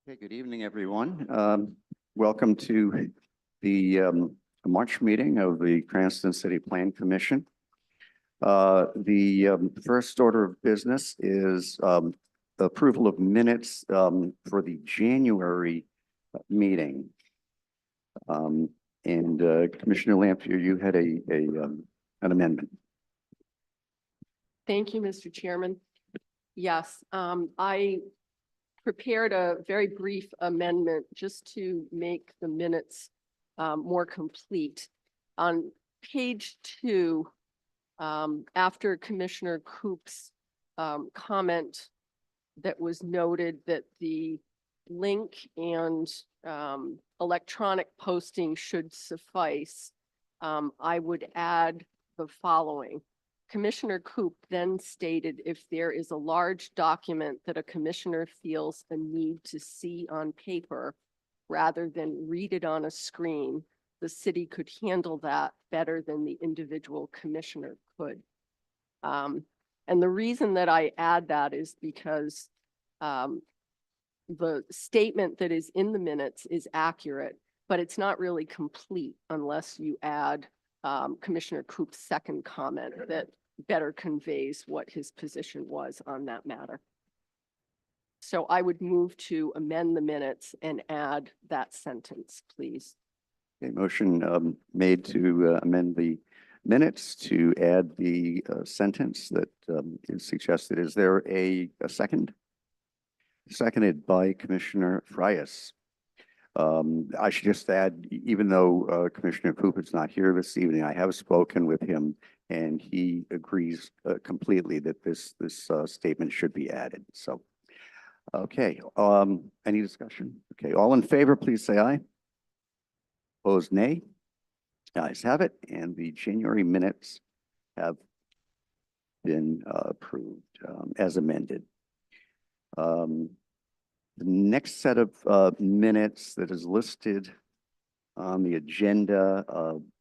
Okay, good evening, everyone. Welcome to the March meeting of the Cranston City Plan Commission. The first order of business is the approval of minutes for the January meeting. Commissioner Lampier, you had an amendment. Thank you, Mr. Chairman. Yes, I prepared a very brief amendment just to make the minutes more complete. On page 2, after Commissioner Coop's comment that was noted that the link and electronic posting should suffice, I would add the following. Commissioner Coop then stated if there is a large document that a commissioner feels a need to see on paper rather than read it on a screen, the city could handle that better than the individual commissioner could. And the reason that I add that is because the statement that is in the minutes is accurate, but it's not really complete unless you add Commissioner Coop's second comment that better conveys what his position was on that matter. So I would move to amend the minutes and add that sentence, please. Okay, motion made to amend the minutes to add the sentence that is suggested. Is there a second? Seconded by Commissioner Frias. I should just add, even though Commissioner Coop is not here this evening, I have spoken with him and he agrees completely that this statement should be added. So, okay, any discussion? Okay, all in favor, please say aye. Opposed, nay. Ayes have it, and the January minutes have been approved as amended. The next set of minutes that is listed on the agenda,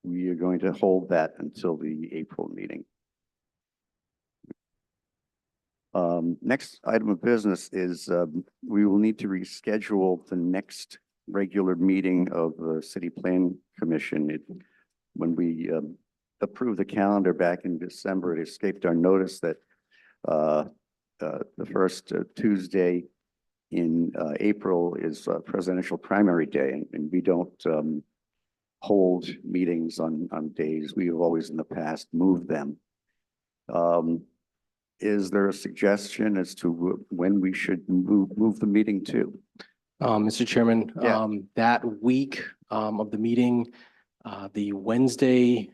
we are going to hold that until the April meeting. Next item of business is we will need to reschedule the next regular meeting of the City Plan Commission. When we approved the calendar back in December, it escaped our notice that the first Tuesday in April is presidential primary day, and we don't hold meetings on days. We have always in the past moved them. Is there a suggestion as to when we should move the meeting to? Mr. Chairman, Yeah. that week of the meeting, the Wednesday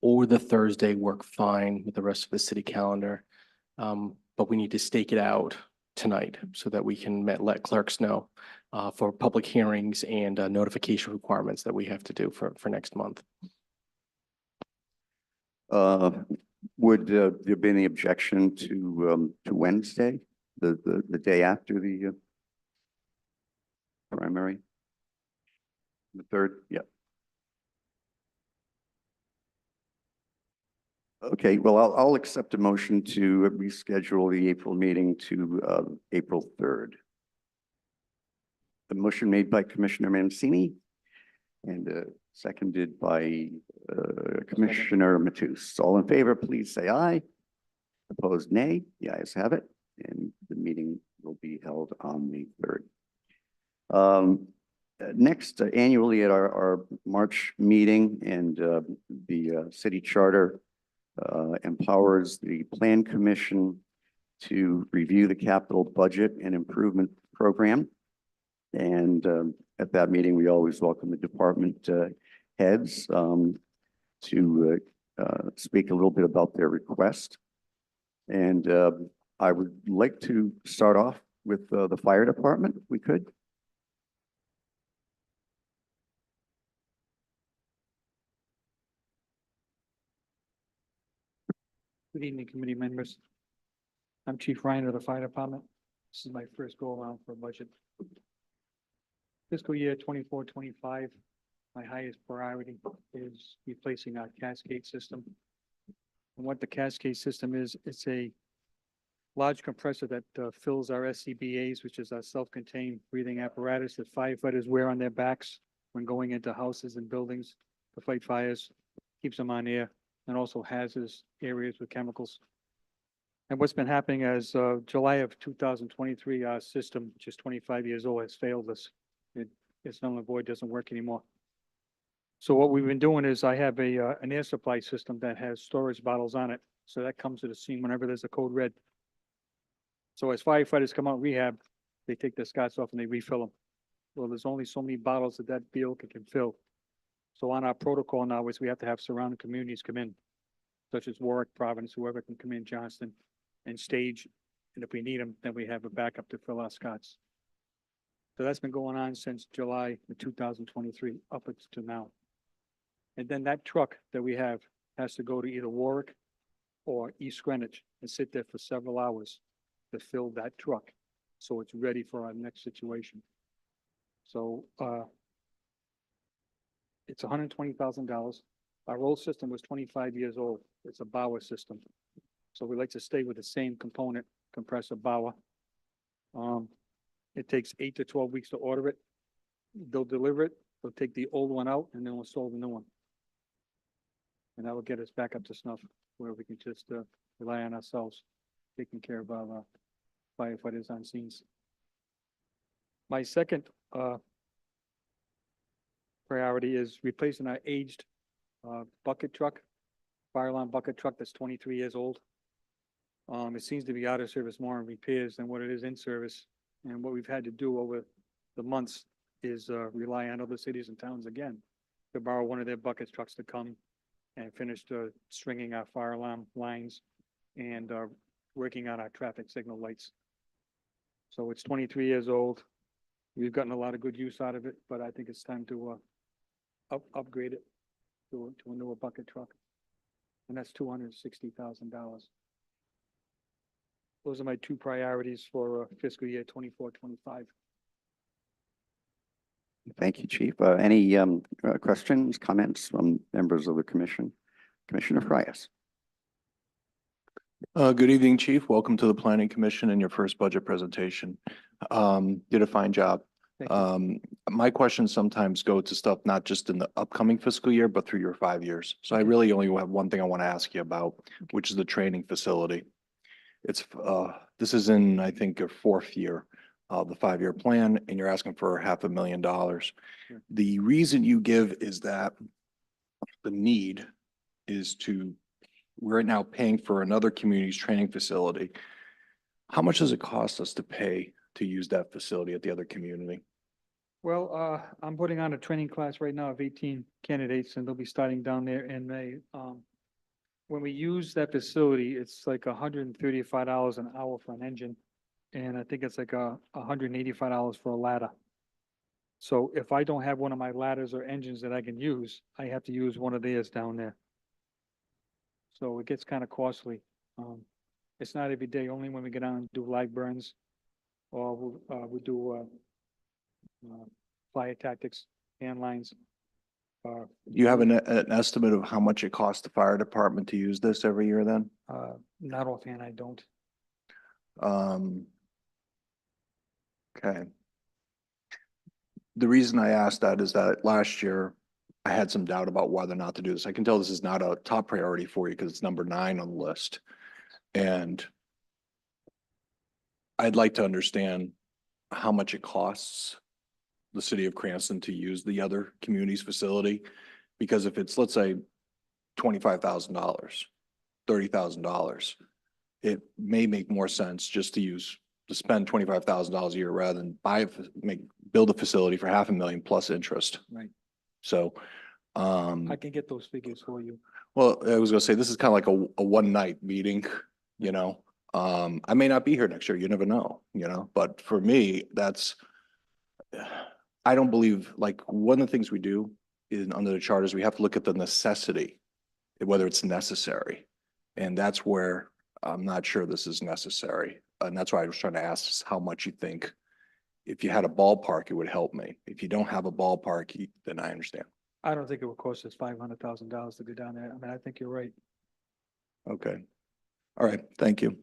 or the Thursday work fine with the rest of the city calendar. But we need to stake it out tonight so that we can let clerks know for public hearings and notification requirements that we have to do for next month. Would there be any objection to Wednesday, the day after the primary? The third, yeah. Okay, well, I'll accept a motion to reschedule the April meeting to April 3rd. The motion made by Commissioner Mancini and seconded by Commissioner Matus. All in favor, please say aye. Opposed, nay. The ayes have it, and the meeting will be held on the 3rd. Next, annually at our March meeting, and the city charter empowers the Plan Commission to review the capital budget and improvement program. And at that meeting, we always welcome the department heads to speak a little bit about their request. And I would like to start off with the fire department, if we could. Good evening, committee members. I'm Chief Ryan of the Fire Department. This is my first go around for a budget. Fiscal year 24-25, my highest priority is replacing our Cascade system. And what the Cascade system is, it's a large compressor that fills our SCBA's, which is our self-contained breathing apparatus that firefighters wear on their backs when going into houses and buildings to fight fires, keeps them on air, and also hazardous areas with chemicals. And what's been happening as July of 2023, our system, which is 25 years old, has failed us. It's null and void, doesn't work anymore. So what we've been doing is I have an air supply system that has storage bottles on it. So that comes to the scene whenever there's a code red. So as firefighters come out rehab, they take their scots off and they refill them. Well, there's only so many bottles that vehicle can fill. So on our protocol now is we have to have surrounding communities come in, such as Warwick, Providence, whoever can come in, Johnston, and stage. And if we need them, then we have a backup to fill our scots. So that's been going on since July of 2023 up to now. And then that truck that we have has to go to either Warwick or East Greenwich and sit there for several hours to fill that truck. So it's ready for our next situation. So, it's $120,000. Our old system was 25 years old. It's a Bauer system. So we like to stay with the same component, compressor Bauer. It takes 8 to 12 weeks to order it. They'll deliver it. They'll take the old one out and then we'll install the new one. And that will get us back up to snuff where we can just rely on ourselves, taking care of our firefighters on scenes. My second priority is replacing our aged bucket truck, fire alarm bucket truck that's 23 years old. It seems to be out of service more in repairs than what it is in service. And what we've had to do over the months is rely on other cities and towns again to borrow one of their bucket trucks to come and finish stringing our fire alarm lines and working on our traffic signal lights. So it's 23 years old. We've gotten a lot of good use out of it, but I think it's time to upgrade it to a newer bucket truck. And that's $260,000. Those are my two priorities for fiscal year 24-25. Thank you, Chief. Any questions, comments from members of the commission? Commissioner Frias. Good evening, Chief. Welcome to the Planning Commission and your first budget presentation. Did a fine job. Thank you. My questions sometimes go to stuff not just in the upcoming fiscal year, but through your 5 years. So I really only have one thing I want to ask you about, which is the training facility. This is in, I think, your 4th year of the 5-year plan, and you're asking for $500,000. Sure. The reason you give is that the need is we're now paying for another community's training facility. How much does it cost us to pay to use that facility at the other community? Well, I'm putting on a training class right now of 18 candidates and they'll be starting down there in May. When we use that facility, it's like $135 an hour for an engine. And I think it's like $185 for a ladder. So if I don't have one of my ladders or engines that I can use, I have to use one of theirs down there. So it gets kind of costly. It's not every day, only when we get out and do live burns or we do fire tactics, hand lines. You have an estimate of how much it costs the fire department to use this every year then? Not offhand, I don't. Okay. The reason I asked that is that last year I had some doubt about whether or not to do this. I can tell this is not a top priority for you because it's number 9 on the list. And I'd like to understand how much it costs the city of Cranston to use the other community's facility. Because if it's, let's say, $25,000, $30,000, it may make more sense just to spend $25,000 a year rather than build a facility for $500,000 plus interest. Right. So, I can get those figures for you. well, I was gonna say, this is kind of like a one-night meeting, you know? I may not be here next year, you never know, but for me, I don't believe, like, one of the things we do is under the charters, we have to look at the necessity, whether it's necessary. And that's where I'm not sure this is necessary. And that's why I was trying to ask how much you think. If you had a ballpark, it would help me. If you don't have a ballpark, then I understand. I don't think it would cost us $500,000 to go down there. I mean, I think you're right. Okay. All right. Thank you.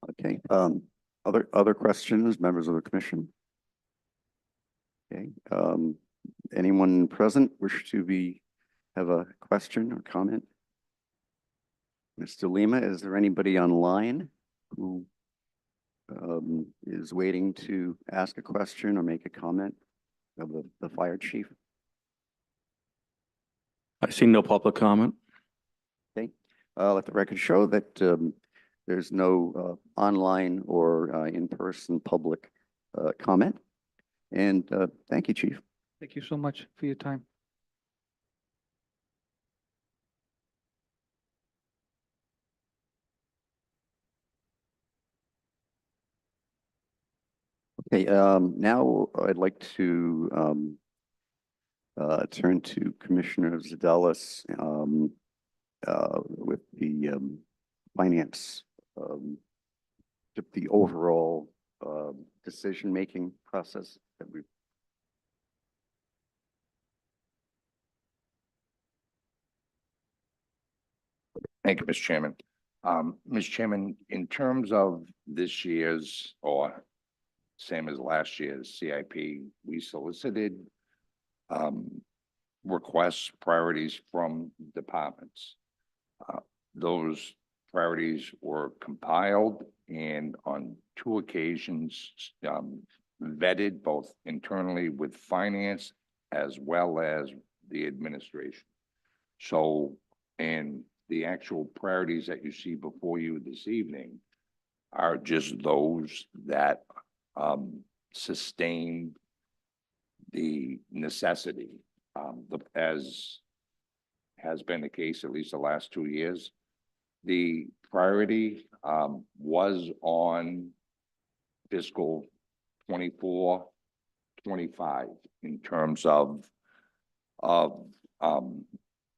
Okay, other questions, members of the commission? Okay, anyone present wish to have a question or comment? Mr. Lima, is there anybody online who is waiting to ask a question or make a comment of the fire chief? I see no public comment. Okay, let the record show that there's no online or in-person public comment. And thank you, Chief. Thank you so much for your time. Okay, now I'd like to turn to Commissioner Zadalis with the finance, the overall decision-making process that we. Thank you, Mr. Chairman. Mr. Chairman, in terms of this year's, or same as last year's CIP, we solicited requests, priorities from departments. Those priorities were compiled and on 2 occasions vetted both internally with finance as well as the administration. So, and the actual priorities that you see before you this evening are just those that sustain the necessity, as has been the case at least the last 2 years. The priority was on fiscal 24, 25 in terms of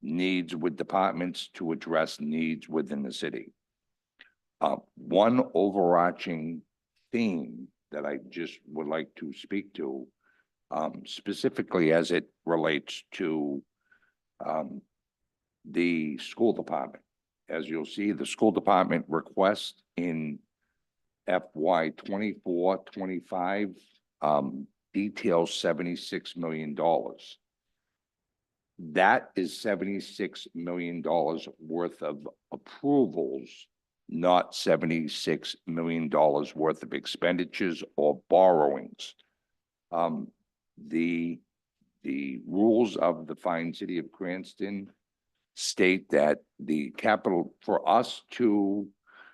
needs with departments to address needs within the city. One overarching theme that I just would like to speak to, specifically as it relates to the school department. As you'll see, the school department request in FY 24-25 details $76 million. That is $76 million worth of approvals, not $76 million worth of expenditures or borrowings. The rules of the fine city of Cranston state that the capital, for us to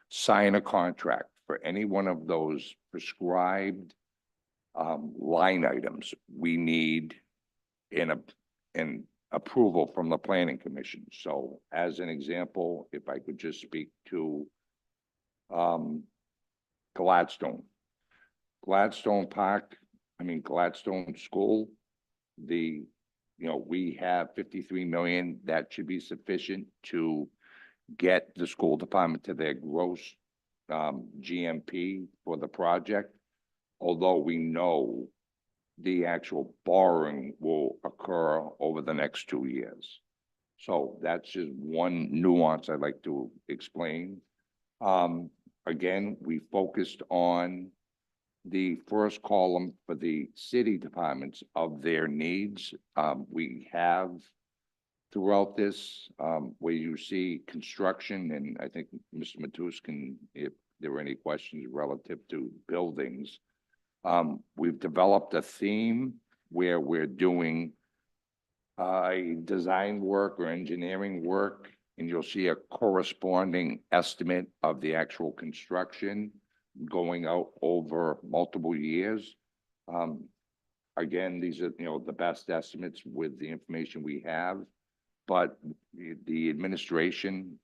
sign a contract for any one of those prescribed line items, we need an approval from the planning commission. So as an example, if I could just speak to Gladstone Park, Gladstone School, we have 53 million. That should be sufficient to get the school department to their gross GMP for the project. Although we know the actual borrowing will occur over the next 2 years. So that's just one nuance I'd like to explain. Again, we focused on the first column for the city departments of their needs. We have throughout this, where you see construction, and I think Mr. Matus can, if there were any questions relative to buildings, we've developed a theme where we're doing design work or engineering work, and you'll see a corresponding estimate of the actual construction going out over multiple years. Again, these are, the best estimates with the information we have, but the administration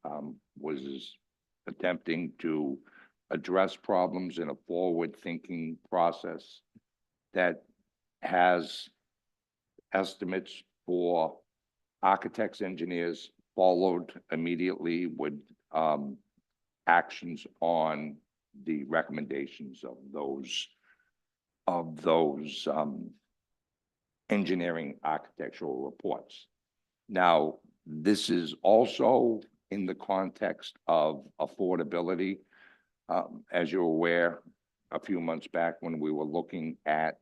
was attempting to address problems in a forward-thinking process that has estimates for architects, engineers, followed immediately with actions on the recommendations of those engineering architectural reports. Now, this is also in the context of affordability. As you're aware, a few months back when we were looking at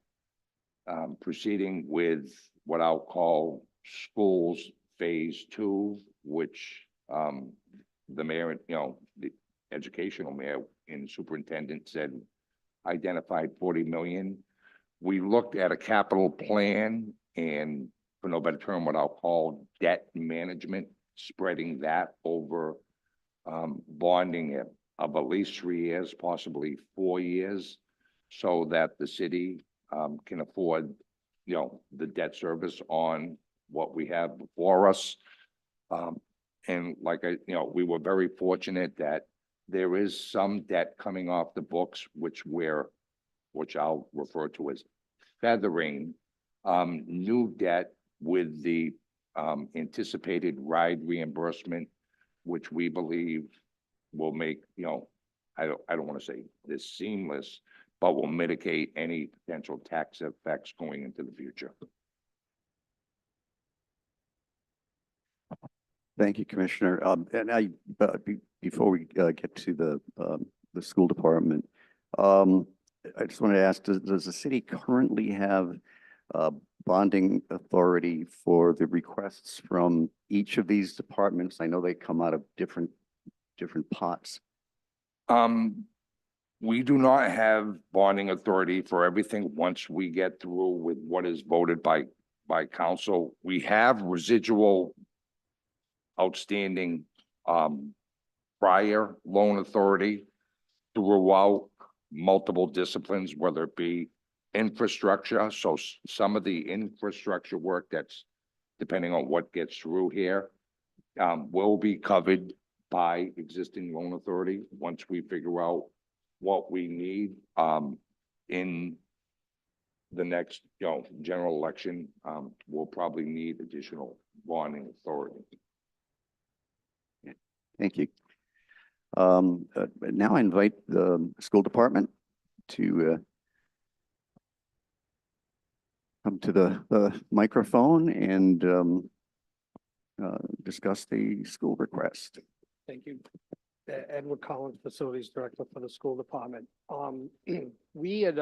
proceeding with what I'll call schools phase two, which the mayor, the educational mayor and superintendent said identified 40 million. We looked at a capital plan and, for no better term, what I'll call debt management, spreading that over bonding it of at least 3 years, possibly 4 years, so that the city can afford, the debt service on what we have before us. And like we were very fortunate that there is some debt coming off the books, which I'll refer to as feathering, new debt with the anticipated ride reimbursement, which we believe will make, I don't want to say this seamless, but will mitigate any potential tax effects going into the future. Thank you, Commissioner. Before we get to the school department, I just wanted to ask, does the city currently have bonding authority for the requests from each of these departments? I know they come out of different pots. We do not have bonding authority for everything once we get through with what is voted by council. We have residual outstanding prior loan authority throughout multiple disciplines, whether it be infrastructure. So some of the infrastructure work that's depending on what gets through here will be covered by existing loan authority once we figure out what we need in the next general election. We'll probably need additional bonding authority. Thank you. Now I invite the school department to come to the microphone and discuss the school request. Thank you. Edward Collins, Facilities Director for the School Department. We had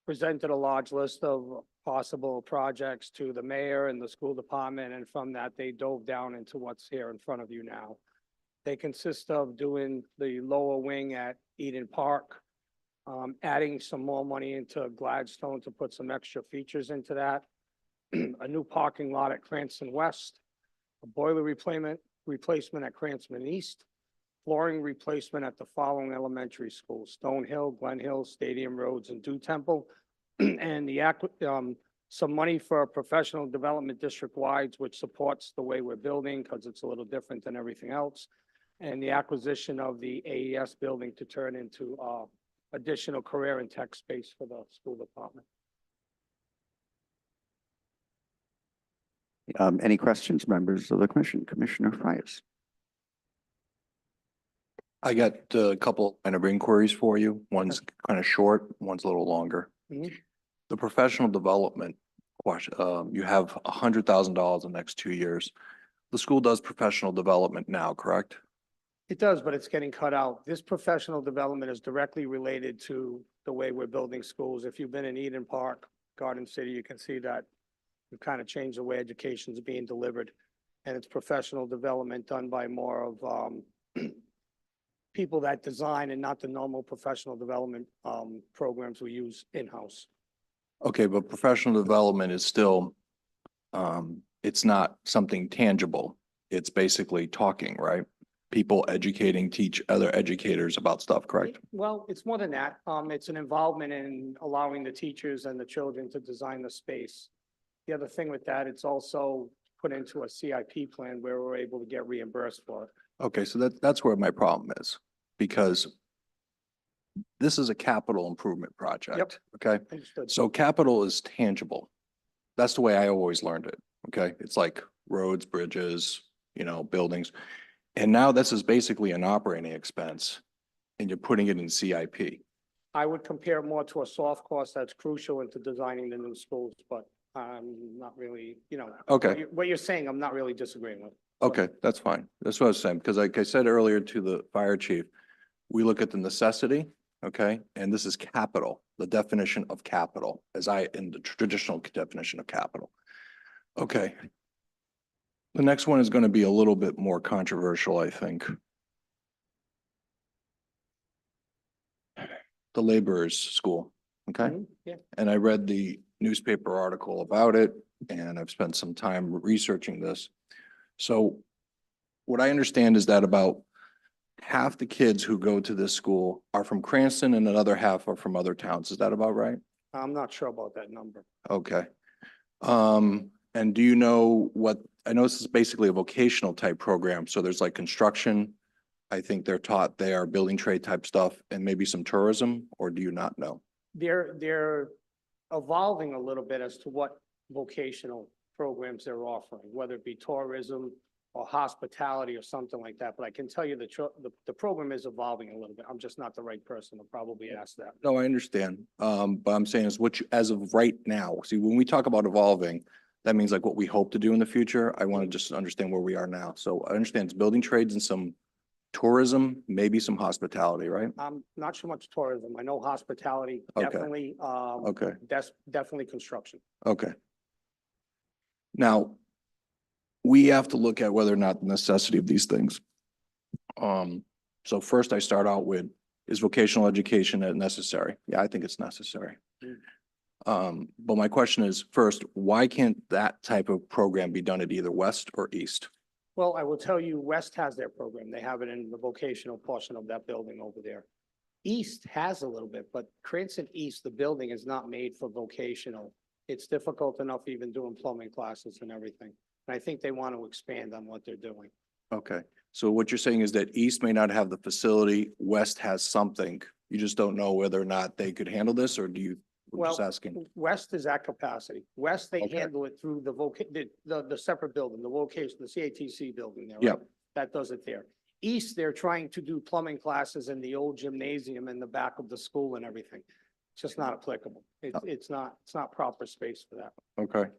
presented a large list of possible projects to the mayor and the school department, and from that, they dove down into what's here in front of you now. They consist of doing the lower wing at Eden Park, adding some more money into Gladstone to put some extra features into that, a new parking lot at Cranston West, a boiler replacement at Cranston East, flooring replacement at the following elementary schools: Stonehill, Glen Hill, Stadium Roads, and Dew Temple, and some money for professional development district-wide, which supports the way we're building because it's a little different than everything else, and the acquisition of the AES building to turn into additional career and tech space for the school department. Any questions, members of the commission? Commissioner Frias. I got a couple kind of inquiries for you. One's kind of short, one's a little longer. Mhm. The professional development question, you have $100,000 in the next 2 years. The school does professional development now, correct? It does, but it's getting cut out. This professional development is directly related to the way we're building schools. If you've been in Eden Park, Garden City, you can see that we've kind of changed the way education is being delivered. And it's professional development done by more of people that design and not the normal professional development programs we use in-house. Okay, but professional development is still, it's not something tangible. It's basically talking, right? People educating, teach other educators about stuff, correct? Well, it's more than that. It's an involvement in allowing the teachers and the children to design the space. The other thing with that, it's also put into a CIP plan where we're able to get reimbursed for it. Okay, so that's where my problem is, because this is a capital improvement project, okay? Understood. So capital is tangible. That's the way I always learned it, okay? It's like roads, bridges, buildings. And now this is basically an operating expense and you're putting it in CIP. I would compare more to a soft cost that's crucial into designing the new schools, but I'm not really, Okay. what you're saying, I'm not really disagreeing with. Okay, that's fine. That's what I was saying, because like I said earlier to the fire chief, we look at the necessity, okay? And this is capital, the definition of capital, in the traditional definition of capital. Okay. The next one is going to be a little bit more controversial, I think. The laborers school, okay? Mhm, yeah. And I read the newspaper article about it, and I've spent some time researching this. So what I understand is that about half the kids who go to this school are from Cranston and another half are from other towns. Is that about right? I'm not sure about that number. Okay. And do you know I know this is basically a vocational type program, so there's like construction. I think they're taught there, building trade type stuff, and maybe some tourism, or do you not know? They're evolving a little bit as to what vocational programs they're offering, whether it be tourism or hospitality or something like that. But I can tell you the program is evolving a little bit. I'm just not the right person to probably ask that. No, I understand. But I'm saying is as of right now, see, when we talk about evolving, that means like what we hope to do in the future. I want to just understand where we are now. So I understand it's building trades and some tourism, maybe some hospitality, right? Not so much tourism. I know hospitality, Okay. definitely, Okay, that's definitely construction. okay. Now, we have to look at whether or not the necessity of these things. So first I start out with, is vocational education necessary? Yeah, I think it's necessary. But my question is, first, why can't that type of program be done at either West or East? Well, I will tell you, West has their program. They have it in the vocational portion of that building over there. East has a little bit, but Cranston East, the building is not made for vocational. It's difficult enough even doing plumbing classes and everything. And I think they want to expand on what they're doing. Okay, so what you're saying is that East may not have the facility, West has something. You just don't know whether or not they could handle this, or do you, I'm just Well, asking? West is at capacity. West, they Okay. handle it through the separate building, the vocation, the CATC building there. Yep. right? That does it there. East, they're trying to do plumbing classes in the old gymnasium in the back of the school and everything. It's just not applicable. It's not proper space for that. Okay.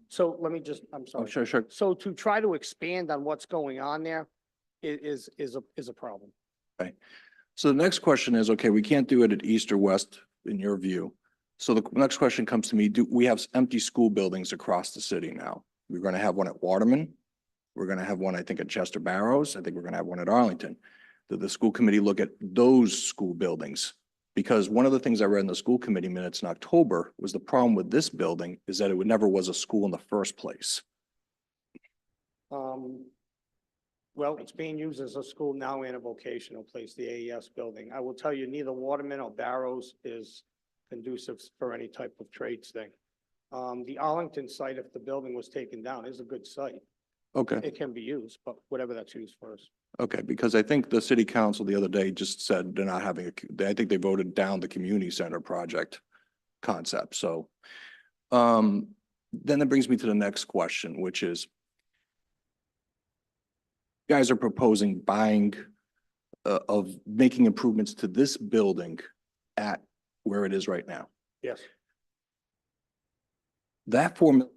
So let me just, I'm Oh, sorry. sure. So to try to expand on what's going on there is a problem. So the next question is, okay, we can't do it at East or West in your view. So the next question comes to me, we have empty school buildings across the city now? We're going to have one at Waterman. We're going to have one, I think, at Chester Barrows. I think we're going to have one at Arlington. Did the school committee look at those school buildings? Because one of the things I read in the school committee minutes in October was the problem with this building is that it never was a school in the first place. Well, it's being used as a school now and a vocational place, the AES building. I will tell you, neither Waterman or Barrows is conducive for any type of trades thing. The Arlington site, if the building was taken down, is a good site. Okay. It can be used, but whatever that's used for is. Okay, because I think the city council the other day just said they're not having I think they voted down the community center project concept, so. Then that brings me to the next question, which is, you guys are proposing buying, of making improvements to this building at where it is right now. Yes. That $4 million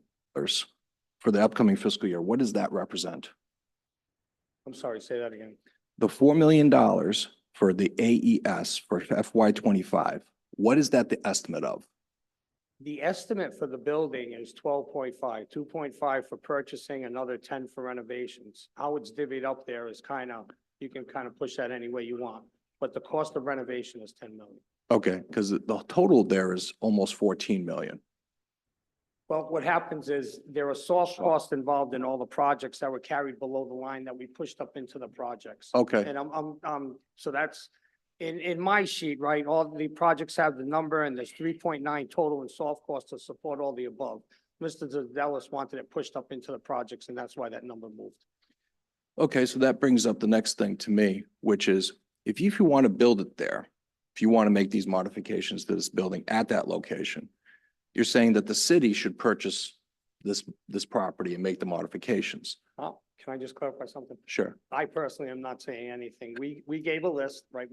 for the upcoming fiscal year, what does that represent? I'm sorry, say that again. The $4 million for the AES for FY '25, what is that the estimate of? The estimate for the building is 12.5, 2.5 for purchasing, another 10 for renovations. How it's divvied up there is you can kind of push that any way you want, but the cost of renovation is 10 million. Okay, because the total there is almost 14 million. Well, what happens is there are soft costs involved in all the projects that were carried below the line that we pushed up into the projects. Okay, And so that's, in my sheet, right, all the projects have the number and there's 3.9 total in soft costs to support all the above. Mr. Zadelis wanted it pushed up into the projects and that's why that number moved. okay, so that brings up the next thing to me, which is if you want to build it there, if you want to make these modifications to this building at that location, you're saying that the city should purchase this property and make the modifications. Oh, can I just clarify something? Sure. I personally am not saying anything. We gave a list, right?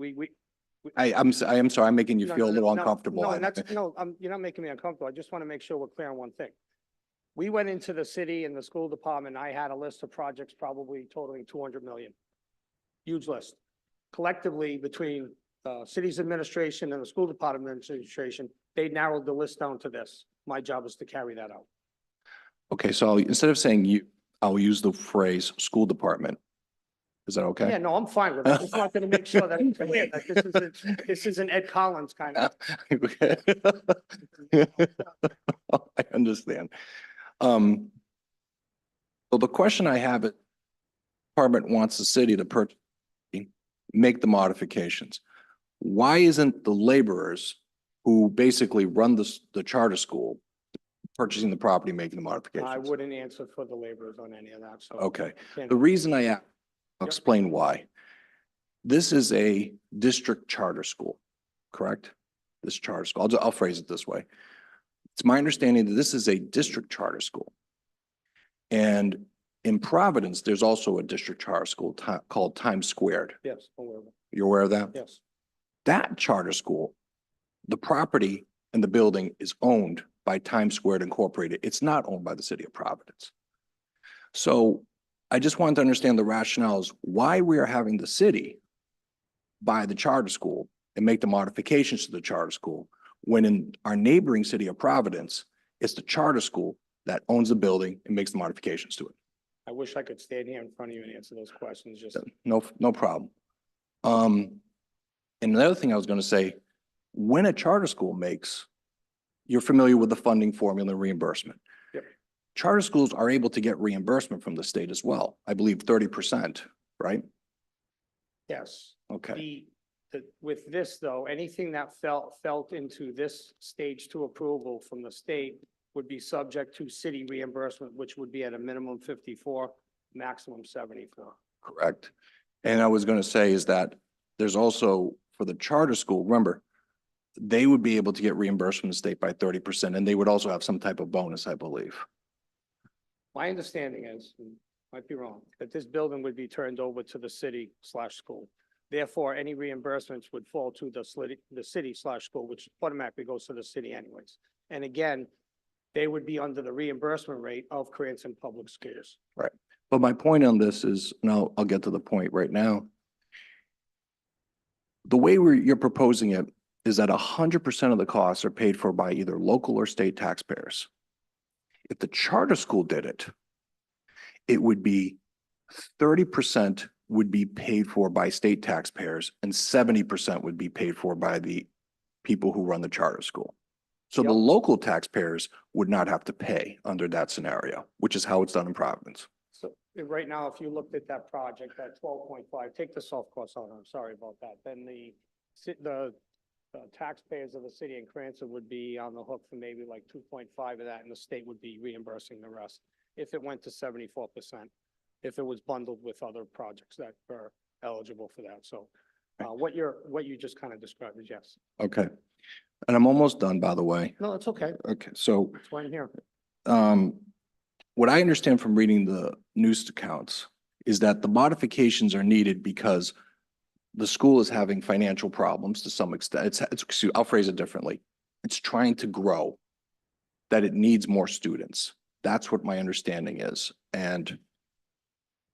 I am sorry, I'm making you No, feel a no, little no, uncomfortable. No, you're not making me uncomfortable. I just want to make sure we're clear on one thing. We went into the city and the school department. I had a list of projects probably totaling 200 million. Huge list. collectively between the city's administration and the school department administration, they narrowed the list down to this. My job is to carry that out. Okay, so instead of saying you, I'll use the phrase school department. Is that okay? Yeah, no, I'm fine with it. I just wanted to make sure that it's clear that this isn't Ed Collins kind of. I understand. Well, the question I have, department wants the city to purchase, make the modifications. Why isn't the laborers who basically run the charter school purchasing the property, making the modifications? I wouldn't answer for the laborers on any of that, so. Okay, can't- the reason I ask, I'll Yep. explain why. This is a district charter school, correct? This charter school, I'll phrase it this way. It's my understanding that this is a district charter school. And in Providence, there's also a district charter school called Times Squared. Yes, aware of it. You're aware of that? Yes. That charter school, the property and the building is owned by Times Squared Incorporated. It's not owned by the city of Providence. So I just wanted to understand the rationales why we are having the city buy the charter school and make the modifications to the charter school, when in our neighboring city of Providence, it's the charter school that owns the building and makes the modifications to it. I wish I could stand here in front of you and answer those questions, just. No problem. And another thing I was going to say, when a charter school makes, you're familiar with the funding formula and reimbursement. Yep. Charter schools are able to get reimbursement from the state as well. I believe 30%, right? Yes. Okay, With this, though, anything that felt into this stage 2 approval from the state would be subject to city reimbursement, which would be at a minimum 54, maximum 74. correct. And I was going to say is that there's also for the charter school, remember, they would be able to get reimbursed from the state by 30%, and they would also have some type of bonus, I believe. My understanding is, and might be wrong, that this building would be turned over to the city/school. Therefore, any reimbursements would fall to the city/school, which automatically goes to the city anyways. And again, they would be under the reimbursement rate of Cranston Public Schools. But my point on this is, and I'll get to the point right now. The way you're proposing it is that 100% of the costs are paid for by either local or state taxpayers. If the charter school did it, it would be 30% would be paid for by state taxpayers and 70% would be paid for by the people who run the charter school. So the Yep. local taxpayers would not have to pay under that scenario, which is how it's done in Providence. So right now, if you looked at that project, that 12.5, take the soft costs out, I'm sorry about that, then the taxpayers of the city of Cranston would be on the hook for maybe like 2.5 of that, and the state would be reimbursing the rest if it went to 74%, if it was bundled with other projects that are eligible for that. So what you just kind of described is yes. Okay. And I'm almost done, by the way. No, it's okay. Okay, so That's why I'm here. what I understand from reading the news accounts is that the modifications are needed because the school is having financial problems to some extent. I'll phrase it differently. It's trying to grow, that it needs more students. That's what my understanding is. And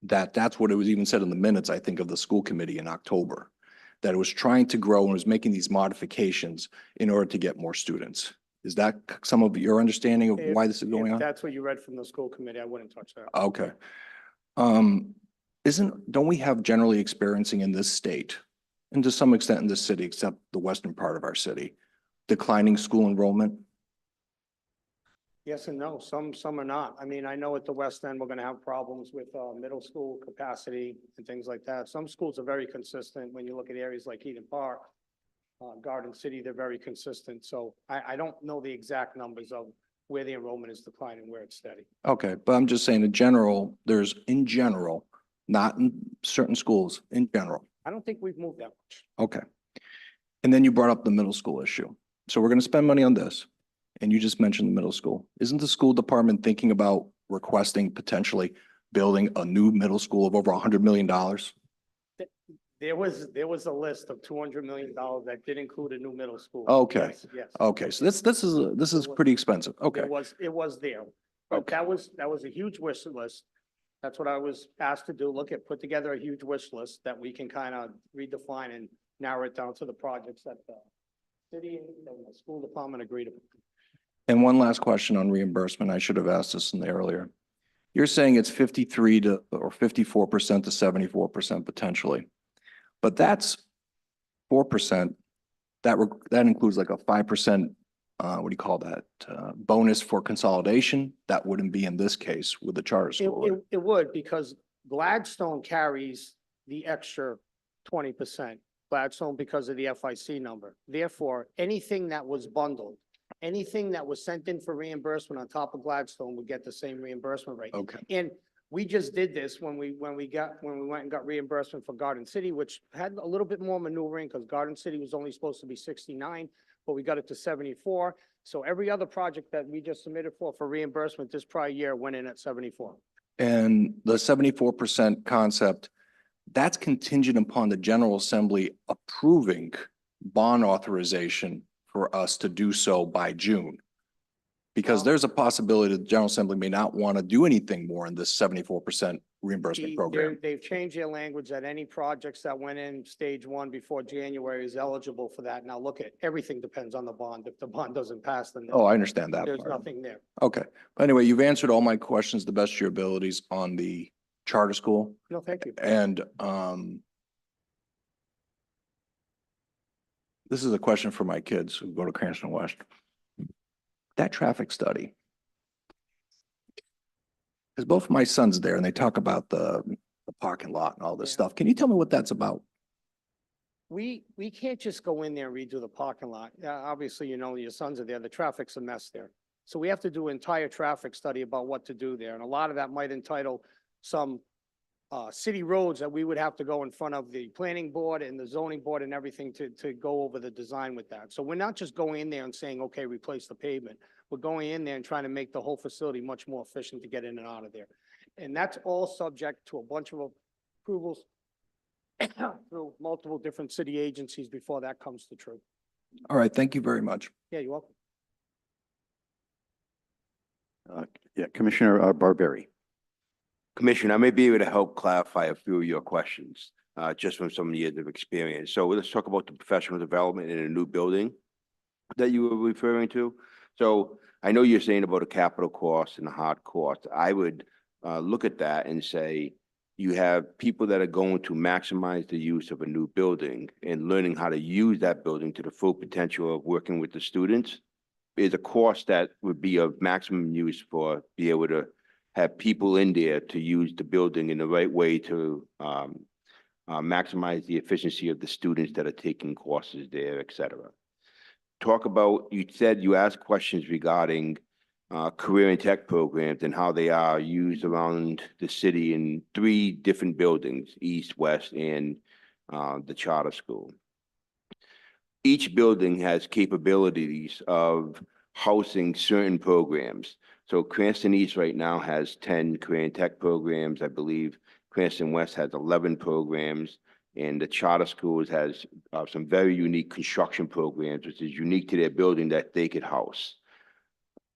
that's what it was even said in the minutes, I think, of the school committee in October, that it was trying to grow and was making these modifications in order to get more students. Is that some of your understanding of why this is going If on? that's what you read from the school committee, I wouldn't touch that. Okay. Don't we have generally experiencing in this state, and to some extent in this city, except the western part of our city, declining school enrollment? Yes and no, some are not. I mean, I know at the West End, we're gonna have problems with middle school capacity and things like that. Some schools are very consistent. When you look at areas like Eden Park, Garden City, they're very consistent. So I don't know the exact numbers of where the enrollment is declining, where it's steady. Okay, but I'm just saying in general, not in certain schools, in general. I don't think we've moved that much. Okay. And then you brought up the middle school issue. So we're going to spend money on this. And you just mentioned the middle school. Isn't the school department thinking about requesting potentially building a new middle school of over $100 million? There was a list of $200 million that did include a new middle school. Okay. Yes, yes. Okay, so this is pretty expensive. Okay, It was there. But Okay. that was a huge wish list. That's what I was asked to do, put together a huge wish list that we can kind of redefine and narrow it down to the projects that the city and the school department agreed upon. And one last question on reimbursement. I should have asked this in the earlier. You're saying it's 53 to, or 54% to 74% potentially. But that's 4%. That includes like a 5%, what do you call that? Bonus for consolidation. That wouldn't be in this case with the charter school. It would, because Gladstone carries the extra 20%. Gladstone because of the FIC number. Therefore, anything that was bundled, anything that was sent in for reimbursement on top of Gladstone would get the same reimbursement rate. Okay. And we just did this when we went and got reimbursement for Garden City, which had a little bit more maneuvering because Garden City was only supposed to be 69, but we got it to 74. So every other project that we just submitted for reimbursement this prior year went in at 74. And the 74% concept, that's contingent upon the General Assembly approving bond authorization for us to do so by June. Because there's a possibility the General Assembly may not want to do anything more in this 74% reimbursement program. They've changed their language that any projects that went in stage 1 before January is eligible for that. Now, look, everything depends on the bond. If the bond doesn't pass, then Oh, I understand that there's part. nothing there. Okay. But anyway, you've answered all my questions the best of your abilities on the charter school. No, thank you. And this is a question for my kids who go to Cranston West. That traffic study. Because both my sons there and they talk about the parking lot and all this Yeah. stuff. Can you tell me what that's about? We can't just go in there and redo the parking lot. Obviously, you know, your sons are there, the traffic's a mess there. So we have to do an entire traffic study about what to do there. And a lot of that might entitle some city roads that we would have to go in front of the planning board and the zoning board and everything to go over the design with that. So we're not just going in there and saying, okay, replace the pavement. We're going in there and trying to make the whole facility much more efficient to get in and out of there. And that's all subject to a bunch of approvals through multiple different city agencies before that comes to true. All right, thank you very much. Yeah, you're welcome. Yeah, Commissioner Barberry. Commissioner, I may be able to help clarify a few of your questions, just from some years of experience. So let's talk about the professional development in a new building that you were referring to. So I know you're saying about the capital cost and the hard cost. I would look at that and say, you have people that are going to maximize the use of a new building and learning how to use that building to the full potential of working with the students is a cost that would be of maximum use for be able to have people in there to use the building in the right way to maximize the efficiency of the students that are taking courses there, et cetera. Talk about, you said you asked questions regarding career and tech programs and how they are used around the city in 3 different buildings, east, west, and the charter school. Each building has capabilities of housing certain programs. So Cranston East right now has 10 career and tech programs. I believe Cranston West has 11 programs, and the charter schools has some very unique construction programs, which is unique to their building that they could house.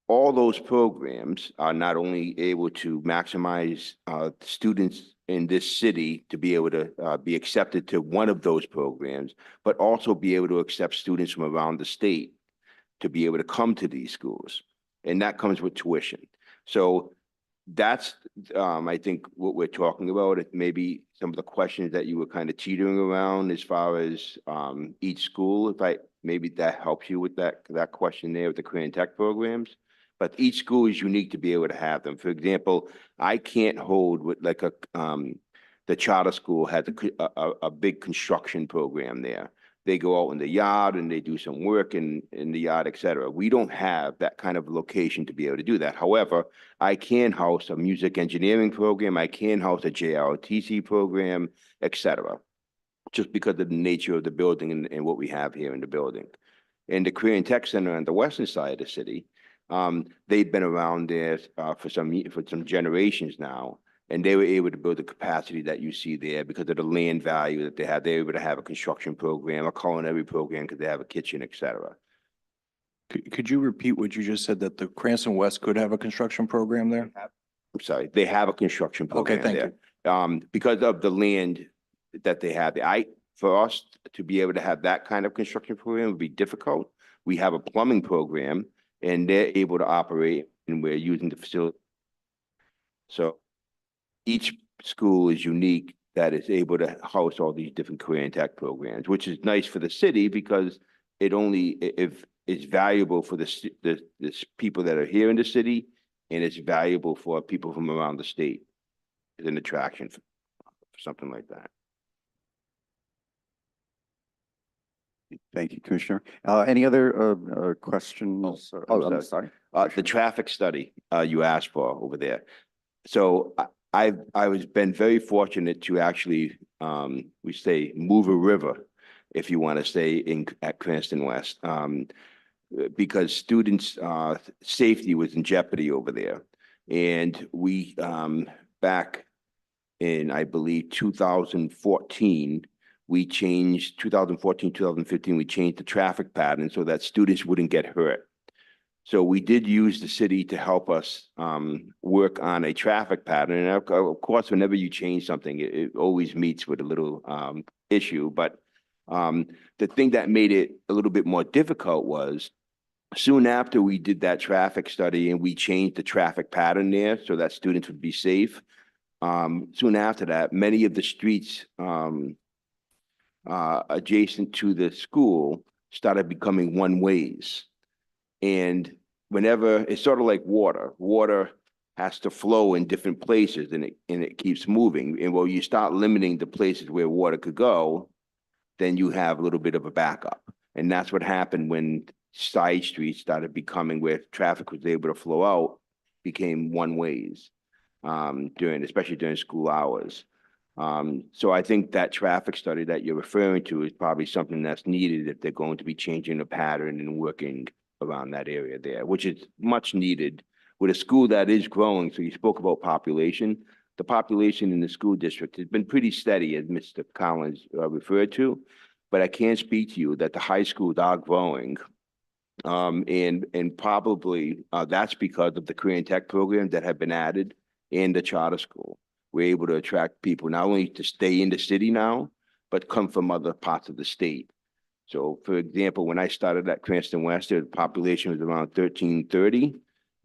All those programs are not only able to maximize students in this city to be able to be accepted to one of those programs, but also be able to accept students from around the state to be able to come to these schools. And that comes with tuition. So that's, I think, what we're talking about. Maybe some of the questions that you were kind of teetering around as far as each school, maybe that helps you with that question there with the career and tech programs. But each school is unique to be able to have them. For example, I can't hold with like the charter school has a big construction program there. They go out in the yard and they do some work in the yard, et cetera. We don't have that kind of location to be able to do that. However, I can house a music engineering program. I can house a JROTC program, et cetera, just because of the nature of the building and what we have here in the building. And the Career and Tech Center on the western side of the city, they've been around there for some generations now. And they were able to build the capacity that you see there because of the land value that they had. They were able to have a construction program, a culinary program, because they have a kitchen, et cetera. Could you repeat what you just said, that the Cranston West could have a construction program there? I'm sorry, they have a construction program thank there. Because of the land that they have, for us to be able to have that kind of construction program would be difficult. We have a plumbing program and they're able to operate and we're using the facility. So each school is unique that is able to house all these different career and tech programs, which is nice for the city because it only, if it's valuable for the people that are here in the city and it's valuable for people from around the state. It's an attraction for something like that. Thank you, Commissioner. Any other questions? I'm sorry. The traffic study you asked for over there. So I was been very fortunate to actually, we say, move a river, if you want to say at Cranston West, because students' safety was in jeopardy over there. And we, back in, I believe, 2014, we changed 2014, 2015, we changed the traffic pattern so that students wouldn't get hurt. So we did use the city to help us work on a traffic pattern. And of course, whenever you change something, it always meets with a little issue. But the thing that made it a little bit more difficult was soon after we did that traffic study and we changed the traffic pattern there so that students would be safe. Soon after that, many of the streets adjacent to the school started becoming one ways. And whenever it's sort of like water has to flow in different places and it keeps moving. And when you start limiting the places where water could go, then you have a little bit of a backup. And that's what happened when side streets started becoming where traffic was able to flow out, became one ways especially during school hours. So I think that traffic study that you're referring to is probably something that's needed if they're going to be changing the pattern and working around that area there, which is much needed with a school that is growing. So you spoke about population. The population in the school district has been pretty steady, as Mr. Collins referred to, but I can't speak to you that the high schools are growing. And probably that's because of the career and tech programs that have been added in the charter school. We're able to attract people not only to stay in the city now, but come from other parts of the state. So for example, when I started at Cranston West, the population was around 1330.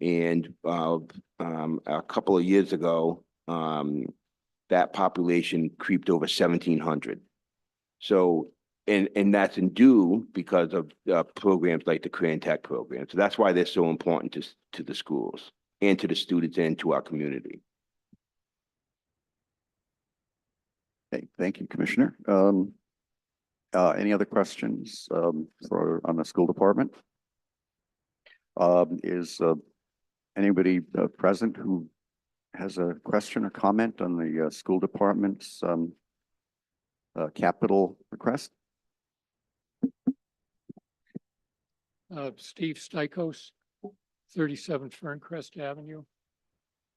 And a couple of years ago, that population creeped over 1700. So, and that's due because of programs like the career and tech program. So that's why they're so important to the schools and to the students and to our community. Okay, thank you, Commissioner. Any other questions on the school department? Is anybody present who has a question or comment on the school department's capital request? Steve Stikos, 37 Ferncrest Avenue.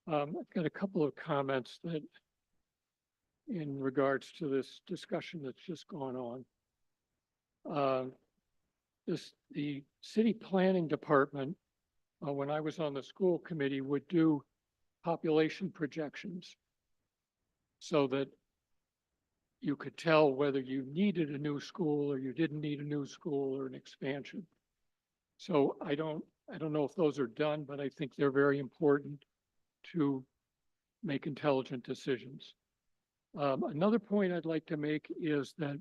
I've got a couple of comments that in regards to this discussion that's just gone on. The city planning department, when I was on the school committee, would do population projections so that you could tell whether you needed a new school or you didn't need a new school or an expansion. So I don't know if those are done, but I think they're very important to make intelligent decisions. Another point I'd like to make is that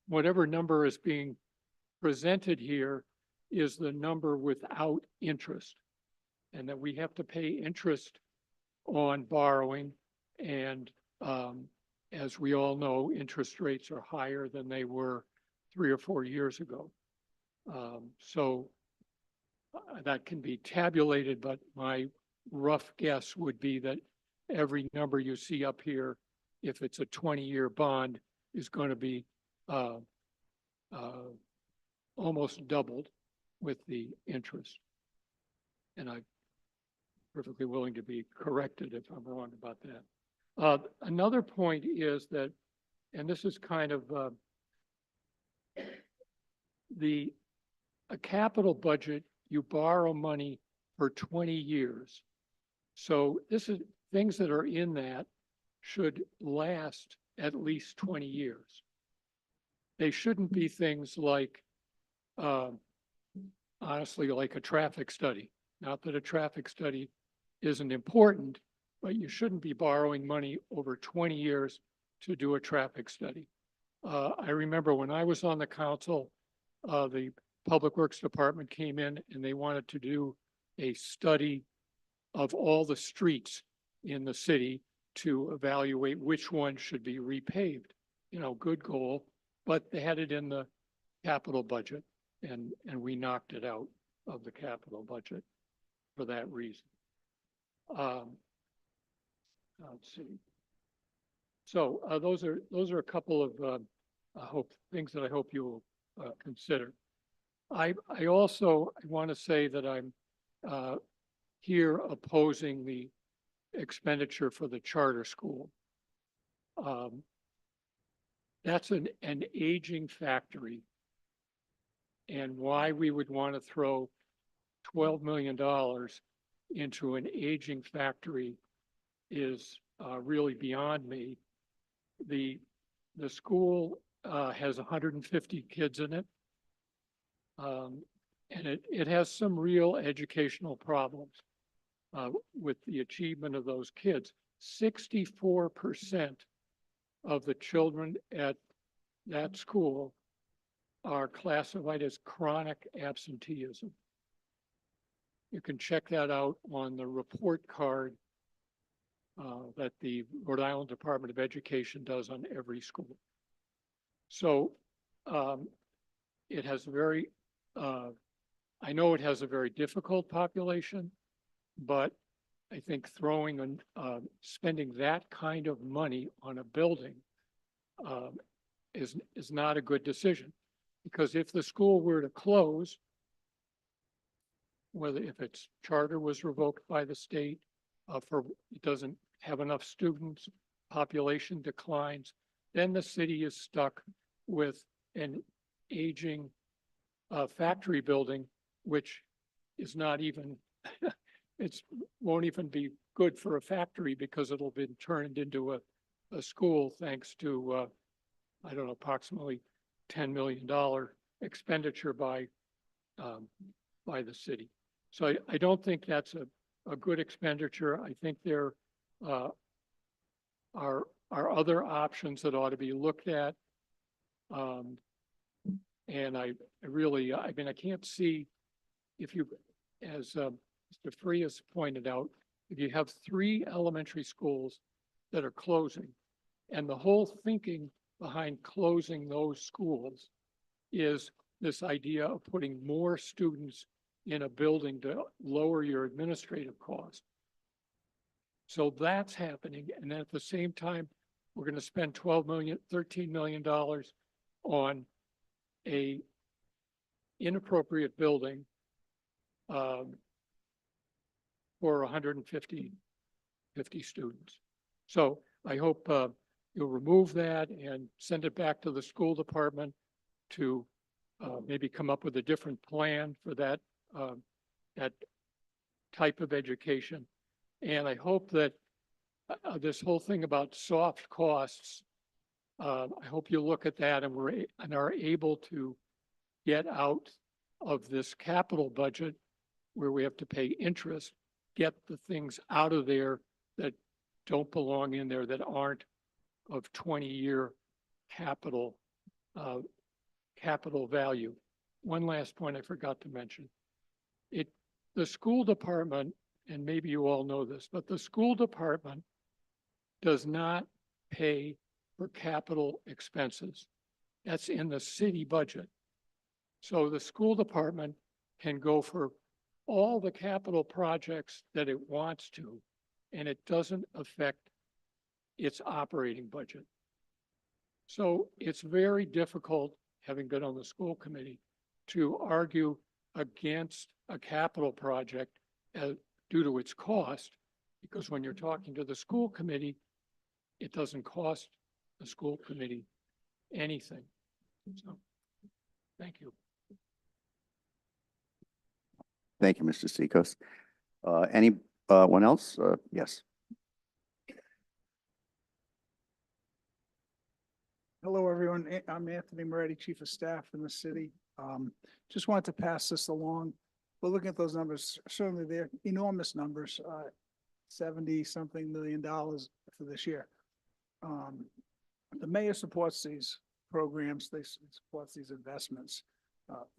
whatever number is being presented here is the number without interest, and that we have to pay interest on borrowing. And as we all know, interest rates are higher than they were 3 or 4 years ago. So that can be tabulated, but my rough guess would be that every number you see up here, if it's a 20-year bond, is going to be almost doubled with the interest. And I'm perfectly willing to be corrected if I'm wrong about that. Another point is that, and this is kind of a capital budget, you borrow money for 20 years. So this is, things that are in that should last at least 20 years. They shouldn't be things like, honestly, like a traffic study. Not that a traffic study isn't important, but you shouldn't be borrowing money over 20 years to do a traffic study. I remember when I was on the council, the Public Works Department came in and they wanted to do a study of all the streets in the city to evaluate which one should be repaved. You know, good goal, but they had it in the capital budget and we knocked it out of the capital budget for that reason. Let's see. So those are a couple of things that I hope you will consider. I also want to say that I'm here opposing the expenditure for the charter school. That's an aging factory. And why we would want to throw $12 million into an aging factory is really beyond me. The school has 150 kids in it. And it has some real educational problems with the achievement of those kids. 64% of the children at that school are classified as chronic absenteeism. You can check that out on the report card that the Rhode Island Department of Education does on every school. So it has very, I know it has a very difficult population, but I think throwing spending that kind of money on a building is not a good decision. Because if the school were to close, whether if its charter was revoked by the state, for it doesn't have enough students, population declines, then the city is stuck with an aging factory building, which is not even, won't even be good for a factory because it'll be turned into a school thanks to, I don't know, approximately $10 million expenditure by the city. So I don't think that's a good expenditure. I think there are other options that ought to be looked at. And I really, I mean, I can't see if you, as Mr. Frias pointed out, if you have 3 elementary schools that are closing, and the whole thinking behind closing those schools is this idea of putting more students in a building to lower your administrative cost. So that's happening. And then at the same time, we're going to spend $13 million on a inappropriate building for 150 students. So I hope you'll remove that and send it back to the school department to maybe come up with a different plan for that type of education. And I hope that this whole thing about soft costs, I hope you look at that and are able to get out of this capital budget where we have to pay interest, get the things out of there that don't belong in there, that aren't of 20-year capital value. One last point I forgot to mention. The school department, and maybe you all know this, but the school department does not pay for capital expenses. That's in the city budget. So the school department can go for all the capital projects that it wants to, and it doesn't affect its operating budget. So it's very difficult, having been on the school committee, to argue against a capital project due to its cost, because when you're talking to the school committee, it doesn't cost the school committee anything. So, thank you. Thank you, Mr. Sikos. Any One else? Yes. Hello, everyone. I'm Anthony Moretti, Chief of Staff in the city. Just wanted to pass this along. We're looking at those numbers. Certainly, they're enormous numbers, 70-something million dollars for this year. The mayor supports these programs. They supports these investments,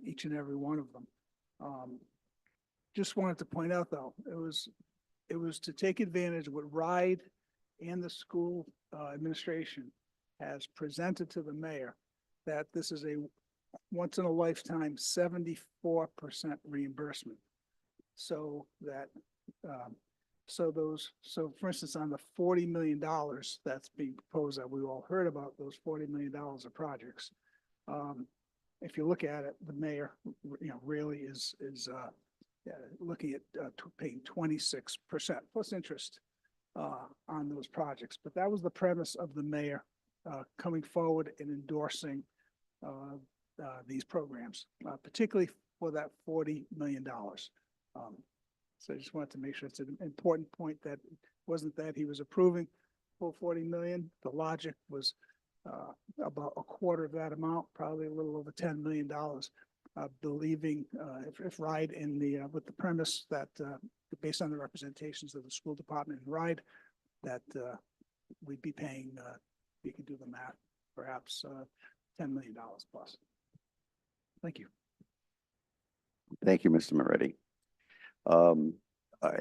each and every one of them. Just wanted to point out, though, it was to take advantage of what RIDE and the school administration has presented to the mayor, that this is a once in a lifetime 74% reimbursement. So that, so for instance, on the $40 million that's being proposed that we all heard about, those $40 million of projects. If you look at it, the mayor, really is looking at paying 26% plus interest on those projects. But that was the premise of the mayor coming forward and endorsing these programs, particularly for that $40 million. So I just wanted to make sure it's an important point that it wasn't that he was approving full 40 million. The logic was about a quarter of that amount, probably a little over $10 million, believing if RIDE in the with the premise that based on the representations of the school department and RIDE, that we'd be paying, you can do the math, perhaps $10 million plus. Thank you. Thank you, Mr. Moretti.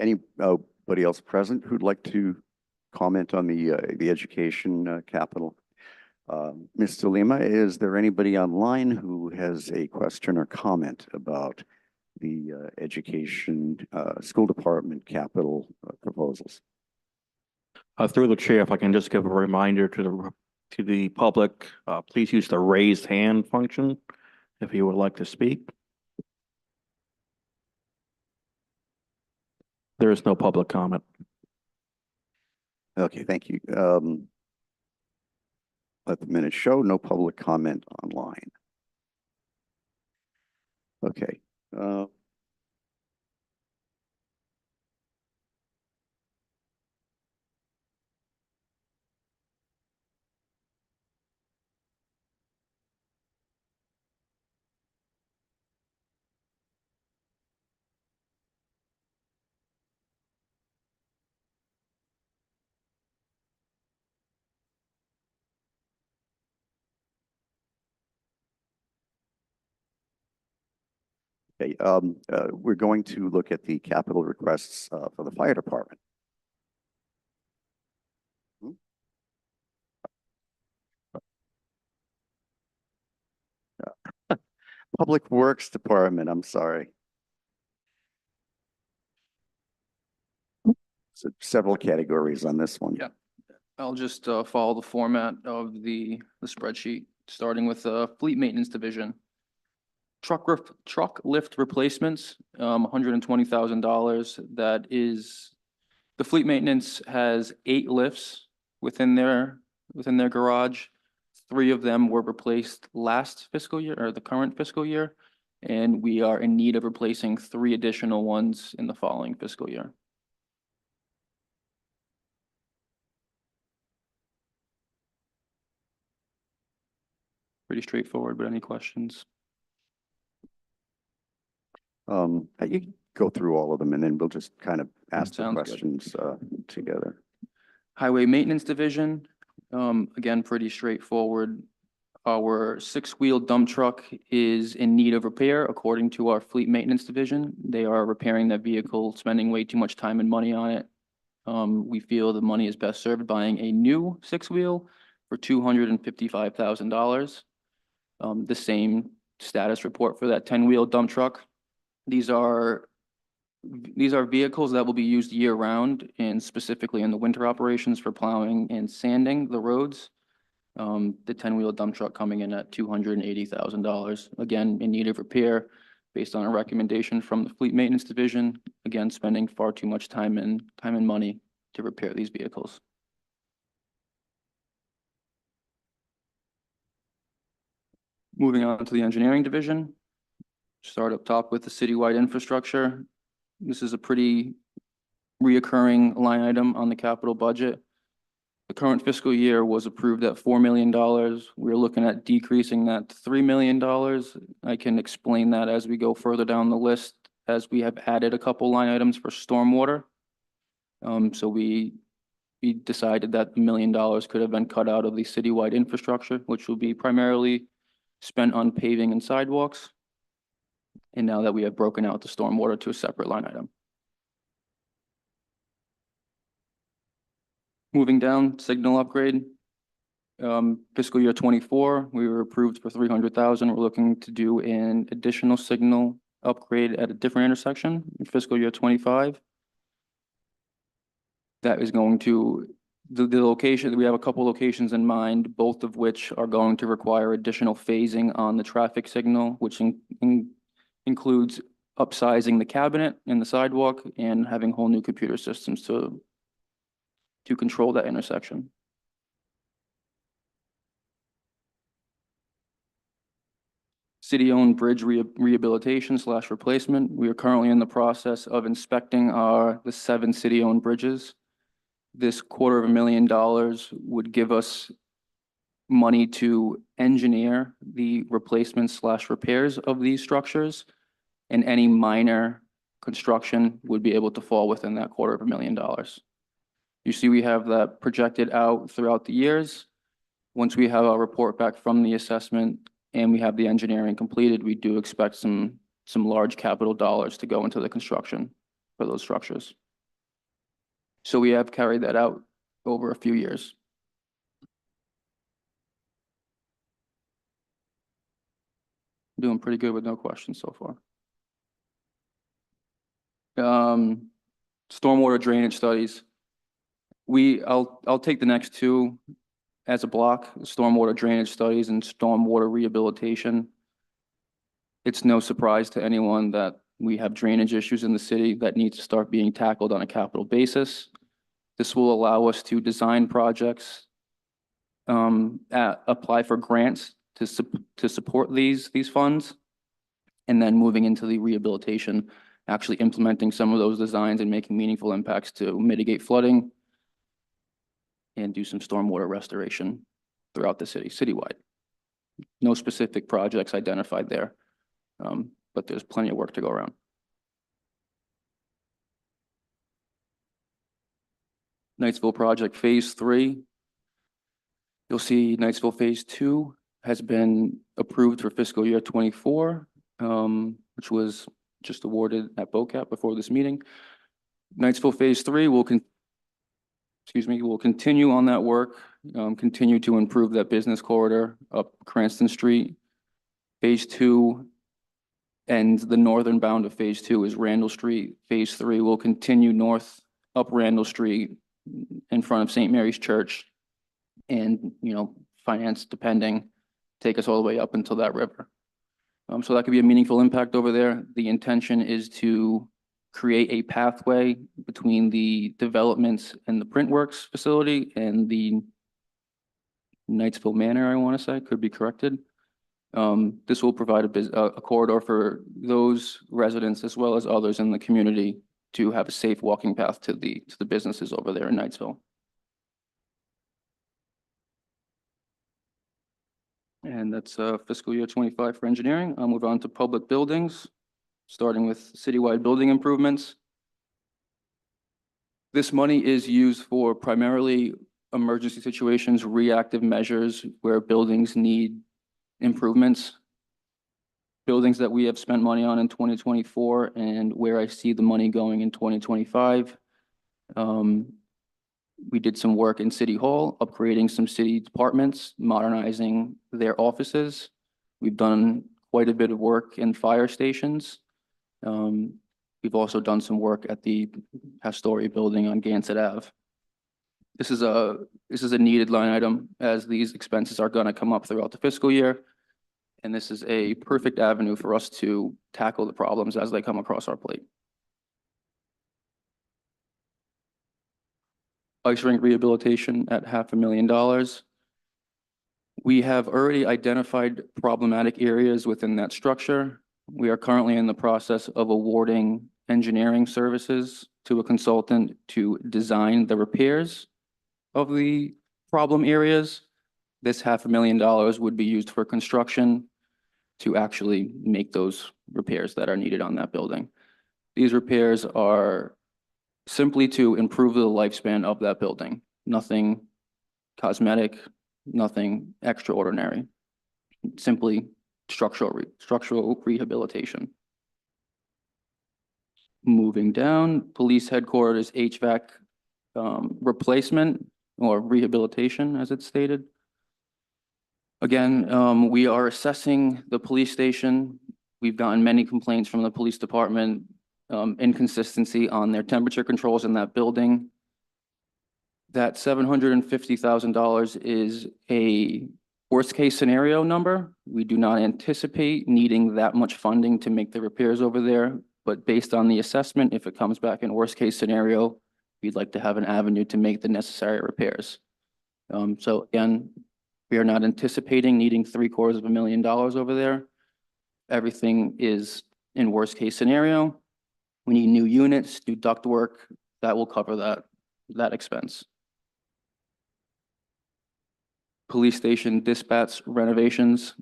Anybody else present who'd like to comment on the education capital? Mr. Lima, is there anybody online who has a question or comment about the education school department capital proposals? Through the chair, if I can just give a reminder to the public, please use the raised hand function if you would like to speak. There is no public comment. Okay, thank you. Let the minutes show no public comment online. Okay. Okay, we're going to look at the capital requests for the fire department. Public Works Department, I'm sorry. So several categories on this one. Yeah. I'll just follow the format of the spreadsheet, starting with the fleet maintenance division. Truck lift replacements, $120,000. That is, the fleet maintenance has 8 lifts within their garage. 3 of them were replaced last fiscal year or the current fiscal year, and we are in need of replacing 3 additional ones in the following fiscal year. Pretty straightforward, but any questions? You can go through all of them and then we'll just kind of ask the Sounds good. questions together. Highway maintenance division, again, pretty straightforward. Our 6-wheel dump truck is in need of repair according to our fleet maintenance division. They are repairing that vehicle, spending way too much time and money on it. We feel the money is best served buying a new 6-wheel for $255,000. The same status report for that 10-wheel dump truck. These are vehicles that will be used year round and specifically in the winter operations for plowing and sanding the roads. The 10-wheel dump truck coming in at $280,000, again, in need of repair based on a recommendation from the fleet maintenance division, again, spending far too much time and money to repair these vehicles. Moving on to the engineering division. Start up top with the citywide infrastructure. This is a pretty reoccurring line item on the capital budget. The current fiscal year was approved at $4 million. We're looking at decreasing that to $3 million. I can explain that as we go further down the list, as we have added a couple line items for stormwater. So we decided that $1 million could have been cut out of the citywide infrastructure, which will be primarily spent on paving and sidewalks. And now that we have broken out the stormwater to a separate line item. Moving down, signal upgrade. Fiscal year 24, we were approved for 300,000. We're looking to do an additional signal upgrade at a different intersection in fiscal year 25. That is going to, the location, we have a couple locations in mind, both of which are going to require additional phasing on the traffic signal, which includes upsizing the cabinet in the sidewalk and having whole new computer systems to control that intersection. City-owned bridge rehabilitation / replacement. We are currently in the process of inspecting the 7 city-owned bridges. This $250,000 would give us money to engineer the replacements / repairs of these structures, and any minor construction would be able to fall within that $250,000. You see, we have that projected out throughout the years. Once we have our report back from the assessment and we have the engineering completed, we do expect some large capital dollars to go into the construction for those structures. So we have carried that out over a few years. Doing pretty good with no questions so far. Stormwater drainage studies. I'll take the next 2 as a block, stormwater drainage studies and stormwater rehabilitation. It's no surprise to anyone that we have drainage issues in the city that need to start being tackled on a capital basis. This will allow us to design projects, apply for grants to support these funds, and then moving into the rehabilitation, actually implementing some of those designs and making meaningful impacts to mitigate flooding and do some stormwater restoration throughout the city, citywide. No specific projects identified there, but there's plenty of work to go around. Knightsville project phase 3. You'll see Knightsville phase 2 has been approved for fiscal year 24, which was just awarded at BOCAP before this meeting. Knightsville phase 3 will continue on that work, continue to improve that business corridor up Cranston Street. Phase 2 and the northern bound of phase 2 is Randall Street. Phase 3 will continue north up Randall Street in front of St. Mary's Church, and, finance depending, take us all the way up until that river. So that could be a meaningful impact over there. The intention is to create a pathway between the developments and the Printworks facility and the Knightsville Manor, I want to say, could be corrected. This will provide a corridor for those residents as well as others in the community to have a safe walking path to the businesses over there in Knightsville. And that's fiscal year 25 for engineering. I'll move on to public buildings, starting with citywide building improvements. This money is used for primarily emergency situations, reactive measures where buildings need improvements. Buildings that we have spent money on in 2024 and where I see the money going in 2025. We did some work in City Hall, upgrading some city departments, modernizing their offices. We've done quite a bit of work in fire stations. We've also done some work at the Astoria building on Gansett Ave. This is a needed line item as these expenses are going to come up throughout the fiscal year. And this is a perfect avenue for us to tackle the problems as they come across our plate. Ice rink rehabilitation at $500,000. We have already identified problematic areas within that structure. We are currently in the process of awarding engineering services to a consultant to design the repairs of the problem areas. This $500,000 would be used for construction to actually make those repairs that are needed on that building. These repairs are simply to improve the lifespan of that building. Nothing cosmetic, nothing extraordinary. Simply structural rehabilitation. Moving down, police headquarters HVAC replacement or rehabilitation, as it's stated. Again, we are assessing the police station. We've gotten many complaints from the police department, inconsistency on their temperature controls in that building. That $750,000 is a worst-case scenario number. We do not anticipate needing that much funding to make the repairs over there, but based on the assessment, if it comes back in worst-case scenario, we'd like to have an avenue to make the necessary repairs. So again, we are not anticipating needing $750,000 over there. Everything is in worst-case scenario. We need new units, new ductwork, that will cover that expense. Police station dispatch renovations,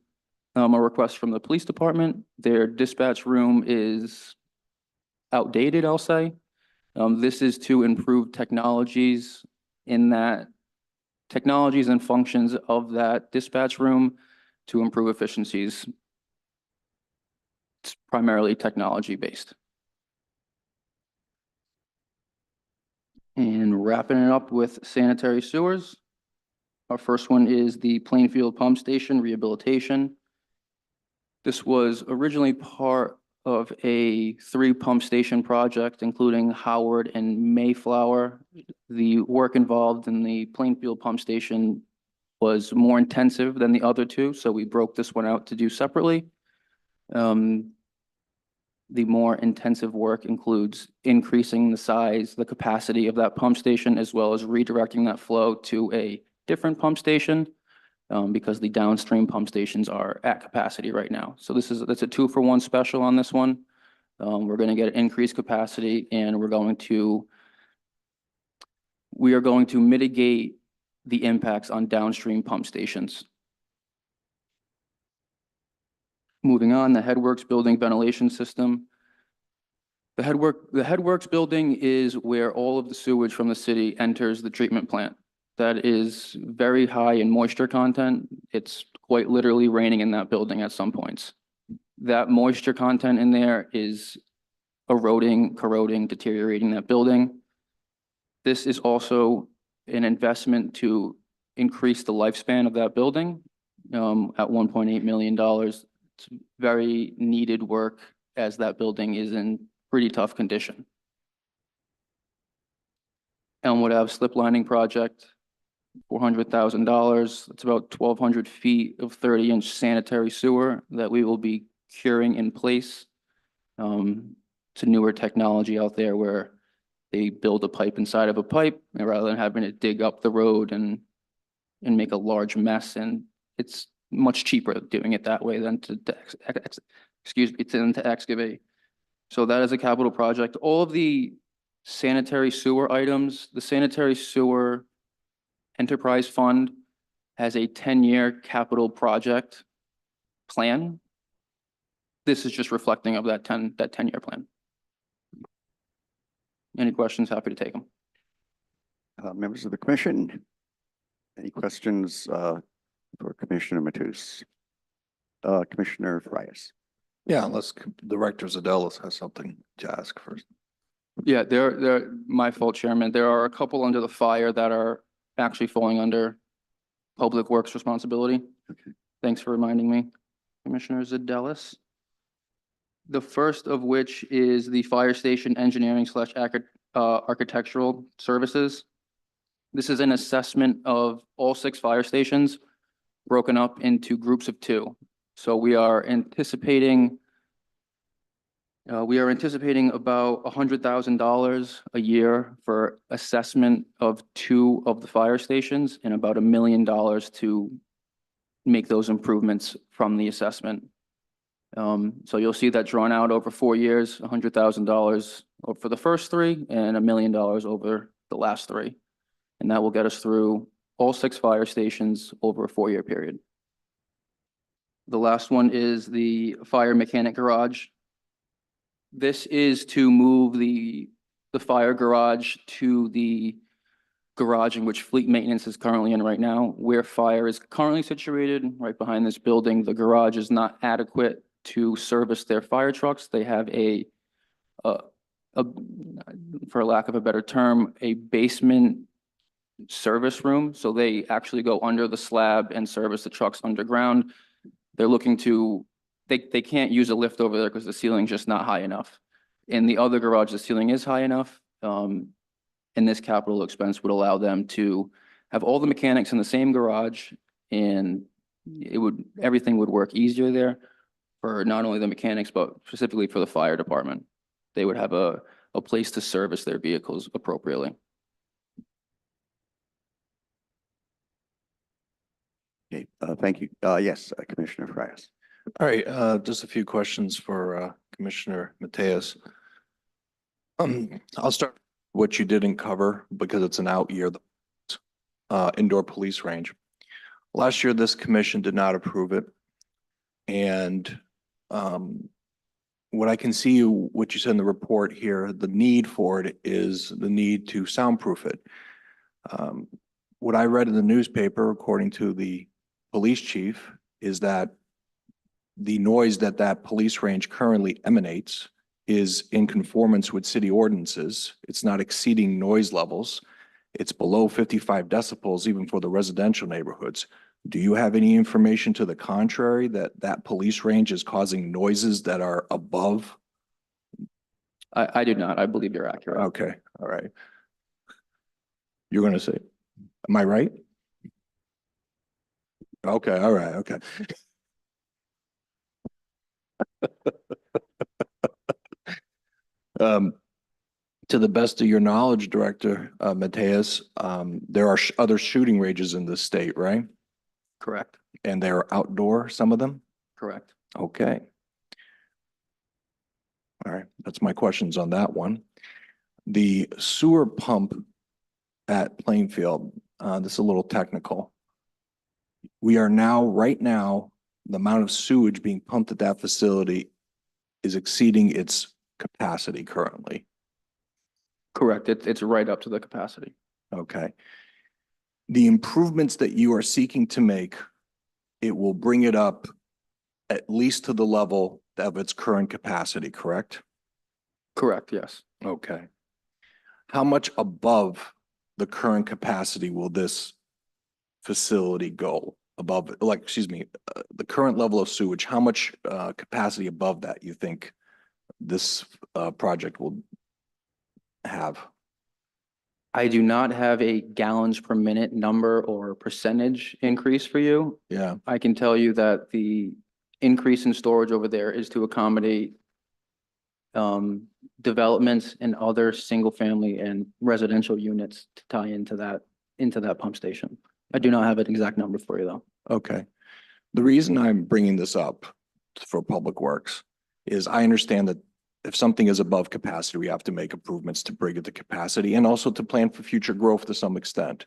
a request from the police department. Their dispatch room is outdated, I'll say. This is to improve technologies and functions of that dispatch room to improve efficiencies. It's primarily technology-based. And wrapping it up with sanitary sewers. Our first one is the Plainfield Pump Station rehabilitation. This was originally part of a 3-pump station project, including Howard and Mayflower. The work involved in the Plainfield Pump Station was more intensive than the other two, so we broke this one out to do separately. The more intensive work includes increasing the size, the capacity of that pump station, as well as redirecting that flow to a different pump station because the downstream pump stations are at capacity right now. So that's a 2-for-1 special on this one. We're going to get increased capacity, and we are going to mitigate the impacts on downstream pump stations. Moving on, the Headworks building ventilation system. The Headworks building is where all of the sewage from the city enters the treatment plant. That is very high in moisture content. It's quite literally raining in that building at some points. That moisture content in there is eroding, corroding, deteriorating that building. This is also an investment to increase the lifespan of that building at $1.8 million. It's very needed work as that building is in pretty tough condition. Elmwood Ave slip lining project, $400,000. It's about 1,200 feet of 30-inch sanitary sewer that we will be curing in place. It's a newer technology out there where they build a pipe inside of a pipe, and rather than having to dig up the road and make a large mess, and it's much cheaper doing it that way than to excavate. So that is a capital project. All of the sanitary sewer items, the sanitary sewer enterprise fund has a 10-year capital project plan. This is just reflecting of that 10-year plan. Any questions? Happy to take them. Members of the commission, any questions for Commissioner Matus? Commissioner Frias. Yeah, unless Director Zadelis has something to ask first. Yeah, my fault, Chairman. There are a couple under the fire that are actually falling under Public Works responsibility. Okay. Thanks for reminding me, Commissioner Zadelis. The first of which is the fire station engineering / architectural services. This is an assessment of all 6 fire stations broken up into groups of 2. So we are anticipating about $100,000 a year for assessment of 2 of the fire stations and about $1 million to make those improvements from the assessment. So you'll see that drawn out over 4 years, $100,000 for the first 3 and $1 million over the last 3. And that will get us through all 6 fire stations over a 4-year period. The last one is the fire mechanic garage. This is to move the fire garage to the garage in which fleet maintenance is currently in right now. Where fire is currently situated, right behind this building, the garage is not adequate to service their fire trucks. They have for lack of a better term, a basement service room. So they actually go under the slab and service the trucks underground. They're looking to, they can't use a lift over there because the ceiling's just not high enough. In the other garage, the ceiling is high enough. And this capital expense would allow them to have all the mechanics in the same garage, and everything would work easier there for not only the mechanics, but specifically for the fire department. They would have a place to service their vehicles appropriately. Okay, thank you. Yes, Commissioner Frias. All right, just a few questions for Commissioner Mateus. I'll start with what you didn't cover because it's an out year, the indoor police range. Last year, this commission did not approve it. And what I can see, what you said in the report here, the need for it is the need to soundproof it. What I read in the newspaper, according to the police chief, is that the noise that police range currently emanates is in conformance with city ordinances. It's not exceeding noise levels. It's below 55 decibels, even for the residential neighborhoods. Do you have any information to the contrary that police range is causing noises that are above? I do not. I believe you're accurate. Okay, all right. You're going to say, am I right? Okay, all right, okay. To the best of your knowledge, Director Mateus, there are other shooting ranges in this state, right? Correct. And they're outdoor, some of them? Correct. Okay. All right, that's my questions on that one. The sewer pump at Plainfield, this is a little technical. We are now, right now, the amount of sewage being pumped at that facility is exceeding its capacity currently. Correct. It's right up to the capacity. Okay. The improvements that you are seeking to make, it will bring it up at least to the level of its current capacity, correct? Correct, yes. Okay. How much above the current capacity will this facility go? Above, like, excuse me, the current level of sewage, how much capacity above that you think this project will have? I do not have a gallons per minute number or percentage increase for you. Yeah. I can tell you that the increase in storage over there is to accommodate developments and other single family and residential units to tie into that pump station. I do not have an exact number for you though. Okay. The reason I'm bringing this up for Public Works is I understand that if something is above capacity, we have to make improvements to bring it to capacity and also to plan for future growth to some extent.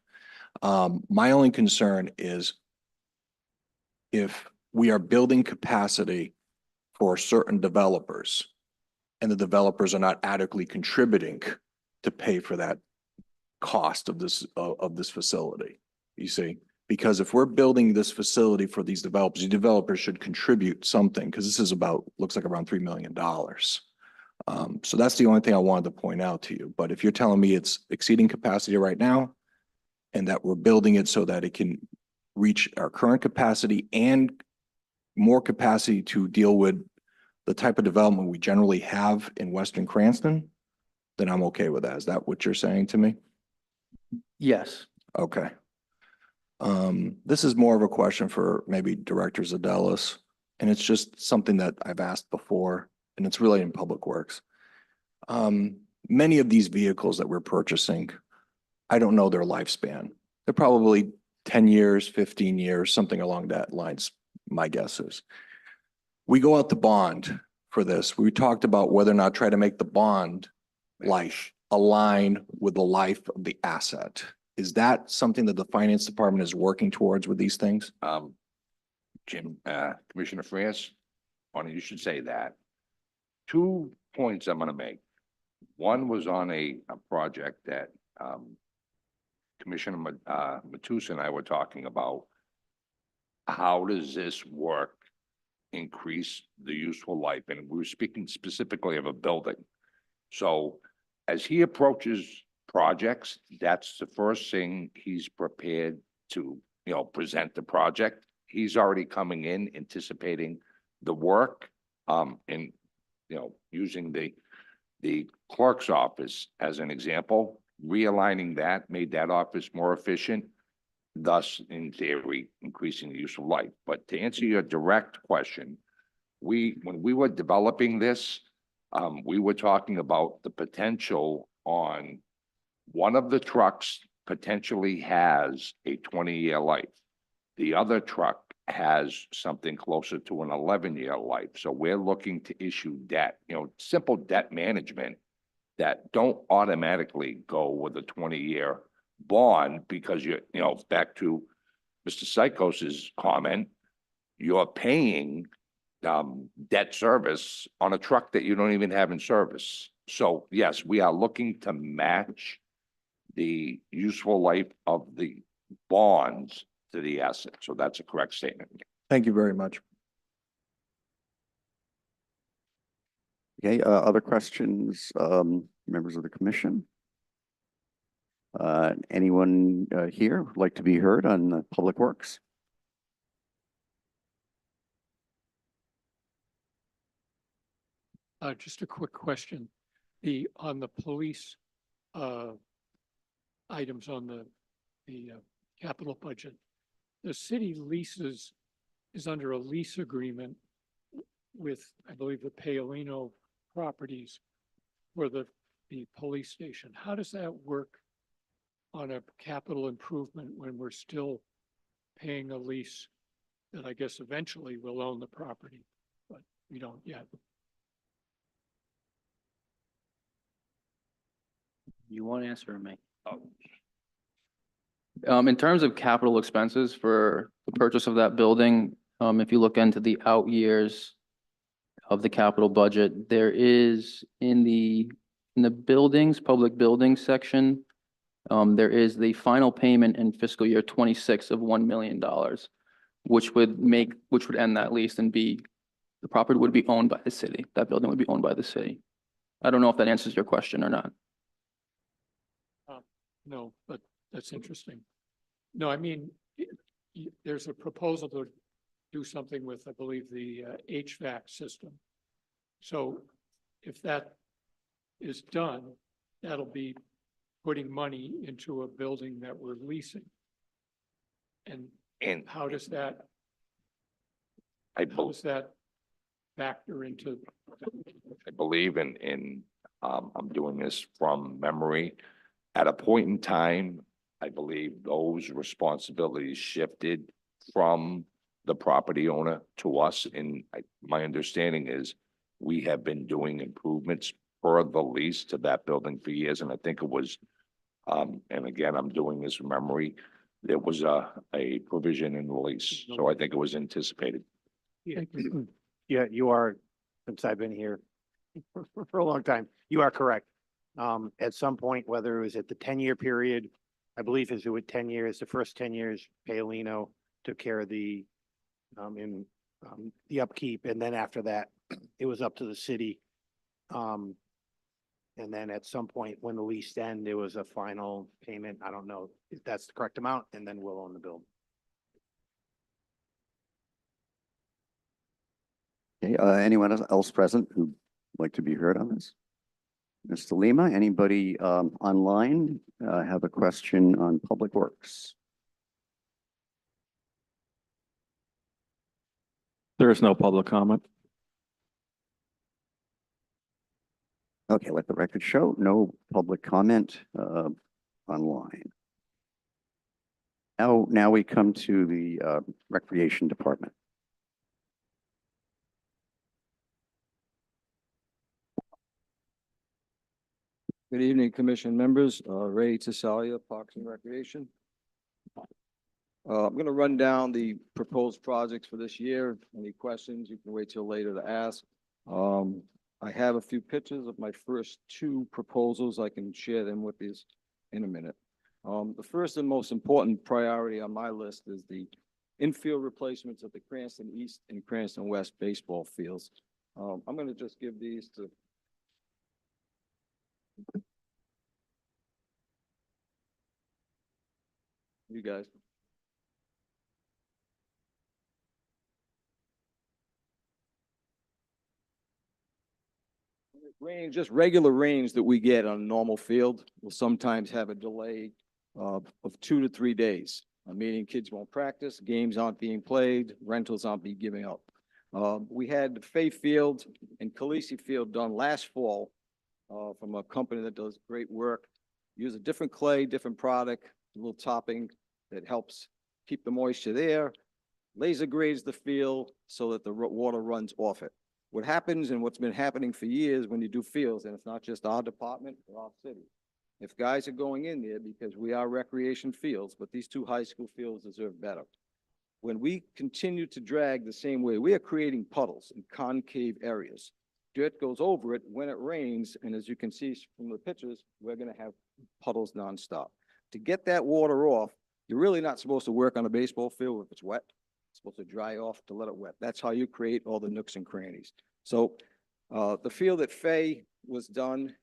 My only concern is if we are building capacity for certain developers and the developers are not adequately contributing to pay for that cost of this facility, you see? Because if we're building this facility for these developers should contribute something, because this is looks like around $3 million. So that's the only thing I wanted to point out to you. But if you're telling me it's exceeding capacity right now and that we're building it so that it can reach our current capacity and more capacity to deal with the type of development we generally have in Western Cranston, then I'm okay with that. Is that what you're saying to me? Yes. Okay. This is more of a question for maybe Director Zadelis, and it's just something that I've asked before, and it's really in Public Works. Many of these vehicles that we're purchasing, I don't know their lifespan. They're probably 10 years, 15 years, something along that lines, my guess is. we go out to bond for this. We talked about whether or not try to make the bond life align with the life of the asset. Is that something that the finance department is working towards with these things? Commissioner France, funny you should say that. 2 points I'm gonna make. One was on a project that, Commissioner Matus and I were talking about. How does this work increase the useful life? And we were speaking specifically of a building. So as he approaches projects, that's the first thing he's prepared to, present the project. He's already coming in anticipating the work, and, using the clerk's office as an example, realigning that, made that office more efficient, thus, in theory, increasing the useful life. But to answer your direct question, when we were developing this, we were talking about the potential on one of the trucks potentially has a 20-year life. The other truck has something closer to an 11-year life. So we're looking to issue debt, simple debt management that don't automatically go with a 20-year bond, because back to Mr. Psychos's comment, you're paying debt service on a truck that you don't even have in service. So yes, we are looking to match the useful life of the bonds to the asset. So that's a correct statement. Thank you very much. Okay, other questions, members of the commission? Anyone here would like to be heard on Public Works? Just a quick question. On the police items on the capital budget, the city is under a lease agreement with, I believe, the Paolino properties for the police station. How does that work on a capital improvement when we're still paying a lease that I guess eventually will own the property, but we don't yet? You want to answer or me? In terms of capital expenses for the purchase of that building, if you look into the out years of the capital budget, there is in the buildings, public buildings section, there is the final payment in fiscal year 26 of $1 million, which would end that lease and the property would be owned by the city. That building would be owned by the city. I don't know if that answers your question or not. No, but that's interesting. No, I mean, there's a proposal to do something with, I believe, the HVAC system. So if that is done, that'll be putting money into a building that we're leasing. And how does that factor into? I believe I'm doing this from memory. At a point in time, I believe those responsibilities shifted from the property owner to us. And my understanding is we have been doing improvements per the lease to that building for years. And I think it was, and again, I'm doing this from memory, there was a provision in the lease. So I think it was anticipated. Yeah, you are, since I've been here for a long time, you are correct. At some point, whether it was at the 10-year period, I believe is it was 10 years, the first 10 years, Paolino took care of the upkeep. And then after that, it was up to the city. And then at some point when the lease ended, there was a final payment. I don't know if that's the correct amount, and then we'll own the building. Okay, anyone else present who'd like to be heard on this? Mr. Lima, anybody online have a question on Public Works? There is no public comment. Okay, let the record show, no public comment online. Now we come to the Recreation Department. Good evening, Commission members. Ray Tasalia, Parks and Recreation. I'm going to run down the proposed projects for this year. Any questions, you can wait till later to ask. I have a few pictures of my first two proposals. I can share them with you in a minute. The first and most important priority on my list is the infield replacements of the Cranston East and Cranston West baseball fields. I'm going to just give these to you guys. Rain, just regular rains that we get on a normal field will sometimes have a delay of 2 to 3 days. Meaning kids won't practice, games aren't being played, rentals aren't being given out. We had Fay Field and Khaleesi Field done last fall from a company that does great work. Use a different clay, different product, a little topping that helps keep the moisture there. Laser grades the field so that the water runs off it. What happens and what's been happening for years when you do fields, and it's not just our department or our city. If guys are going in there, because we are recreation fields, but these two high school fields deserve better. When we continue to drag the same way, we are creating puddles in concave areas. Dirt goes over it when it rains, and as you can see from the pictures, we're gonna have puddles nonstop. To get that water off, you're really not supposed to work on a baseball field if it's wet. It's supposed to dry off to let it wet. That's how you create all the nooks and crannies. So the field at Fay was done,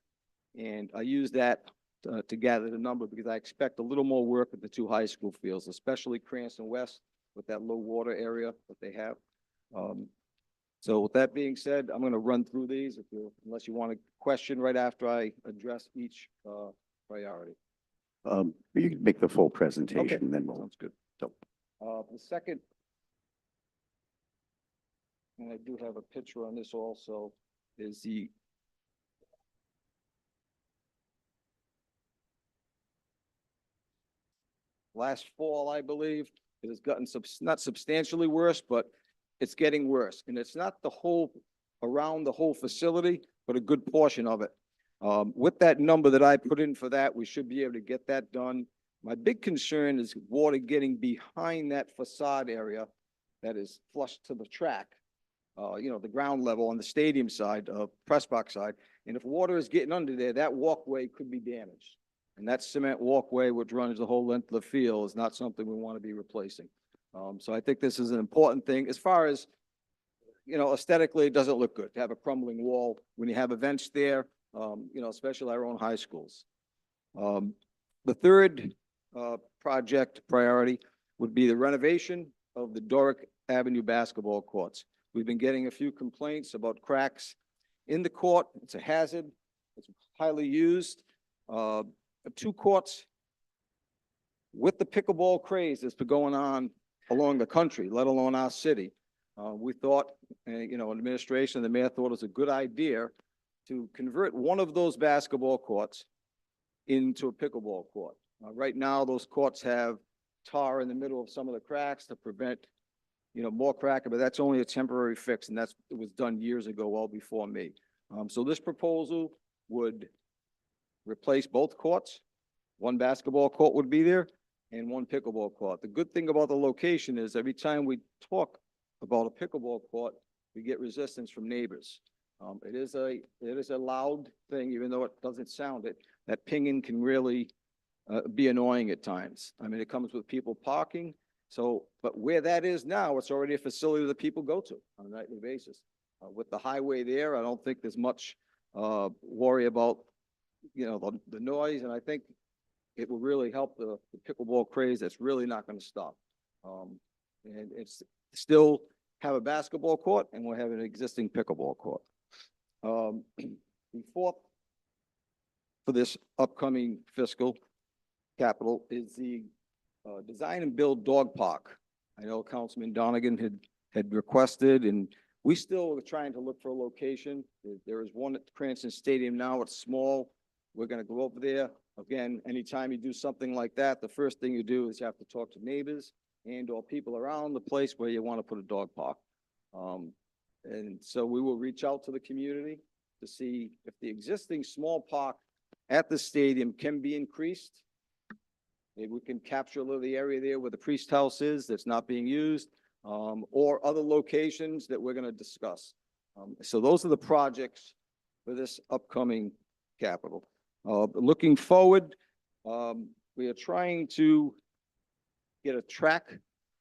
and I used that to gather the number because I expect a little more work at the two high school fields, especially Cranston West with that low water area that they have. So with that being said, I'm going to run through these unless you want a question right after I address each priority. You can make the full presentation, then we'll. Sounds good. So, The second, and I do have a picture on this also, is the last fall, I believe. It has gotten not substantially worse, but it's getting worse. And it's not the whole, around the whole facility, but a good portion of it. With that number that I put in for that, we should be able to get that done. My big concern is water getting behind that facade area that is flush to the track. The ground level on the stadium side, press box side. And if water is getting under there, that walkway could be damaged. And that cement walkway, which runs the whole length of the field, is not something we want to be replacing. So I think this is an important thing. As far as, aesthetically, it doesn't look good to have a crumbling wall when you have events there, especially our own high schools. The third project priority would be the renovation of the Doric Avenue basketball courts. We've been getting a few complaints about cracks in the court. It's a hazard. It's highly used. Two courts with the pickleball craze that's been going on along the country, let alone our city. We thought, administration, the mayor thought it was a good idea to convert one of those basketball courts into a pickleball court. Right now, those courts have tar in the middle of some of the cracks to prevent, more cracking, but that's only a temporary fix, and it was done years ago, well before me. So this proposal would replace both courts. One basketball court would be there and one pickleball court. The good thing about the location is every time we talk about a pickleball court, we get resistance from neighbors. It is a loud thing, even though it doesn't sound it. That pinging can really be annoying at times. I mean, it comes with people parking. So, but where that is now, it's already a facility that people go to on a nightly basis. With the highway there, I don't think there's much worry about, the noise, and I think it will really help the pickleball craze that's really not going to stop. And it's still have a basketball court, and we'll have an existing pickleball court. The fourth for this upcoming fiscal capital is the design and build dog park. I know Councilman Donegan had requested, and we still are trying to look for a location. There is one at the Cranston Stadium now. It's small. We're going to go over there. Again, anytime you do something like that, the first thing you do is you have to talk to neighbors and or people around the place where you want to put a dog park. And so we will reach out to the community to see if the existing small park at the stadium can be increased. Maybe we can capture a little of the area there where the Priest House is that's not being used, or other locations that we're gonna discuss. So those are the projects for this upcoming capital. Looking forward, we are trying to get a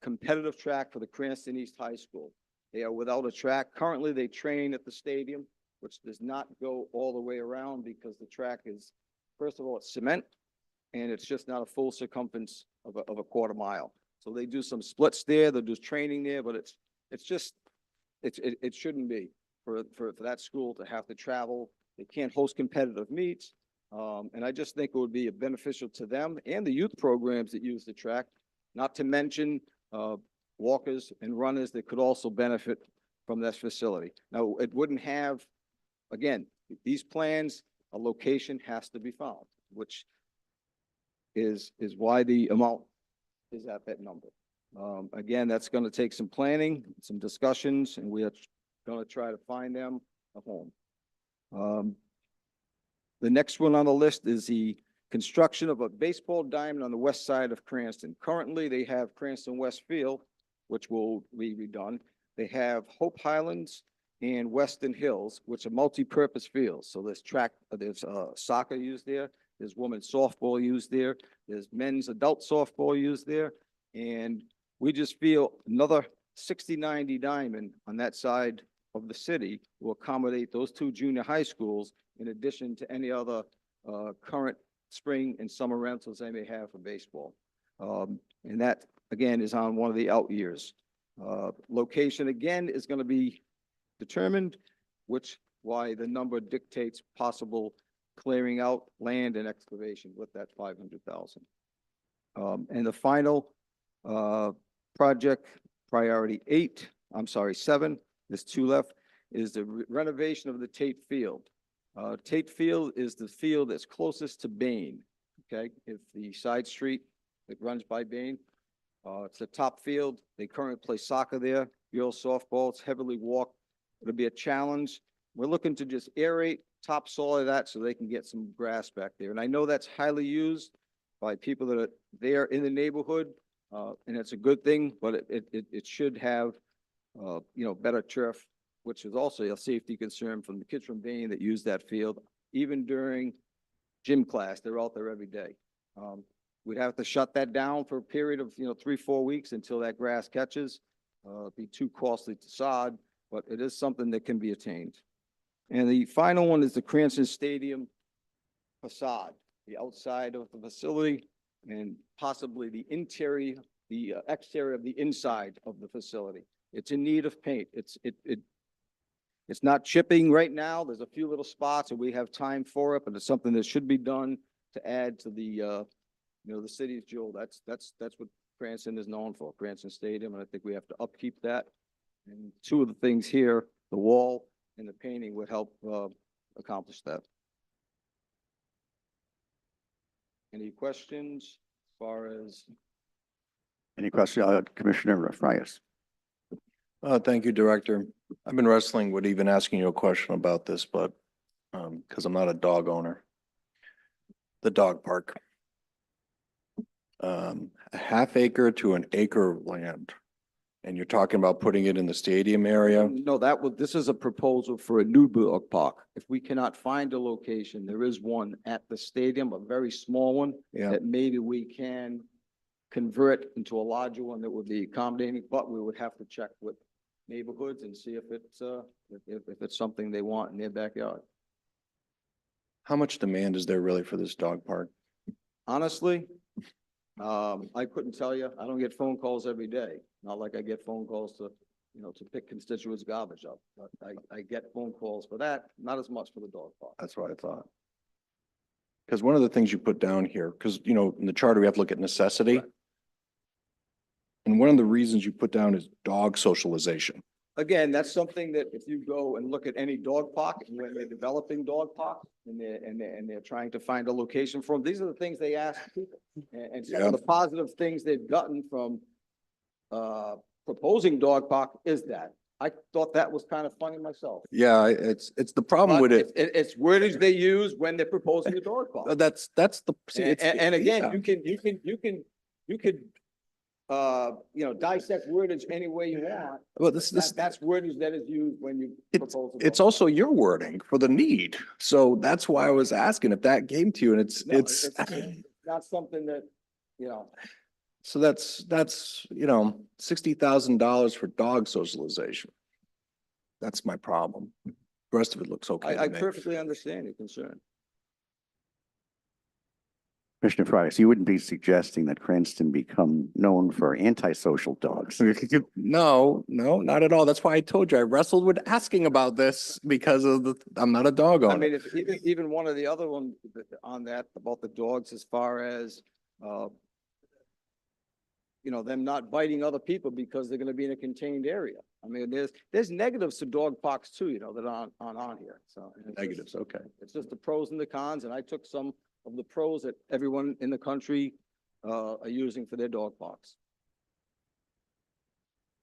competitive track for the Cranston East High School. They are without a track. Currently, they train at the stadium, which does not go all the way around because the track is, first of all, it's cement, and it's just not a full circumference of a quarter mile. So they do some splits there, they'll do training there, but it shouldn't be for that school to have to travel. They can't host competitive meets. And I just think it would be beneficial to them and the youth programs that use the track, not to mention walkers and runners that could also benefit from this facility. Now, it wouldn't have, again, these plans, a location has to be found, which is why the amount is at that number. Again, that's going to take some planning, some discussions, and we are going to try to find them a home. The next one on the list is the construction of a baseball diamond on the west side of Cranston. Currently, they have Cranston West Field, which will be redone. They have Hope Highlands and Weston Hills, which are multi-purpose fields. So there's soccer used there, there's women's softball used there, there's men's adult softball used there, and we just feel another 60-90 diamond on that side of the city will accommodate those two junior high schools in addition to any other current spring and summer rentals they may have for baseball. And that, again, is on one of the out years. Location, again, is going to be determined, why the number dictates possible clearing out land and excavation with that 500,000. And the final project, priority 7, there's 2 left, is the renovation of the Tate Field. Tate Field is the field that's closest to Bain, okay? If the side street that runs by Bain, it's the top field. They currently play soccer there, girls softball, it's heavily walked. It'll be a challenge. We're looking to just aerate topsoil of that so they can get some grass back there. And I know that's highly used by people that are there in the neighborhood, and it's a good thing, but it should have, better turf, which is also a safety concern from the kids from Bain that use that field. Even during gym class, they're out there every day. We'd have to shut that down for a period of, 3-4 weeks until that grass catches. It'd be too costly to sod, but it is something that can be attained. And the final one is the Cranston Stadium facade, the outside of the facility and possibly the exterior of the inside of the facility. It's in need of paint. It's not chipping right now. There's a few little spots and we have time for it, but it's something that should be done to add to the, the city's jewel. That's what Cranston is known for, Cranston Stadium, and I think we have to upkeep that. And 2 of the things here, the wall and the painting, would help accomplish that. Any questions as far as? Any questions, Commissioner Frias? Thank you, Director. I've been wrestling with even asking you a question about this, but, because I'm not a dog owner. The dog park. A half acre to an acre of land. And you're talking about putting it in the stadium area? No, this is a proposal for a new dog park. If we cannot find a location, there is one at the stadium, a very small one. Yeah. That maybe we can convert into a larger one that would be accommodating, but we would have to check with neighborhoods and see if it's something they want in their backyard. How much demand is there really for this dog park? Honestly, I couldn't tell you. I don't get phone calls every day. Not like I get phone calls to pick constituents' garbage up. But I get phone calls for that, not as much for the dog park. That's what I thought. Because one of the things you put down here, because, in the charter, we have to look at necessity. Right. And one of the reasons you put down is dog socialization. Again, that's something that if you go and look at any dog park, and when they're developing dog parks and they're trying to find a location for them, these are the things they ask people. And some of the positive things they've gotten from proposing dog park is that I thought that was kind of funny myself. Yeah, it's the problem But with it. It's wordage they use when they're proposing a dog park. That's the, see, And, it's. and again, yeah. you could, dissect wordage any way you want. Well, this, That's wordage that is used when you it's, propose. a it's dog also your wording for the need. So that's why I was asking if that came to you and it's, No, it's. not something that, you know, So that's, $60,000 for dog socialization. That's my problem. The rest of it looks okay I to me. perfectly understand your concern. Commissioner Freitas, you wouldn't be suggesting that Cranston become known for antisocial dogs? No, not at all. That's why I told you I wrestled with asking about this because of I'm not a dog I owner. mean, if even one of the other one on that about the dogs as far as, them not biting other people because they're gonna be in a contained area. I mean, there's negatives to dog parks too, that aren't on here, so. it's just- Negatives, okay. It's just the pros and the cons, and I took some of the pros that everyone in the country, are using for their dog parks.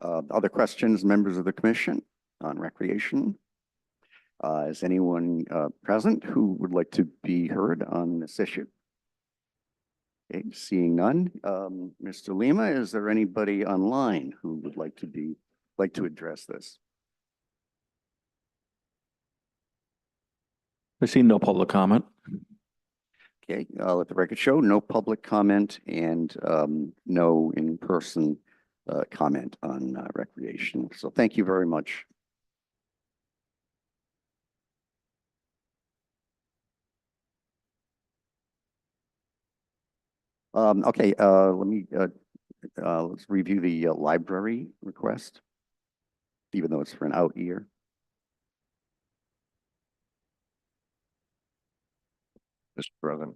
Other questions, members of the commission on recreation? Is anyone present who would like to be heard on this issue? Okay, seeing none. Mr. Lima, is there anybody online who would like to address this? I see no public comment. Okay, let the record show, no public comment and no in-person comment on recreation. So thank you very much. Okay, let's review the library request, even though it's for an out year. Mr. President,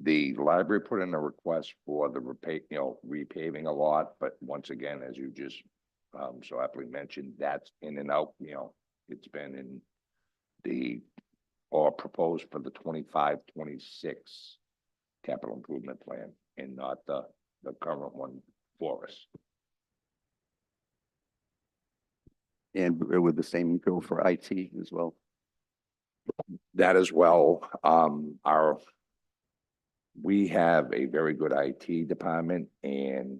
the library put in a request for the repaving a lot, but once again, as you just so aptly mentioned, that's in and out, it's been in or proposed for the 25-26 capital improvement plan and not the current one for us. And would the same go for IT as well? That as well, we have a very good IT department and,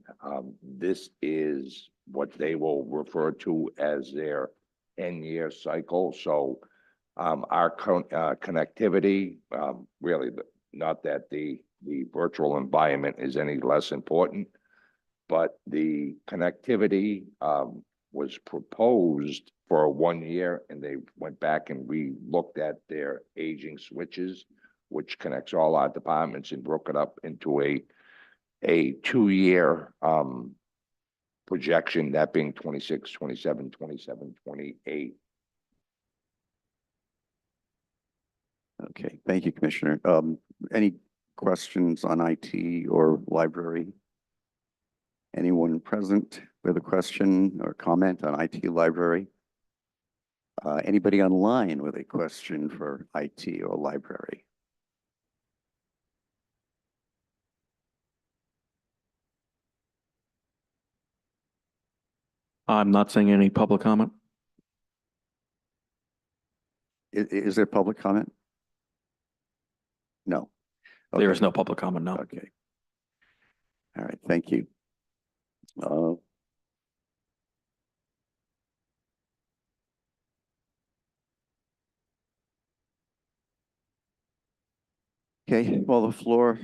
this is what they will refer to as their end-year cycle. So, our connectivity, really, not that the virtual environment is any less important, but the connectivity, was proposed for 1 year and they went back and looked at their aging switches, which connects all our departments and broke it up into a 2-year projection, that being 26, 27, 27, 28. Okay, thank you, Commissioner. Any questions on IT or library? Anyone present with a question or comment on IT library? Anybody online with a question for IT or library? I'm not seeing any public comment. Is there public comment? No. There is Okay. no public comment, no. Okay. All right, thank you. Okay, well, the floor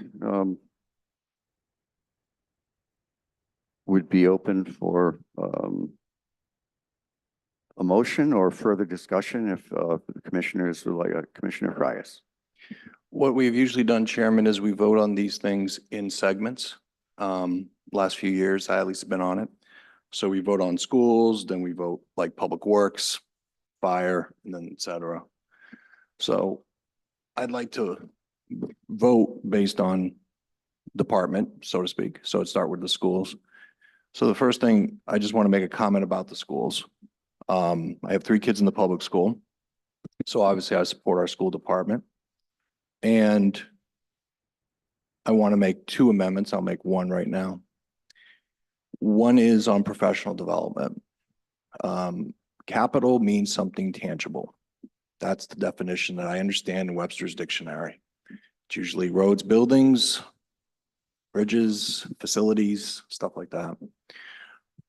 would be open for a motion or further discussion if the commissioners would like, Commissioner Freitas. What we've usually done, Chairman, is we vote on these things in segments. Last few years, I at least have been on it. So we vote on schools, then we vote like Public Works, Fire, and then et cetera. So I'd like to vote based on department, so to speak. So it'd start with the schools. So the first thing, I just want to make a comment about the schools. I have 3 kids in the public school. So obviously I support our school department. And I want to make 2 amendments. I'll make one right now. One is on professional development. Capital means something tangible. That's the definition that I understand in Webster's dictionary. It's usually roads, buildings, bridges, facilities, stuff like that.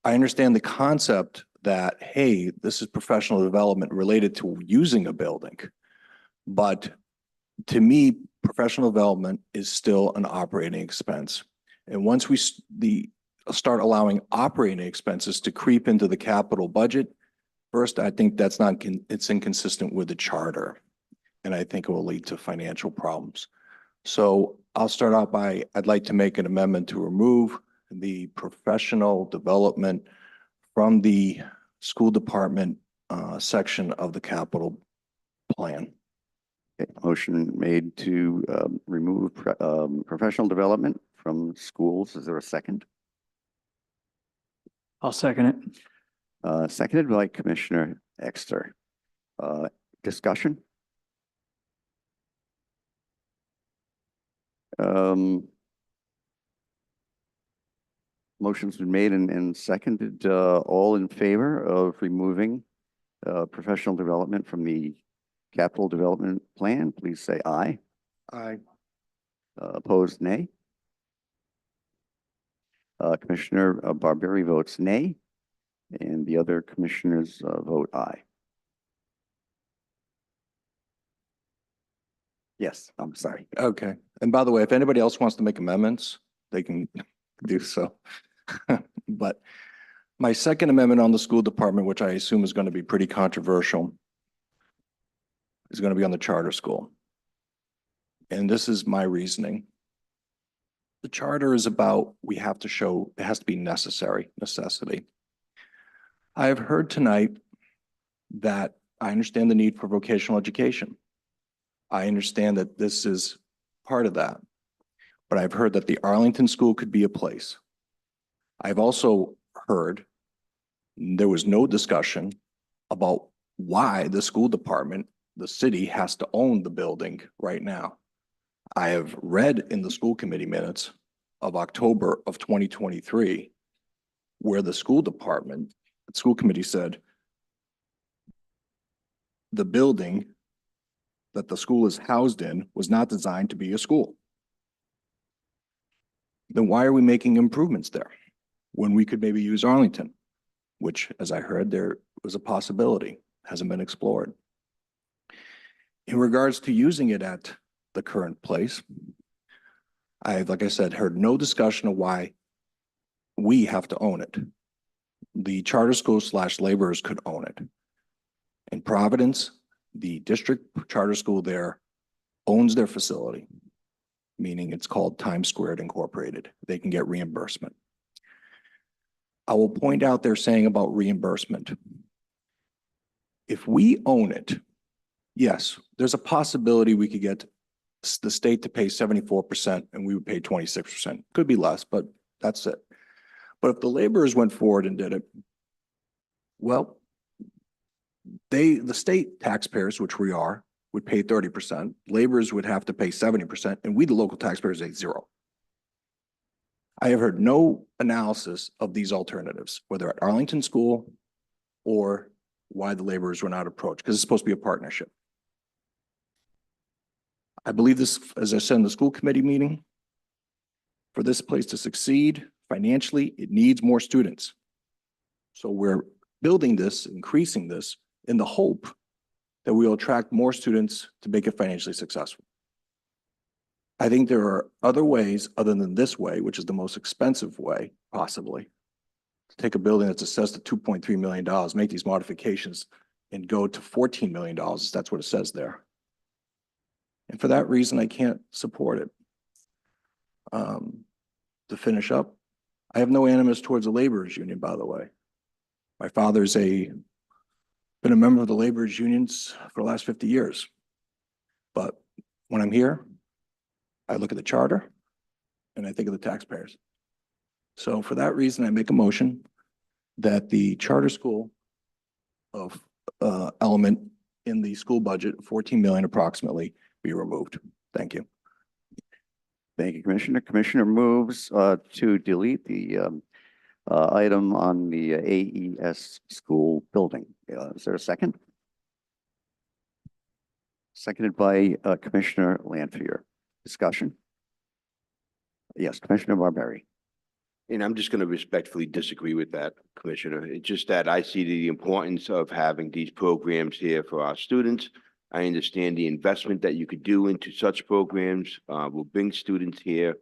I understand the concept that, hey, this is professional development related to using a building. But to me, professional development is still an operating expense. And once we start allowing operating expenses to creep into the capital budget, first, I think that's not, it's inconsistent with the charter. And I think it will lead to financial problems. So I'll start out by, I'd like to make an amendment to remove the professional development from the school department section of the capital plan. Okay, motion made to remove professional development from schools. Is there a second? I'll second it. Seconded by Commissioner Exter. Discussion? Motion's been made and seconded. All in favor of removing professional development from the capital development plan, please say aye. Aye. Opposed, nay. Commissioner Barbieri votes nay, and the other commissioners vote aye. Yes, I'm sorry. Okay. And by the way, if anybody else wants to make amendments, they can do so. But my second amendment on the school department, which I assume is going to be pretty controversial, is going to be on the charter school. And this is my reasoning. The charter is about, we have to show, it has to be necessity. I have heard tonight that I understand the need for vocational education. I understand that this is part of that. But I've heard that the Arlington School could be a place. I've also heard there was no discussion about why the school department, the city, has to own the building right now. I have read in the school committee minutes of October of 2023, where the school department, the school committee said, the building that the school is housed in was not designed to be a school. Then why are we making improvements there when we could maybe use Arlington, which, as I heard, there was a possibility, hasn't been explored. In regards to using it at the current place, I've, like I said, heard no discussion of why we have to own it. The charter school / laborers could own it. In Providence, the district charter school there owns their facility, meaning it's called Times Squared Incorporated. They can get reimbursement. I will point out they're saying about reimbursement. If we own it, yes, there's a possibility we could get the state to pay 74% and we would pay 26%. Could be less, but that's it. But if the laborers went forward and did it, well, the state taxpayers, which we are, would pay 30%. Laborers would have to pay 70%, and we, the local taxpayers, pay 0. I have heard no analysis of these alternatives, whether at Arlington School or why the laborers were not approached, because it's supposed to be a partnership. I believe this, as I said in the school committee meeting, for this place to succeed financially, it needs more students. So we're building this, increasing this, in the hope that we will attract more students to make it financially successful. I think there are other ways other than this way, which is the most expensive way possibly, to take a building that's assessed at $2.3 million, make these modifications and go to $14 million. That's what it says there. And for that reason, I can't support it. To finish up, I have no animus towards the laborers union, by the way. My father's been a member of the laborers unions for the last 50 years. But when I'm here, I look at the charter and I think of the taxpayers. So for that reason, I make a motion that the charter school of element in the school budget, 14 million approximately, be removed. Thank you. Thank you, Commissioner. Commissioner moves to delete the item on the AES school building. Is there a second? Seconded by Commissioner Lanfear. Discussion? Yes, Commissioner Barberry. And I'm just going to respectfully disagree with that, Commissioner. It's just that I see the importance of having these programs here for our students. I understand the investment that you could do into such programs will bring students here.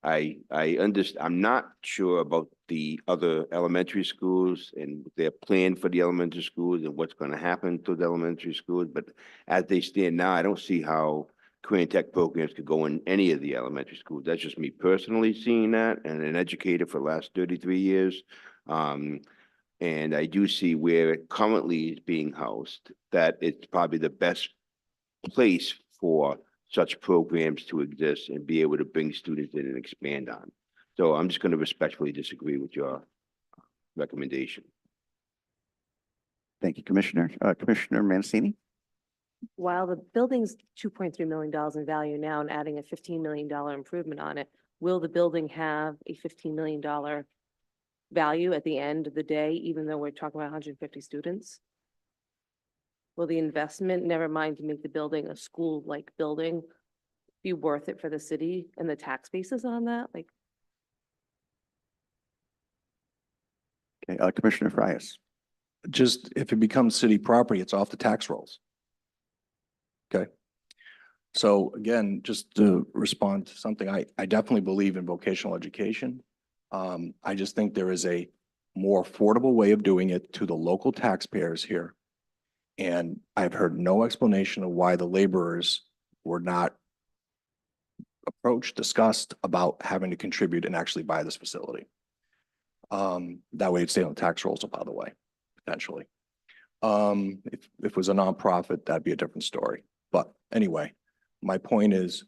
I'm not sure about the other elementary schools and their plan for the elementary schools and what's going to happen to the elementary schools, but as they stand now, I don't see how career tech programs could go in any of the elementary schools. That's just me personally seeing that, and an educator for the last 33 years. And I do see where it currently is being housed, that it's probably the best place for such programs to exist and be able to bring students in and expand on. So I'm just going to respectfully disagree with your recommendation. Thank you, Commissioner. Commissioner Mancini? While the building's $2.3 million in value now and adding a $15 million improvement on it, will the building have a $15 million value at the end of the day, even though we're talking about 150 students? Will the investment, never mind to make the building a school-like building, be worth it for the city and the tax basis on that? Like, Okay, Commissioner Frias. Just if it becomes city property, it's off the tax rolls. Okay. So again, just to respond to something, I definitely believe in vocational education. I just think there is a more affordable way of doing it to the local taxpayers here. And I've heard no explanation of why the laborers were not approached, discussed about having to contribute and actually buy this facility. That way it'd stay on the tax rolls, by the way, potentially. If it was a nonprofit, that'd be a different story. But anyway, my point is,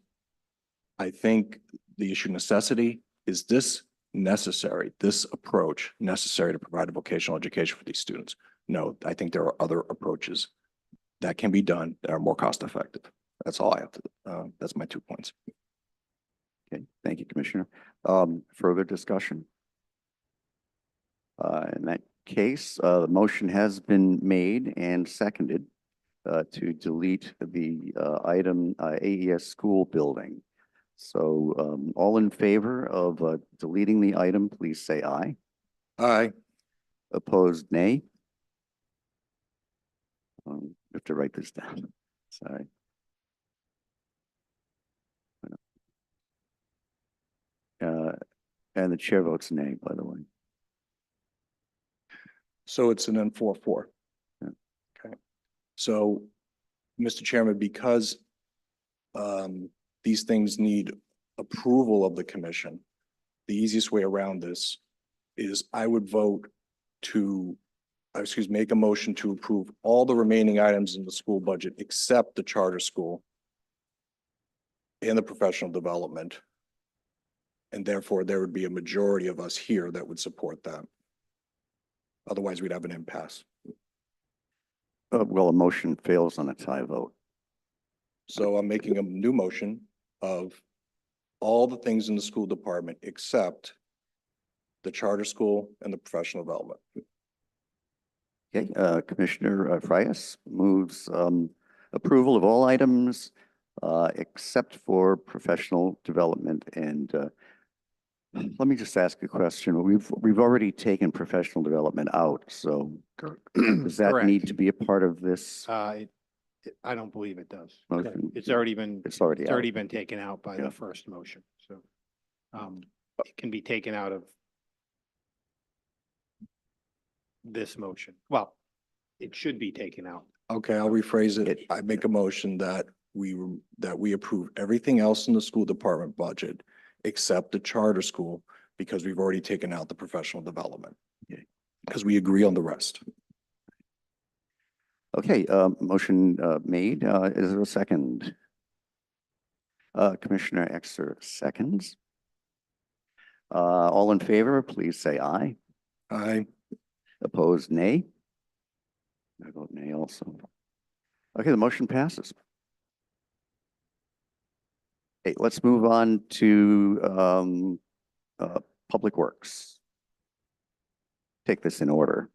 I think the issue of necessity is this necessary, this approach necessary to provide a vocational education for these students. No, I think there are other approaches that can be done that are more cost effective. That's all I have to, that's my 2 points. Okay, thank you, Commissioner. Further discussion? In that case, the motion has been made and seconded to delete the item AES school building. So all in favor of deleting the item, please say aye. Aye. Opposed, nay. I have to write this down. Sorry. And the chair votes nay, by the way. So it's an N4-4. Yeah. Okay. So, Mr. Chairman, because these things need approval of the commission, the easiest way around this is I would vote to, make a motion to approve all the remaining items in the school budget except the charter school and the professional development. And therefore, there would be a majority of us here that would support that. Otherwise, we'd have an impasse. Well, a motion fails on a tie vote. So I'm making a new motion of all the things in the school department except the charter school and the professional development. Okay, Commissioner Frias moves approval of all items except for professional development. And let me just ask a question. We've already taken professional development out, so does that need to be a part of this I don't believe it does. motion? It's already been, It's already it's out. already been taken out by Yeah. the first motion, so. It can be taken out of this motion. Well, it should be taken out. Okay, I'll rephrase it. I make a motion that we approve everything else in the school department budget except the charter school because we've already taken out the professional development. Okay. Because we agree on the rest. Okay, motion made. Is there a second? Commissioner Exer seconds. All in favor, please say aye. Aye. Opposed, nay. I vote nay also. Okay, the motion passes. Okay, let's move on to Public Works. take this in order.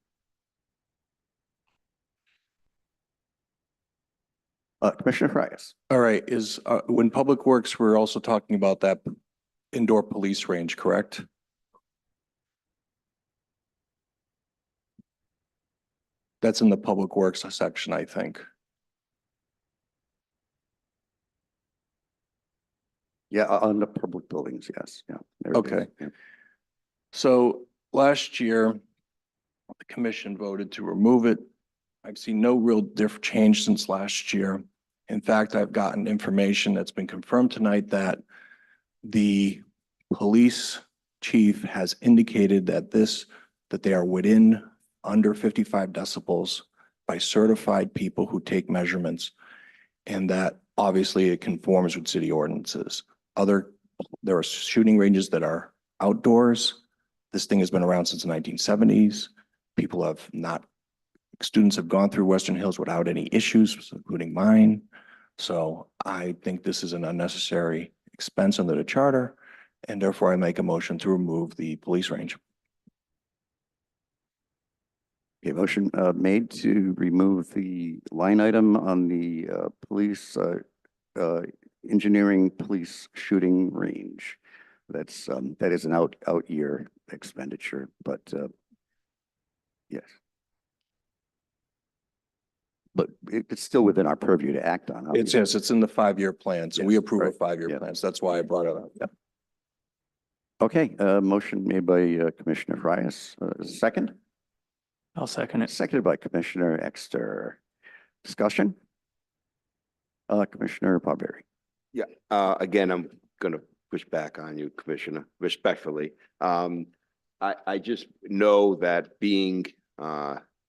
Commissioner Frias. All right, when Public Works, we're also talking about that indoor police range, correct? That's in the Public Works section, I think. Yeah, on the public buildings, yes, yeah. there it is, Okay. yeah. So last year, the commission voted to remove it. I've seen no real change since last year. In fact, I've gotten information that's been confirmed tonight that the police chief has indicated that that they are within under 55 decibels by certified people who take measurements, and that obviously it conforms with city ordinances. There are shooting ranges that are outdoors. This thing has been around since the 1970s. Students have gone through Western Hills without any issues, including mine. So I think this is an unnecessary expense under the charter, and therefore I make a motion to remove the police range. Okay, motion made to remove the line item on the police, engineering police shooting range. That is an out year expenditure, but yes. But it's still within our purview to act on. Yes, it's in the 5-year plan. So we Yes, approve right. of 5-year Yeah. plans. That's why I brought it up. Yep. Okay, motion made by Commissioner Frias, second? I'll second it. Seconded by Commissioner Exter. Discussion? Commissioner Barberry. Yeah, again, I'm gonna push back on you, Commissioner, respectfully. I just know that being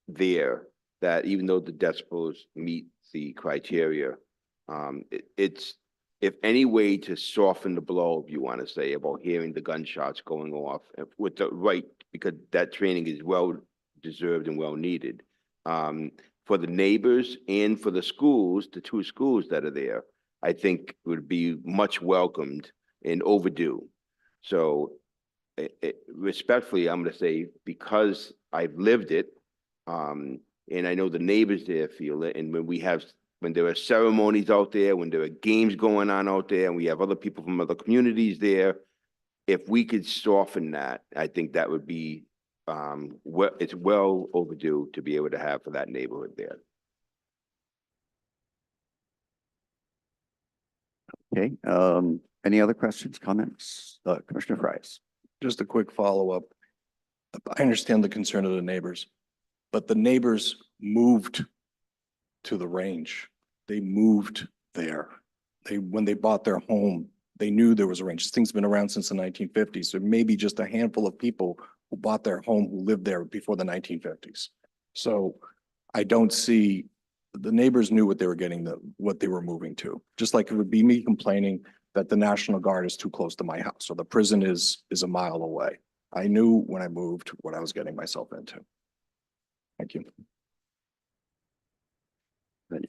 there, that even though the decibels meet the criteria, it's, if any way to soften the blow, if you want to say, about hearing the gunshots going off with the right, because that training is well deserved and well needed. For the neighbors and for the schools, the 2 schools that are there, I think would be much welcomed and overdue. So respectfully, I'm going to say, because I've lived it, and I know the neighbors there feel it, and when there are ceremonies out there, when there are games going on out there, and we have other people from other communities there, if we could soften that, I think that would be, it's well overdue to be able to have for that neighborhood there. Okay, any other questions, comments? Commissioner Frias. Just a quick follow-up. I understand the concern of the neighbors, but the neighbors moved to the range. They moved there. When they bought their home, they knew there was a range. This thing's been around since the 1950s. There may be just a handful of people who bought their home who lived there before the 1950s. So I don't see, the neighbors knew what they were getting, what they were moving to. Just like it would be me complaining that the National Guard is too close to my house, or the prison is a mile away. I knew when I moved what I was getting myself into. Thank you.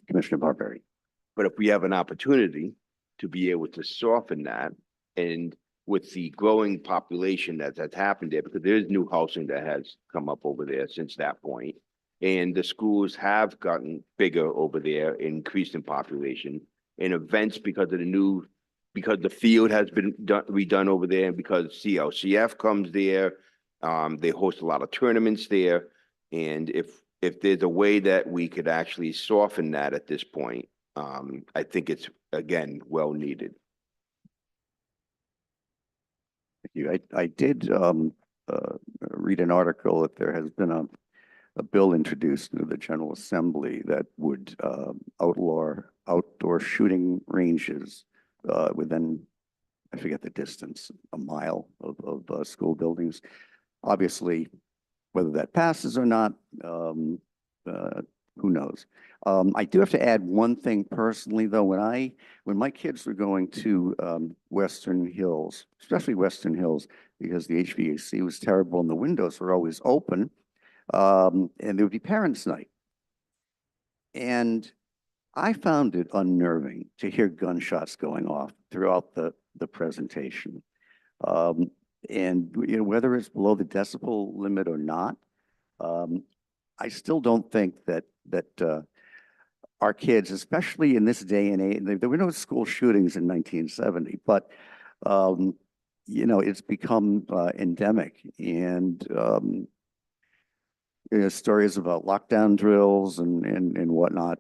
Commissioner Barberry. But if we have an opportunity to be able to soften that, and with the growing population that's happened there, because there is new housing that has come up over there since that point, and the schools have gotten bigger over there, increased in population, and events because the field has been redone over there, and because CLCF comes there, they host a lot of tournaments there, and if there's a way that we could actually soften that at this point, I think it's, again, well needed. Thank you. I did read an article that there has been a bill introduced into the General Assembly that would outlaw outdoor shooting ranges within, I forget the distance, a mile of school buildings. Obviously, whether that passes or not, who knows? I do have to add one thing personally, though. When my kids were going to Western Hills, especially Western Hills, because the HVAC was terrible and the windows were always open, and there would be parents' night. And I found it unnerving to hear gunshots going off throughout the presentation. And whether it's below the decibel limit or not, I still don't think that our kids, especially in this day and age, there were no school shootings in 1970, but it's become endemic, and stories about lockdown drills and whatnot.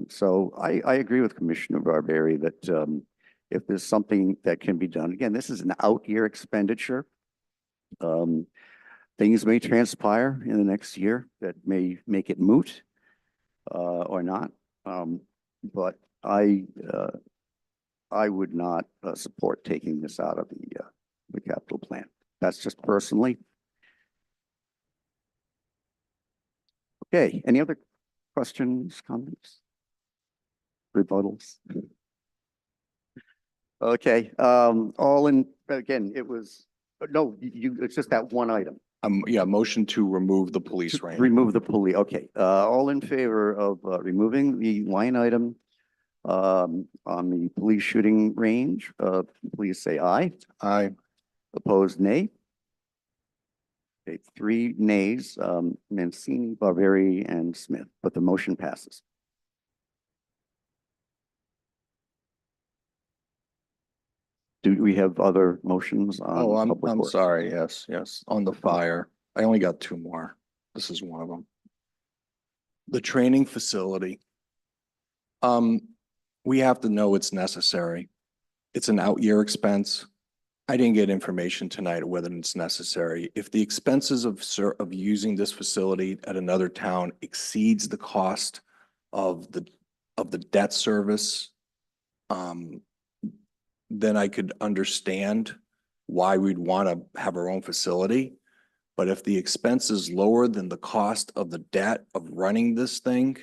So I agree with Commissioner Barberry that if there's something that can be done, again, this is an out-year expenditure. Things may transpire in the next year that may make it moot or not. But I would not support taking this out of the capital plan. That's just personally. Okay, any other questions, comments? Rebuttals? Okay, all in, again, it was, no, it's just that one item. Yeah, motion to remove the police range. Remove the police, okay. All in favor of removing the line item on the police shooting range, please say aye. Aye. Opposed, nay. Okay, 3 nays, Mancini, Barberry, and Smith, but the motion passes. Do we have other motions on? Oh, Public I'm Works? sorry. Yes, on the fire. I only got 2 more. This is one of them. The training facility. We have to know it's necessary. It's an out-year expense. I didn't get information tonight whether it's necessary. If the expenses of using this facility at another town exceeds the cost of the debt service, then I could understand why we'd want to have our own facility. But if the expense is lower than the cost of the debt of running this thing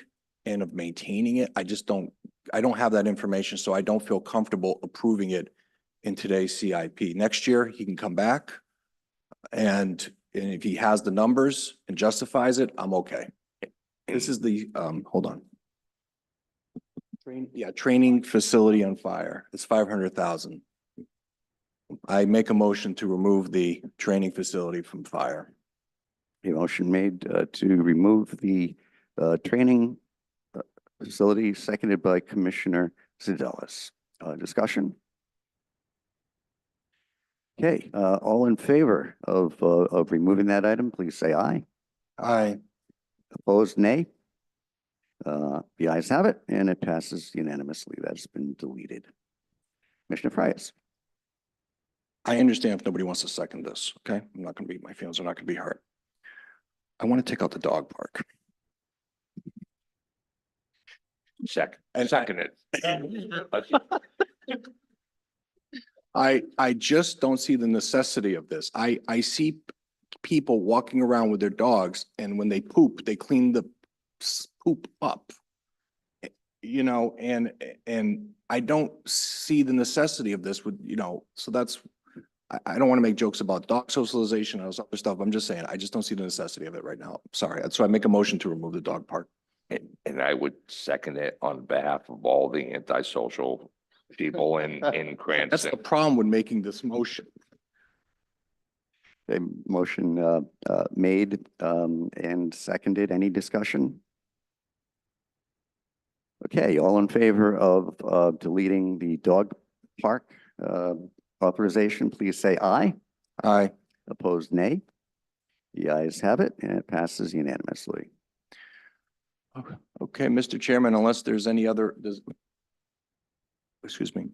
and of maintaining it, I don't have that information, so I don't feel comfortable approving it in today's CIP. Next year, he can come back, and if he has the numbers and justifies it, I'm okay. This is the, hold on. Training facility on fire. It's 500,000. I make a motion to remove the training facility from fire. A motion made to remove the training facility, seconded by Commissioner Ziedelis. Discussion? Okay, all in favor of removing that item, please say aye. Aye. Opposed, nay. The ayes have it, and it passes unanimously. That's been deleted. Commissioner Frias. I understand if nobody wants to second this, okay? My feelings are not gonna be hurt. I want to take out the dog park. Second it. I just don't see the necessity of this. I see people walking around with their dogs, and when they poop, they clean the poop up. And I don't see the necessity of this so that's, I don't want to make jokes about dog socialization and other stuff. I'm just saying, I just don't see the necessity of it right now. Sorry. So I make a motion to remove the dog park. And I would second it on behalf of all the antisocial people in That's the Cranston. problem with making this motion. A motion made and seconded. Any discussion? Okay, all in favor of deleting the dog park authorization, please say aye. Aye. Opposed, nay. The ayes have it, and it passes unanimously. Okay, Mr. Chairman, unless there's any other, excuse me.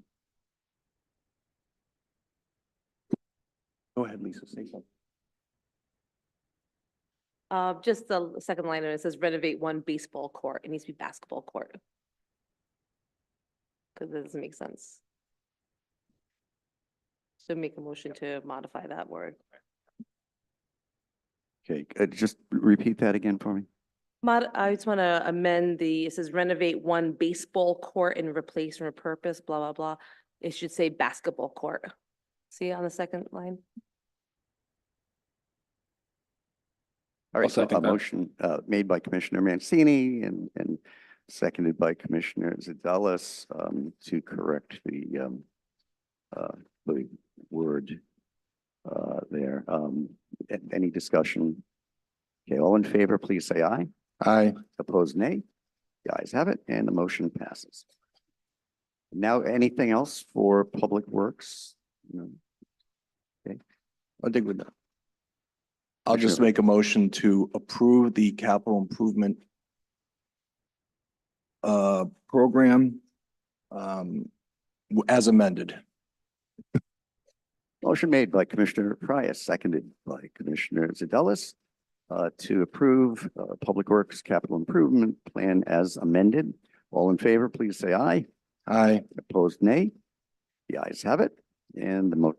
Go ahead, Lisa, say something. Just the second line, it says renovate 1 baseball court. It needs to be basketball court. Because it doesn't make sense. So make a motion to modify that word. Okay, just repeat that again for me. I just want to amend it says renovate 1 baseball court and replace and repurpose, blah, blah, blah. It should say basketball court. See on the second line? All right, so a second that. motion made by Commissioner Mancini and seconded by Commissioner Ziedelis to correct the word there. Any discussion? Okay, all in favor, please say aye. Aye. Opposed, nay. The ayes have it, and the motion passes. Now, anything else for Public Works? No. I think we're done. I'll just Commissioner- make a motion to approve the capital improvement program as amended. Motion made by Commissioner Frias, seconded by Commissioner Zadelis, to approve Public Works Capital Improvement Plan as amended. All in favor, please say aye. Aye. Opposed, nay. The ayes have it, and the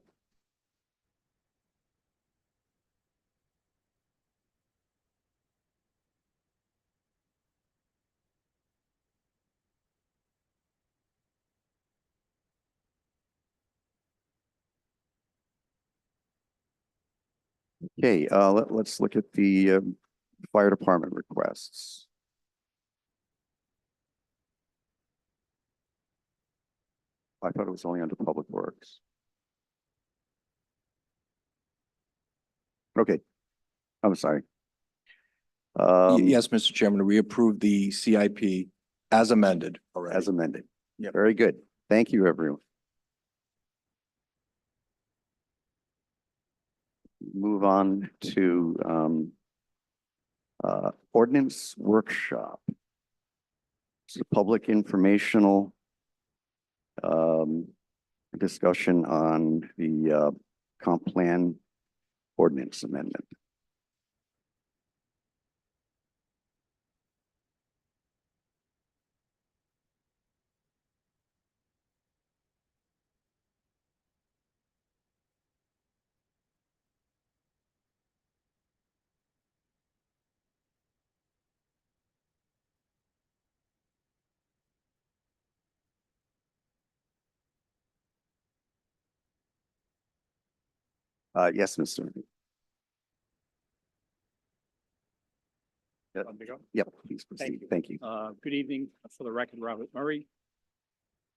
okay, let's look at the fire department requests. I thought it was only under Public Works. Okay, I'm sorry. Yes, Mr. Chairman, we approved the CIP as amended already. As amended. Yep. Very good. Thank you, everyone. Move on to ordinance workshop. It's a public informational discussion on the comp plan ordinance amendment. Yes, Mr. Murphy. Yep, please proceed. Thank you. Good evening. For the record, Robert Murray.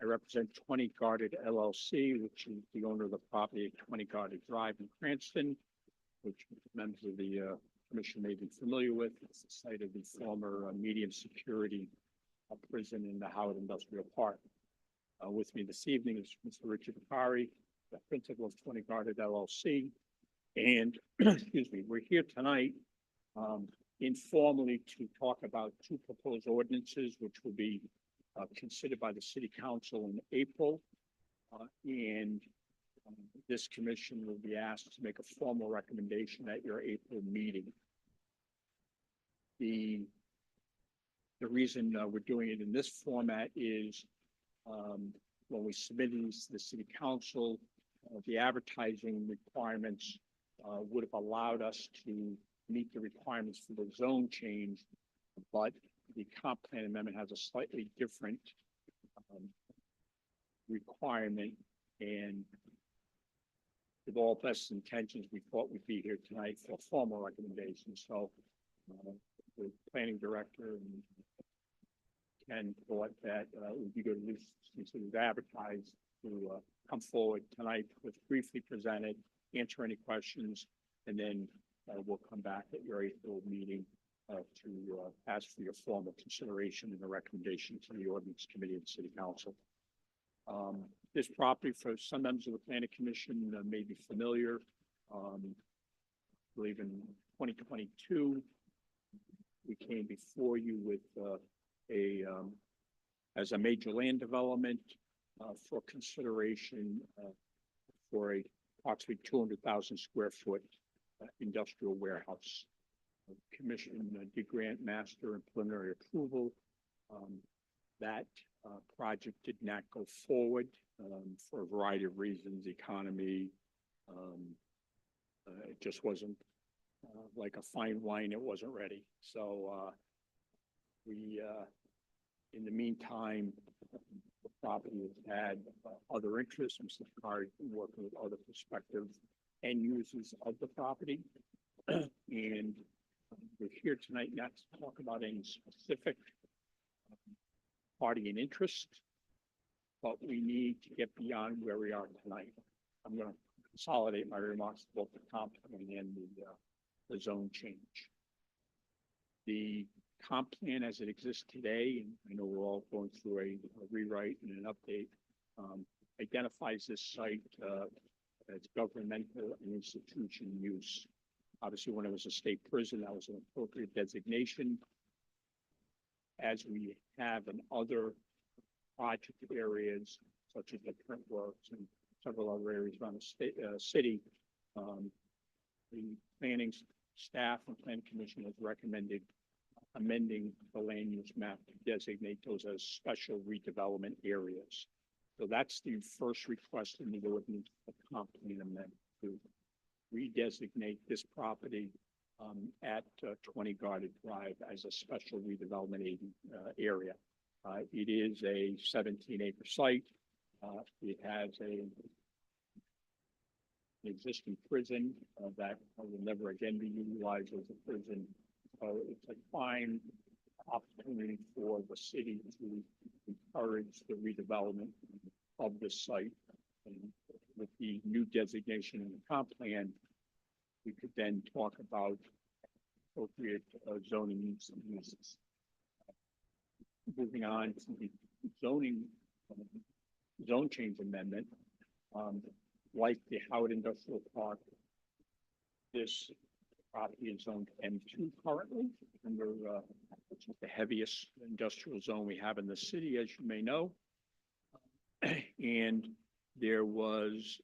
I represent 20 Guarded LLC, which is the owner of the property at 20 Guarded Drive in Cranston, which members of the commission may be familiar with. It's the site of the former medium security prison in the Howard Industrial Park. With me this evening is Mr. Richard Parry, the principal of 20 Guarded LLC. And, excuse me, we're here tonight informally to talk about two proposed ordinances, which will be considered by the city council in April. This commission will be asked to make a formal recommendation at your April meeting. The reason we're doing it in this format is when we submitted these to the city council, the advertising requirements would have allowed us to meet the requirements for the zone change, but the comp plan amendment has a slightly different requirement, and with all best intentions, we thought we'd be here tonight for a formal recommendation. So the planning director and Ken thought that it would be good at least since it was advertised to come forward tonight with briefly presented, answer any questions, and then we'll come back at your April meeting to ask for your formal consideration and a recommendation to the ordinance committee and city council. This property, for some members of the planning commission may be familiar. I believe in 2022, we came before you with as a major land development for consideration for a approximately 200,000 square foot industrial warehouse. Commission did grant master and preliminary approval. That project did not go forward for a variety of reasons, economy. It just wasn't like a fine wine, it wasn't ready. So we, in the meantime, the property has had other interests. Mr. Sakari working with other prospective end users of the property. And we're here tonight not to talk about any specific party and interest, but we need to get beyond where we are tonight. I'm going to consolidate my remarks to both the comp plan and the zone change. The comp plan as it exists today, and I know we're all going through a rewrite and an update, identifies this site as governmental and institution use. Obviously, when it was a state prison, that was an appropriate designation. As we have in other project areas, such as the print works and several other areas around the state, city, the planning staff and planning commission has recommended amending the land use map to designate those as special redevelopment areas. So that's the first request in the ordinance, a comp plan amendment to redesignate this property at 20 Guarded Drive as a special redevelopment area. It is a 17-acre site. It has an existing prison that will never again be utilized as a prison. It's a fine opportunity for the city to encourage the redevelopment of this site. And with the new designation in the comp plan, we could then talk about appropriate zoning uses. Moving on to the zoning zone change amendment, like the Howard Industrial Park, this property is zoned M2 currently, under which is the heaviest industrial zone we have in the city, as you may know. And there was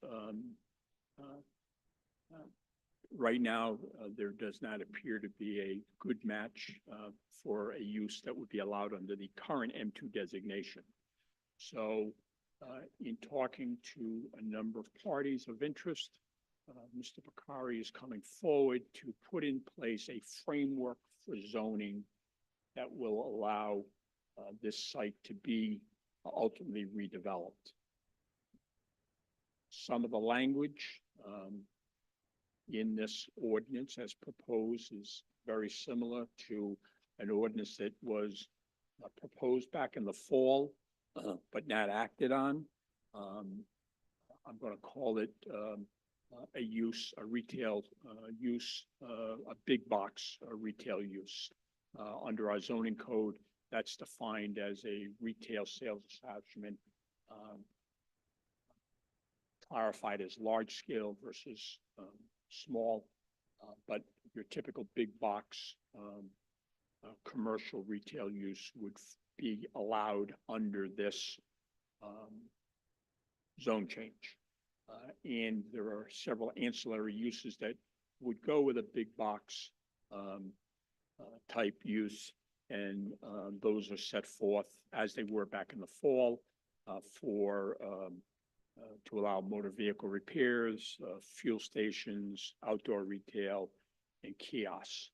right now, there does not appear to be a good match for a use that would be allowed under the current M2 designation. So in talking to a number of parties of interest, Mr. Bakari is coming forward to put in place a framework for zoning that will allow this site to be ultimately redeveloped. Some of the language in this ordinance as proposed is very similar to an ordinance that was proposed back in the fall, but not acted on. I'm going to call it a retail use, a big box retail use. Under our zoning code, that's defined as a retail sales establishment, clarified as large scale versus small, but your typical big box commercial retail use would be allowed under this zone change. And there are several ancillary uses that would go with a big box type use, and those are set forth as they were back in the fall for to allow motor vehicle repairs, fuel stations, outdoor retail, and kiosks.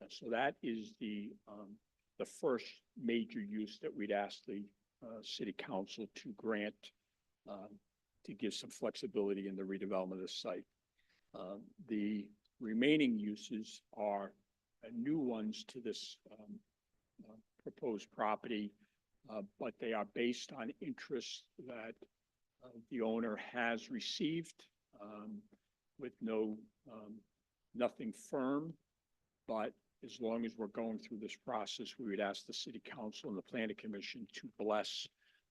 So that is the first major use that we'd ask the city council to grant to give some flexibility in the redevelopment of the site. The remaining uses are new ones to this proposed property, but they are based on interest that the owner has received with nothing firm. But as long as we're going through this process, we would ask the city council and the planning commission to bless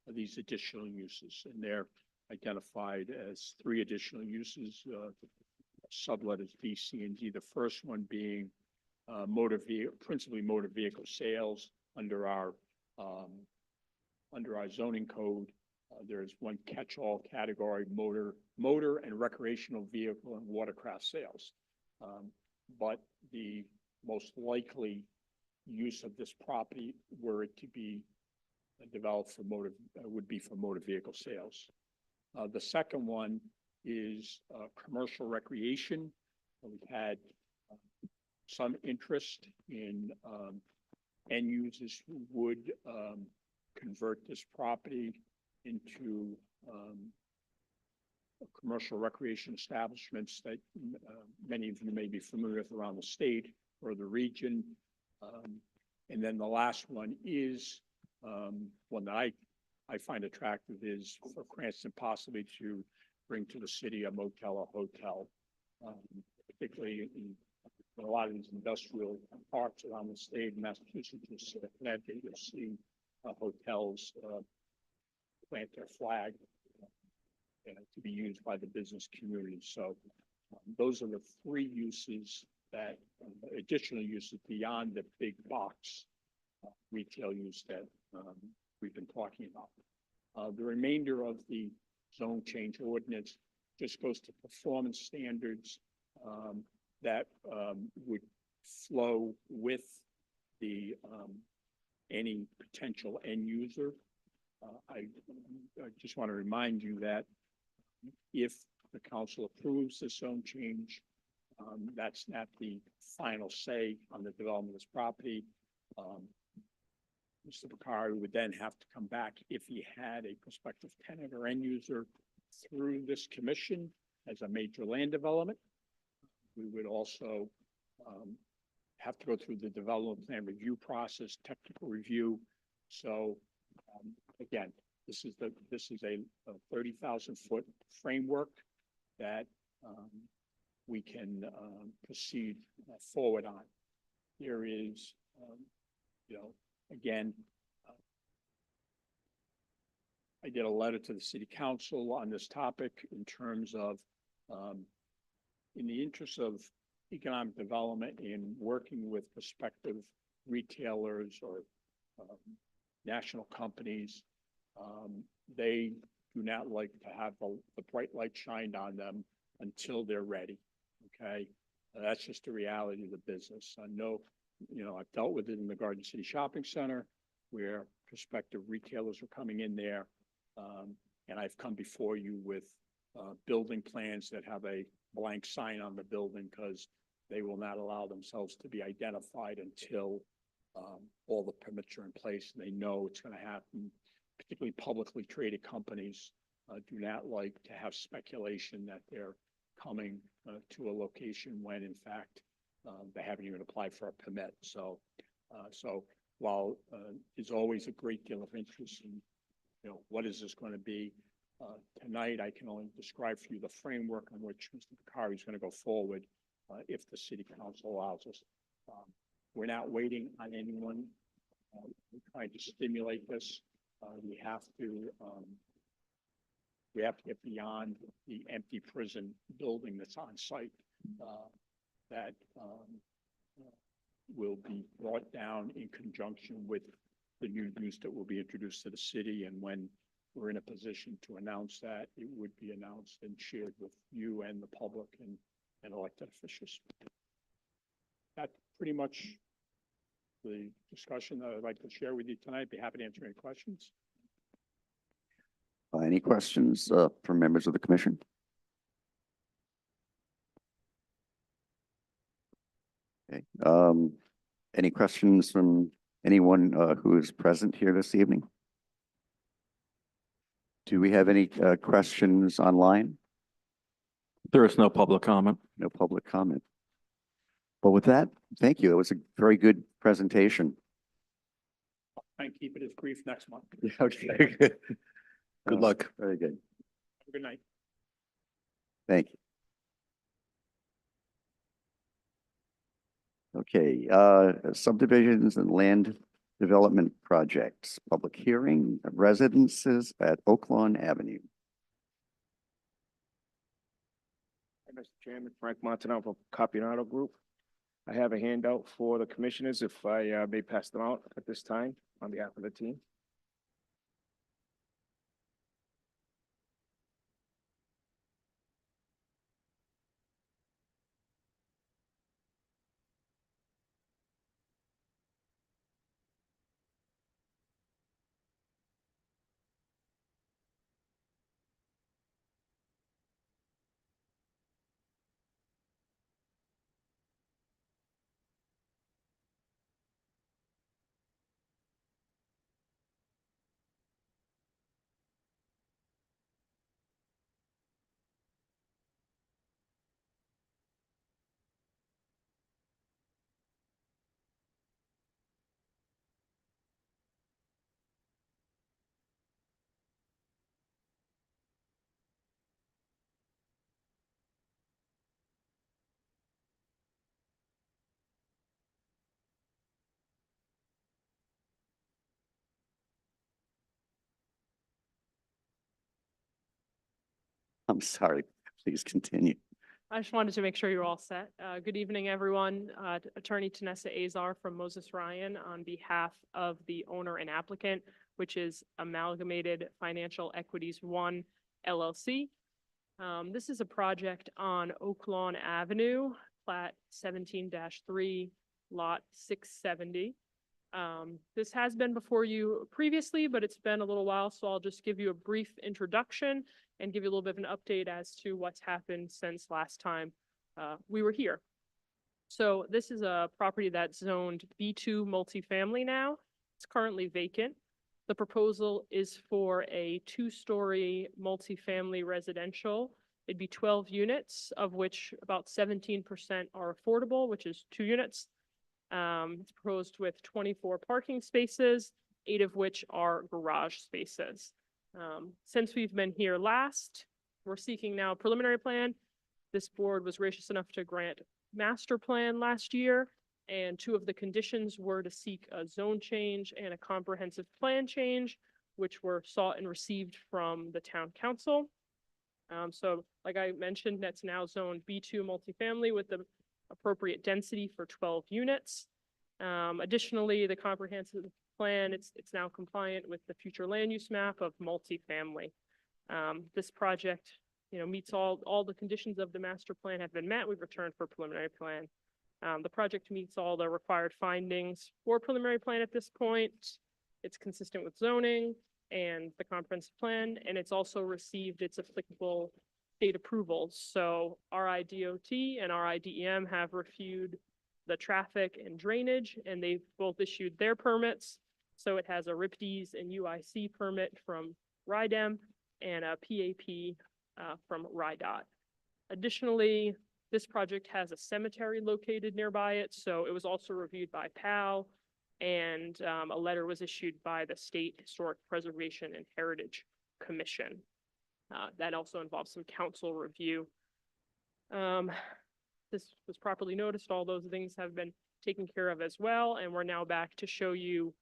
these additional uses. And they're identified as 3 additional uses, subletters B, C, and D. The first one being principally motor vehicle sales under our zoning code. There's one catch-all category, motor and recreational vehicle and watercraft sales. But the most likely use of this property, were it to be developed for would be for motor vehicle sales. The second one is commercial recreation. We've had some interest in end users who would convert this property into commercial recreation establishments that many of you may be familiar with around the state or the region. And then the last one is one that I find attractive, is for Cranston possibly to bring to the city a motel or hotel, particularly in a lot of these industrial parks around the state, Massachusetts, Connecticut, you'll see hotels plant their flag to be used by the business community. So those are the three uses that additional uses beyond the big box retail use that we've been talking about. The remainder of the zone change ordinance just goes to performance standards that would flow with the any potential end user. I just want to remind you that if the council approves the zone change, that's not the final say on the development of this property. Mr. Bakari would then have to come back if he had a prospective tenant or end user through this commission as a major land development. We would also have to go through the development plan review process, technical review. So again, this is a 30,000 foot framework that we can proceed forward on. There is, again, I did a letter to the city council on this topic in terms of, in the interest of economic development in working with prospective retailers or national companies, they do not like to have the bright light shined on them until they're ready. Okay, that's just the reality of the business. I know, I've dealt with it in the Garden City Shopping Center where prospective retailers are coming in there. And I've come before you with building plans that have a blank sign on the building because they will not allow themselves to be identified until all the permits are in place and they know it's going to happen. Particularly publicly traded companies do not like to have speculation that they're coming to a location when in fact they haven't even applied for a permit. So while there's always a great deal of interest in, what is this going to be? Tonight, I can only describe for you the framework on which Mr. Bakari is going to go forward if the city council allows us. We're not waiting on anyone. We're trying to stimulate this. We have to get beyond the empty prison building that's on site that will be brought down in conjunction with the new use that will be introduced to the city. And when we're in a position to announce that, it would be announced and shared with you and the public and elected officials. That's pretty much the discussion that I'd like to share with you tonight. Be happy to answer any questions. Any questions from members of the commission? Okay. Any questions from anyone who is present here this evening? Do we have any questions online? There is no public comment. No public comment. But with that, thank you. It was a very good presentation. Try and keep it as brief next month. Okay. Good luck. Very good. Have a good night. Thank you. Okay, subdivisions and land development projects, public hearing, residences at Oaklawn Avenue. Mr. Chairman, Frank Montanaro from Capianotto Group. I have a handout for the commissioners if I may pass them out at this time on behalf of the team. I'm sorry. Please continue. I just wanted to make sure you're all set. Good evening, everyone. Attorney Tanessa Azar from Moses Ryan on behalf of the owner and applicant, which is Amalgamated Financial Equities One LLC. This is a project on Oak Lawn Avenue, plat 17-3, lot 670. This has been before you previously, but it's been a little while, so I'll just give you a brief introduction and give you a little bit of an update as to what's happened since last time we were here. So this is a property that's zoned B2 multifamily now. It's currently vacant. The proposal is for a 2-story multifamily residential. It'd be 12 units, of which about 17% are affordable, which is 2 units. It's proposed with 24 parking spaces, 8 of which are garage spaces. Since we've been here last, we're seeking now a preliminary plan. This board was gracious enough to grant master plan last year, and 2 of the conditions were to seek a zone change and a comprehensive plan change, which were sought and received from the town council. So like I mentioned, that's now zoned B2 multifamily with the appropriate density for 12 units. Additionally, the comprehensive plan, it's now compliant with the future land use map of multifamily. This project, meets all the conditions of the master plan have been met. We've returned for preliminary plan. The project meets all the required findings for preliminary plan at this point. It's consistent with zoning and the comprehensive plan, and it's also received its applicable state approvals. So RIDOT and RIDEM have reviewed the traffic and drainage, and they've both issued their permits. So it has a RIPDES and UIC permit from RIDEM and a PAP from RIDOT. Additionally, this project has a cemetery located nearby it, so it was also reviewed by PAL, and a letter was issued by the State Historic Preservation and Heritage Commission. That also involves some council review. This was properly noticed. All those things have been taken care of as well, and we're now back to show you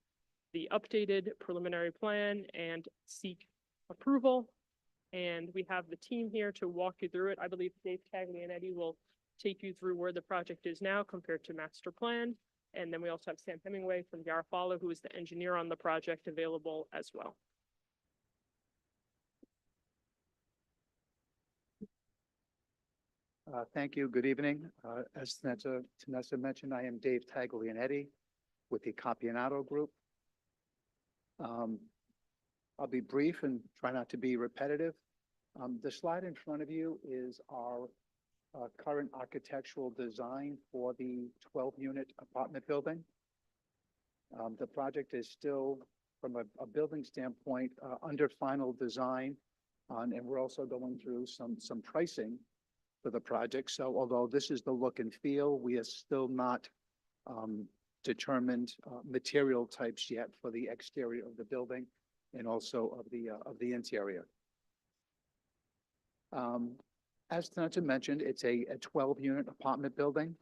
the updated preliminary plan and seek approval. And we have the team here to walk you through it. I believe Dave Taglianetti will take you through where the project is now compared to master plan. And then we also have Sam Hemingway from Garofalo, who is the engineer on the project, available as well. Thank you. Good evening. As Tanessa mentioned, I am Dave Taglianetti with the Capianato Group. I'll be brief and try not to be repetitive. The slide in front of you is our current architectural design for the 12-unit apartment building. The project is still, from a building standpoint, under final design, and we're also going through some pricing for the project. So although this is the look and feel, we are still not determined material types yet for the exterior of the building and also of the interior. As Tanessa mentioned, it's a 12-unit apartment building.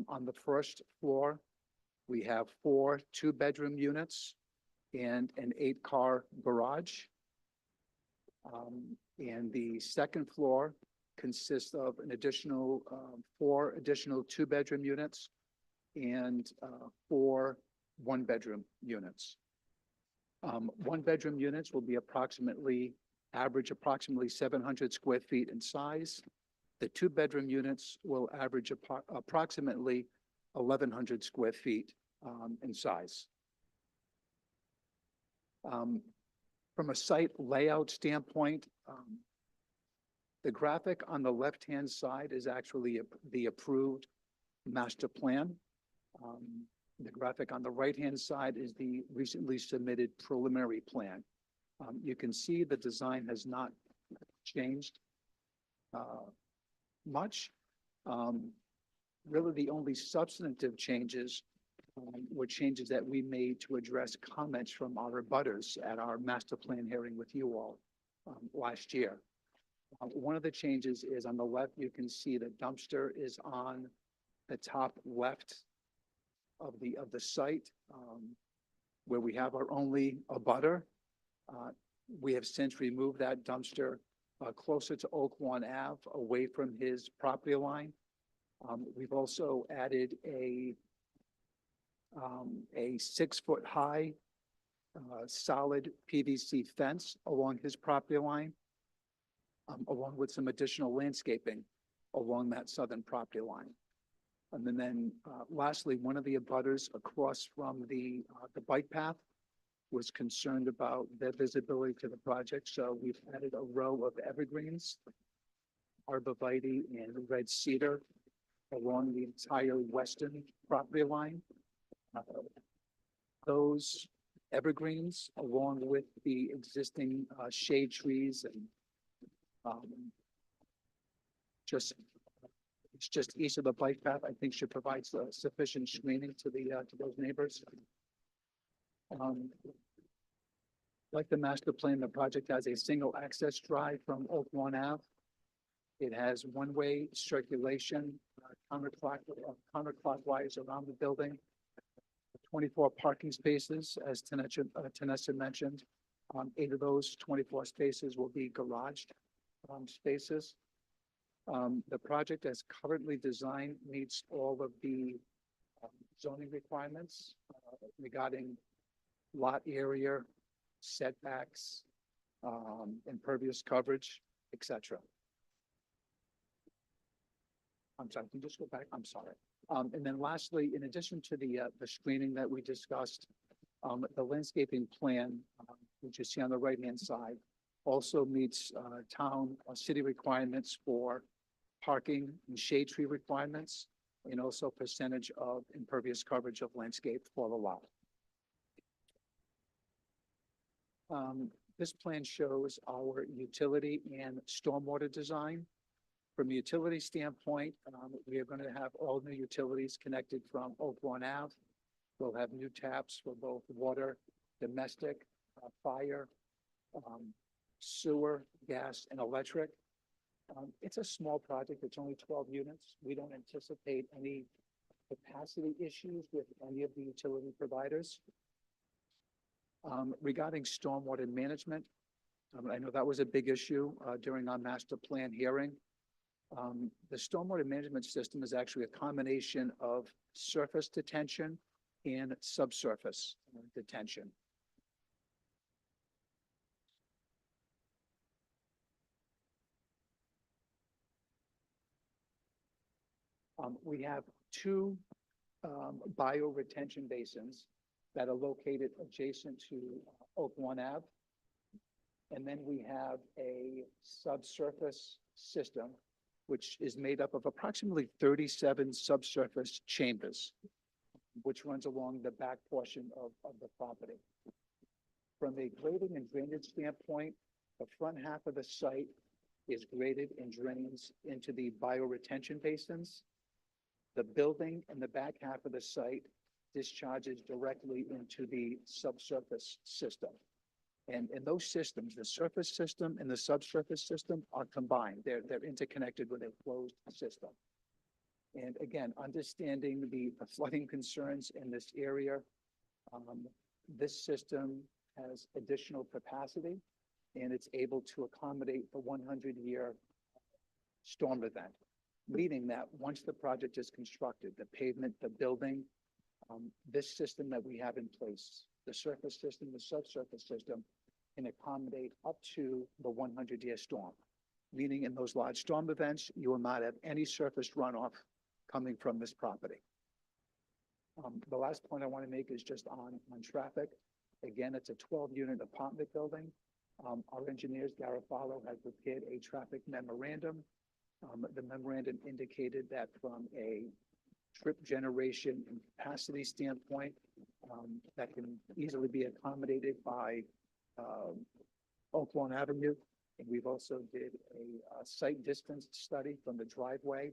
On the first floor, we have 4 2-bedroom units and an 8-car garage. And the second floor consists of an additional 4 additional 2-bedroom units and 4 1-bedroom units. 1-bedroom units will be approximately 700 square feet in size. The 2-bedroom units will average approximately 1,100 square feet in size. From a site layout standpoint, the graphic on the left-hand side is actually the approved master plan. The graphic on the right-hand side is the recently submitted preliminary plan. You can see the design has not changed much. Really, the only substantive changes were changes that we made to address comments from our abutters at our master plan hearing with you all last year. One of the changes is on the left, you can see the dumpster is on the top left of the site where we have our only abutter. We have since removed that dumpster closer to Oak Lawn Ave, away from his property line. We've also added a 6-foot high solid PVC fence along his property line, along with some additional landscaping along that southern property line. And then lastly, one of the abutters across from the bike path was concerned about their visibility to the project. So we've added a row of evergreens, arborvitae and red cedar along the entire western property line. Those evergreens, along with the existing shade trees and it's just east of the bike path, I think should provide sufficient screening to to those neighbors. Like the master plan, the project has a single access drive from Oak Lawn Ave. It has one-way circulation, counterclockwise around the building. 24 parking spaces, as Tanessa mentioned. 8 of those 24 spaces will be garaged spaces. The project as currently designed meets all of the zoning requirements regarding lot area, setbacks, impervious coverage, etc. I'm sorry, can you just go back? I'm sorry. And then lastly, in addition to the screening that we discussed, the landscaping plan, which you see on the right-hand side, also meets town or city requirements for parking and shade tree requirements, and also percentage of impervious coverage of landscape for the lot. This plan shows our utility and stormwater design. From a utility standpoint, we are going to have all new utilities connected from Oak Lawn Ave. We'll have new taps for both water, domestic, fire, sewer, gas, and electric. It's a small project. It's only 12 units. We don't anticipate any capacity issues with any of the utility providers. Regarding stormwater management, I know that was a big issue during our master plan hearing. The stormwater management system is actually a combination of surface detention and subsurface detention. We have 2 bioretention basins that are located adjacent to Oak Lawn Ave. And then we have a subsurface system, which is made up of approximately 37 subsurface chambers, which runs along the back portion of the property. From a grading and drainage standpoint, the front half of the site is graded and drains into the bioretention basins. The building and the back half of the site discharges directly into the subsurface system. And in those systems, the surface system and the subsurface system are combined. They're interconnected with a closed system. And again, understanding the flooding concerns in this area, this system has additional capacity and it's able to accommodate the 100-year storm event. Meaning that once the project is constructed, the pavement, the building, this system that we have in place, the surface system, the subsurface system, can accommodate up to the 100-year storm. Meaning in those large storm events, you will not have any surface runoff coming from this property. The last point I want to make is just on traffic. Again, it's a 12-unit apartment building. Our engineers, Garofalo, has prepared a traffic memorandum. The memorandum indicated that from a trip generation and capacity standpoint, that can easily be accommodated by Oak Lawn Avenue. And we've also did a site distance study from the driveway.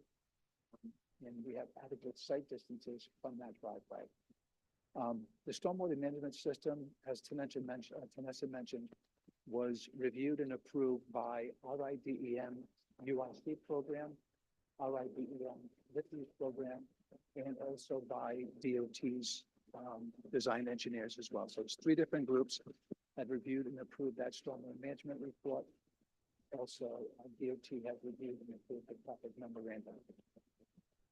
And we have adequate site distances from that driveway. The stormwater management system, as Tanessa mentioned, was reviewed and approved by RIDEM UIC program, RIDEM LIFTES program, and also by DOT's design engineers as well. So it's 3 different groups that reviewed and approved that stormwater management report. Also, DOT has reviewed and approved the traffic memorandum.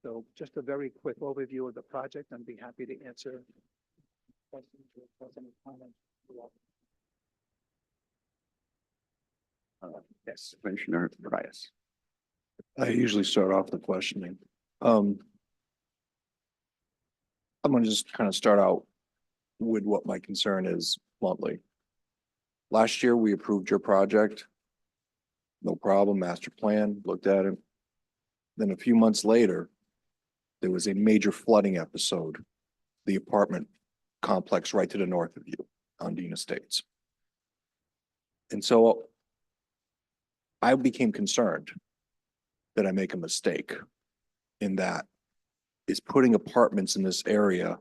So just a very quick overview of the project. I'd be happy to answer questions or any comments. Yes, Commissioner Price. I usually start off the questioning. I'm gonna just kind of start out with what my concern is bluntly. Last year, we approved your project. No problem, master plan, looked at it. Then a few months later, there was a major flooding episode, the apartment complex right to the north of you on Dean Estates. And so I became concerned that I make a mistake in that is putting apartments in this area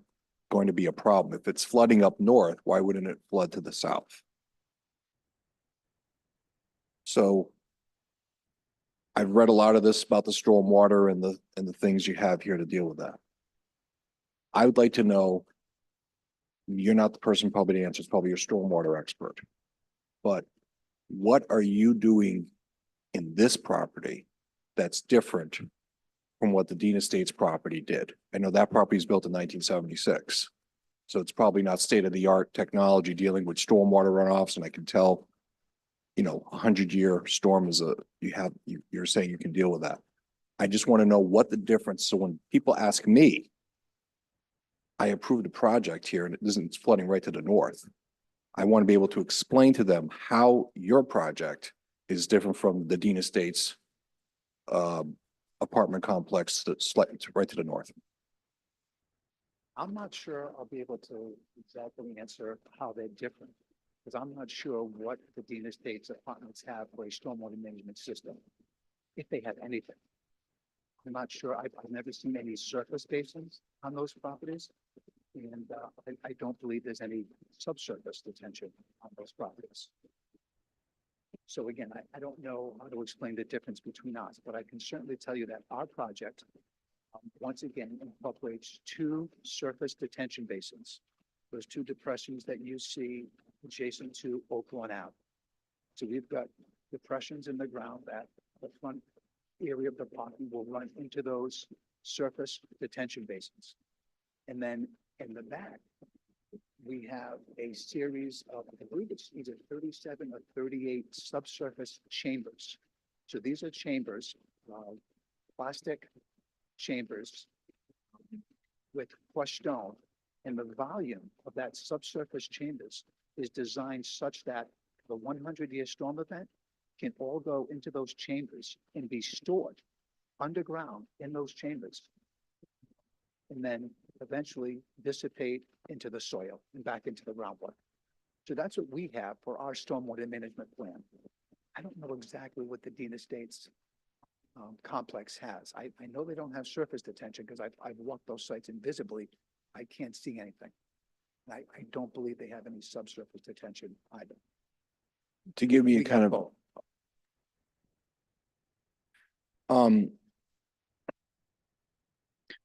going to be a problem? If it's flooding up north, why wouldn't it flood to the south? So I've read a lot of this about the stormwater and the things you have here to deal with that. I would like to know, you're not the person probably to answer, it's probably your stormwater expert. But what are you doing in this property that's different from what the Dean Estates property did? I know that property was built in 1976. So it's probably not state-of-the-art technology dealing with stormwater runoffs, and I can tell, you know, 100-year storm is you're saying you can deal with that. I just want to know what the difference, so when people ask me, I approved a project here and it isn't flooding right to the north. I want to be able to explain to them how your project is different from the Dean Estates apartment complex that's right to the north. I'm not sure I'll be able to exactly answer how they're different, because I'm not sure what the Dean Estates apartments have for a stormwater management system, if they have anything. I'm not sure. I've never seen any surface basins on those properties. And I don't believe there's any subsurface detention on those properties. So again, I don't know how to explain the difference between us, but I can certainly tell you that our project, once again, incorporates two surface detention basins. Those two depressions that you see adjacent to Oaklawn Ave. So we've got depressions in the ground that the front area of the parking will run into those surface detention basins. And then in the back, we have a series of, I believe it's either 37 or 38 subsurface chambers. So these are chambers, plastic chambers with crushed stone. And the volume of that subsurface chambers is designed such that the 100-year storm event can all go into those chambers and be stored underground in those chambers. And then eventually dissipate into the soil and back into the groundwater. So that's what we have for our stormwater management plan. I don't know exactly what the Dean Estates complex has. I know they don't have surface detention because I've walked those sites invisibly. I can't see anything. I don't believe they have any subsurface detention either. To give me a We kind have of, both.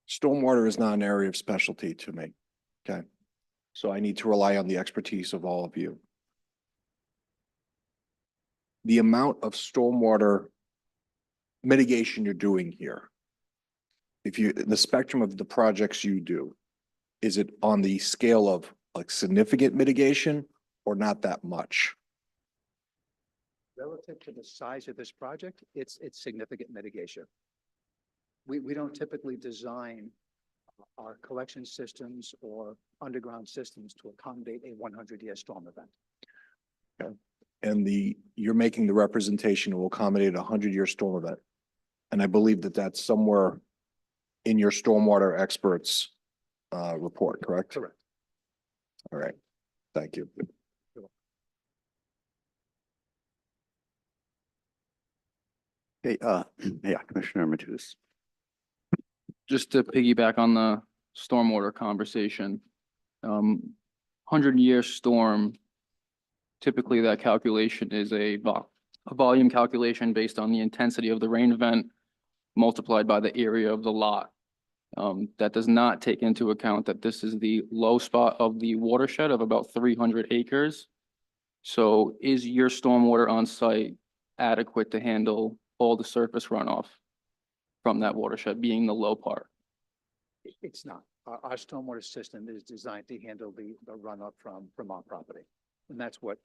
stormwater is not an area of specialty to me, okay? So I need to rely on the expertise of all of you. The amount of stormwater mitigation you're doing here, if you, the spectrum of the projects you do, is it on the scale of like significant mitigation or not that much? Relative to the size of this project, it's significant mitigation. We don't typically design our collection systems or underground systems to accommodate a 100-year storm event. Okay. And you're making the representation will accommodate a 100-year storm event. And I believe that that's somewhere in your stormwater experts report, correct? Correct. All right, thank you. Okay, yeah, Commissioner Matus. Just to piggyback on the stormwater conversation, 100-year storm, typically that calculation is a volume calculation based on the intensity of the rain event multiplied by the area of the lot. That does not take into account that this is the low spot of the watershed of about 300 acres. So is your stormwater on site adequate to handle all the surface runoff from that watershed, being the low part. It's not. Our stormwater system is designed to handle the runoff from our property. And that's what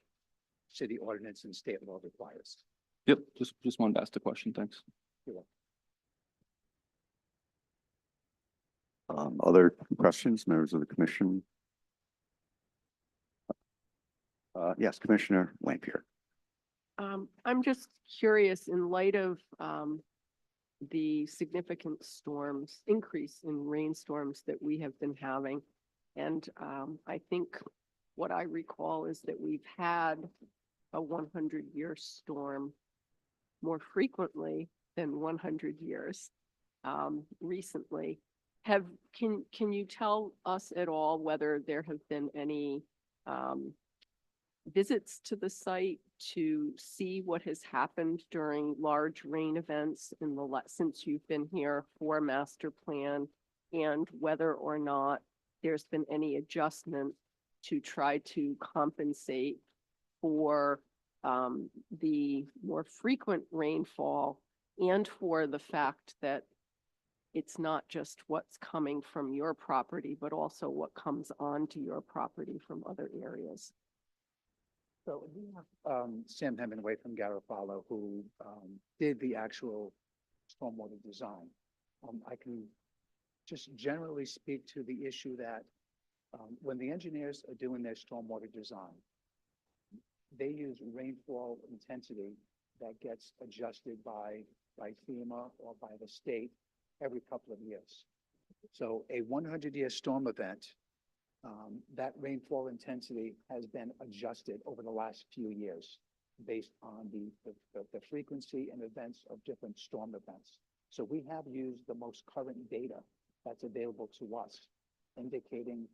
city ordinance and state law requires. Yep, just wanted to ask the question, thanks. You're welcome. Other questions, members of the commission? Yes, Commissioner Lampier. I'm just curious, in light of, the significant increase in rainstorms that we have been having. And, I think what I recall is that we've had a 100-year storm more frequently than 100 years, recently. Can you tell us at all whether there have been any, visits to the site to see what has happened during large rain events since you've been here for master plan, and whether or not there's been any adjustment to try to compensate for the more frequent rainfall, and for the fact that it's not just what's coming from your property, but also what comes onto your property from other areas. So we have Sam Hemingway from Garofalo, who did the actual stormwater design. I can just generally speak to the issue that when the engineers are doing their stormwater design, they use rainfall intensity that gets adjusted by FEMA or by the state every couple of years. So a 100-year storm event, that rainfall intensity has been adjusted over the last few years based on the frequency and events of different storm events. So we have used the most current data that's available to us, indicating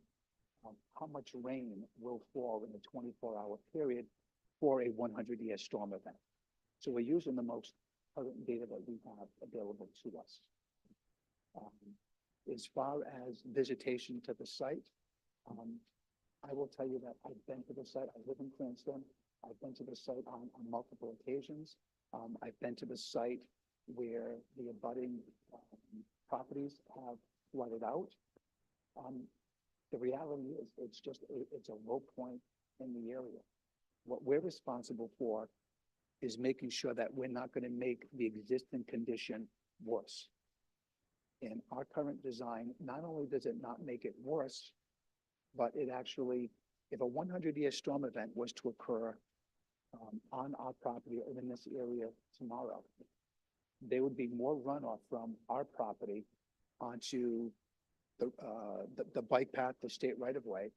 how much rain will fall in a 24-hour period for a 100-year storm event. So we're using the most current data that we have available to us. As far as visitation to the site, I will tell you that I've been to the site. I live in Cranston. I've been to the site on multiple occasions. I've been to the site where the abutting properties have flooded out. The reality is it's a low point in the area. What we're responsible for is making sure that we're not going to make the existing condition worse. In our current design, not only does it not make it worse, but it actually, if a 100-year storm event was to occur on our property or in this area tomorrow, there would be more runoff from our property onto the bike path, the state right-of-way,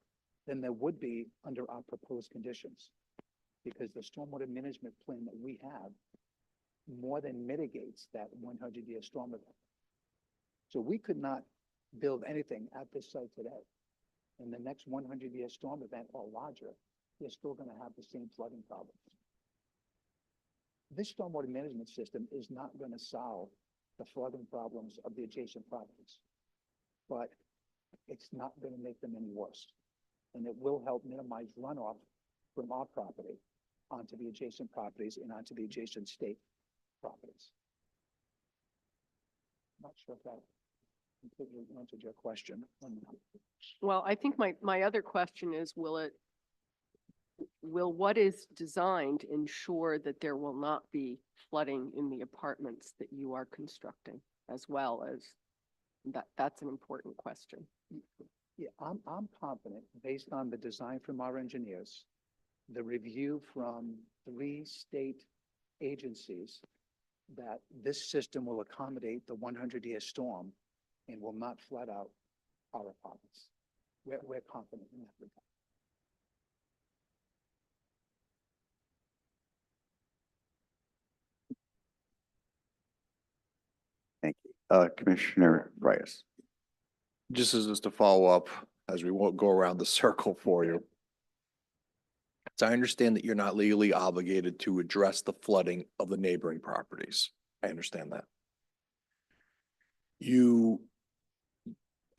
than there would be under our proposed conditions. Because the stormwater management plan that we have more than mitigates that 100-year storm event. So we could not build anything at this site today. In the next 100-year storm event or larger, you're still going to have the same flooding problems. This stormwater management system is not going to solve the flooding problems of the adjacent properties, but it's not going to make them any worse. And it will help minimize runoff from our property onto the adjacent properties and onto the adjacent state properties. I'm not sure if that completely answered your question. Well, I think my other question is, will what is designed ensure that there will not be flooding in the apartments that you are constructing, as well as that's an important question. Yeah, I'm confident, based on the design from our engineers, the review from 3 state agencies, that this system will accommodate the 100-year storm and will not flood out our apartments. We're confident in that regard. Thank you. Commissioner Reyes. Just as to follow up, as we won't go around the circle for you. So I understand that you're not legally obligated to address the flooding of the neighboring properties. I understand that.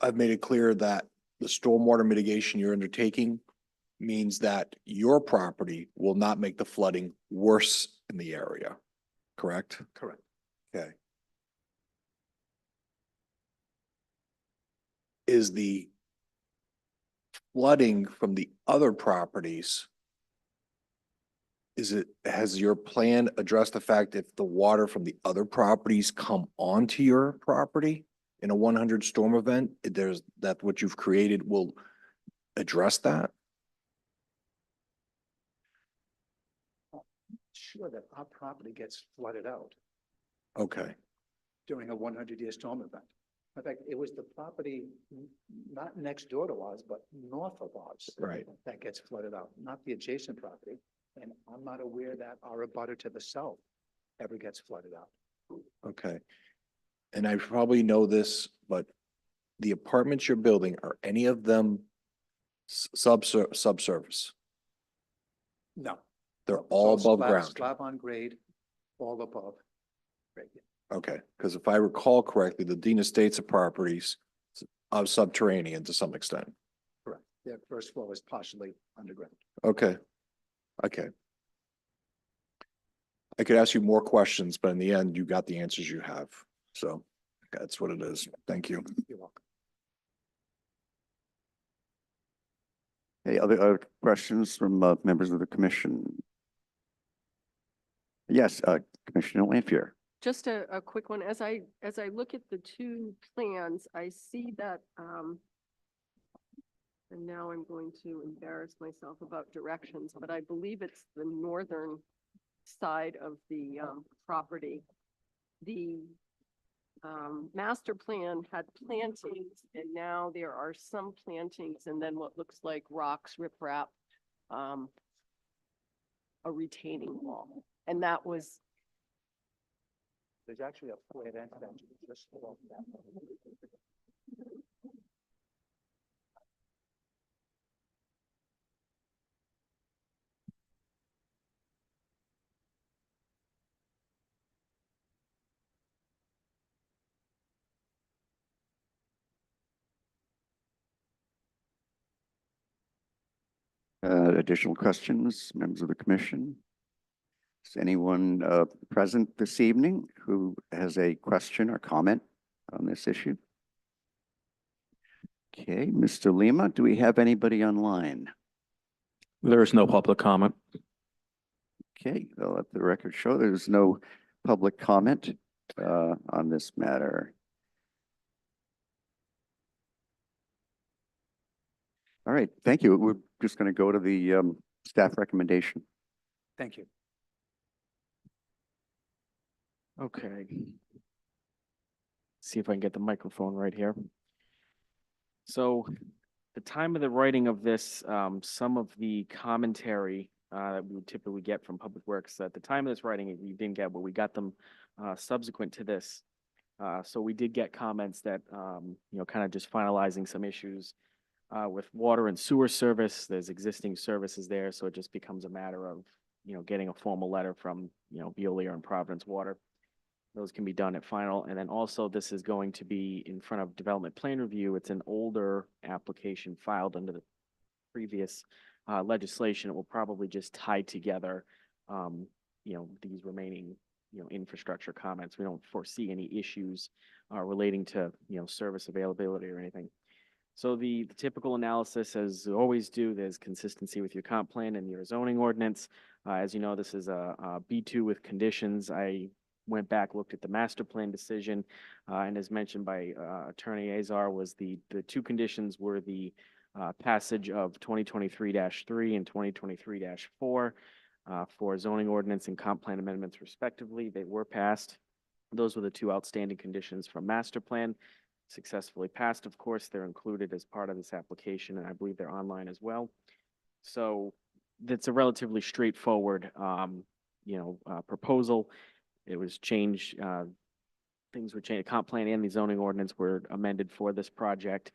I've made it clear that the stormwater mitigation you're undertaking means that your property will not make the flooding worse in the area. correct? Correct. Okay. Is the flooding from the other properties, has your plan addressed the fact if the water from the other properties come onto your property in a 100 storm event, that what you've created will address that? Sure that our property gets flooded out Okay, during a 100-year storm event. In fact, it was the property not next door to ours, but north of ours. Right. That gets flooded out, not the adjacent property. And I'm not aware that our abutter to the south ever gets flooded out. okay. And I probably know this, but the apartments you're building, are any of them subsurface? No. They're It's all above slab- ground? Slab on grade, all above. Grade. Okay, because if I recall correctly, the Dean Estates of properties are subterranean to some extent. Correct. Their first floor is partially underground. Okay, okay. I could ask you more questions, but in the end, you got the answers you have. So that's what it is. Thank you. You're welcome. Any other questions from members of the commission? Yes, Commissioner Lanfear. Just a quick one. As I look at the two plans, I see that, and now I'm going to embarrass myself about directions, but I believe it's the northern side of the property. The master plan had plantings, and now there are some plantings and then what looks like rocks, riprap, a retaining wall. And that was, There's actually a flared end fence just above that. Additional questions, members of the commission? Is anyone present this evening who has a question or comment on this issue? Okay, Mr. Lima, do we have anybody online? There is no public comment. Okay, they'll let the record show there's no public comment on this matter. All right, thank you. We're just going to go to the staff recommendation. Thank you. Okay. See if I can get the microphone right here. So the time of the writing of this, some of the commentary that we would typically get from Public Works, at the time of this writing, we didn't get, but we got them subsequent to this. So we did get comments that, kind of just finalizing some issues with water and sewer service. There's existing services there, so it just becomes a matter of, getting a formal letter from, Veolia and Providence Water. Those can be done at final. And then also this is going to be in front of development plan review. It's an older application filed under the previous legislation. It will probably just tie together, these remaining, infrastructure comments. We don't foresee any issues relating to, service availability or anything. So the typical analysis, as you always do, there's consistency with your comp plan and your zoning ordinance. As you know, this is a B2 with conditions. I went back, looked at the master plan decision, and as mentioned by Attorney Azar, was the two conditions were the passage of 2023-3 and 2023-4 for zoning ordinance and comp plan amendments respectively. They were passed. Those were the two outstanding conditions from master plan. Successfully passed, of course. They're included as part of this application, and I believe they're online as well. So that's a relatively straightforward, proposal. It was changed, things were changed. The comp plan and the zoning ordinance were amended for this project.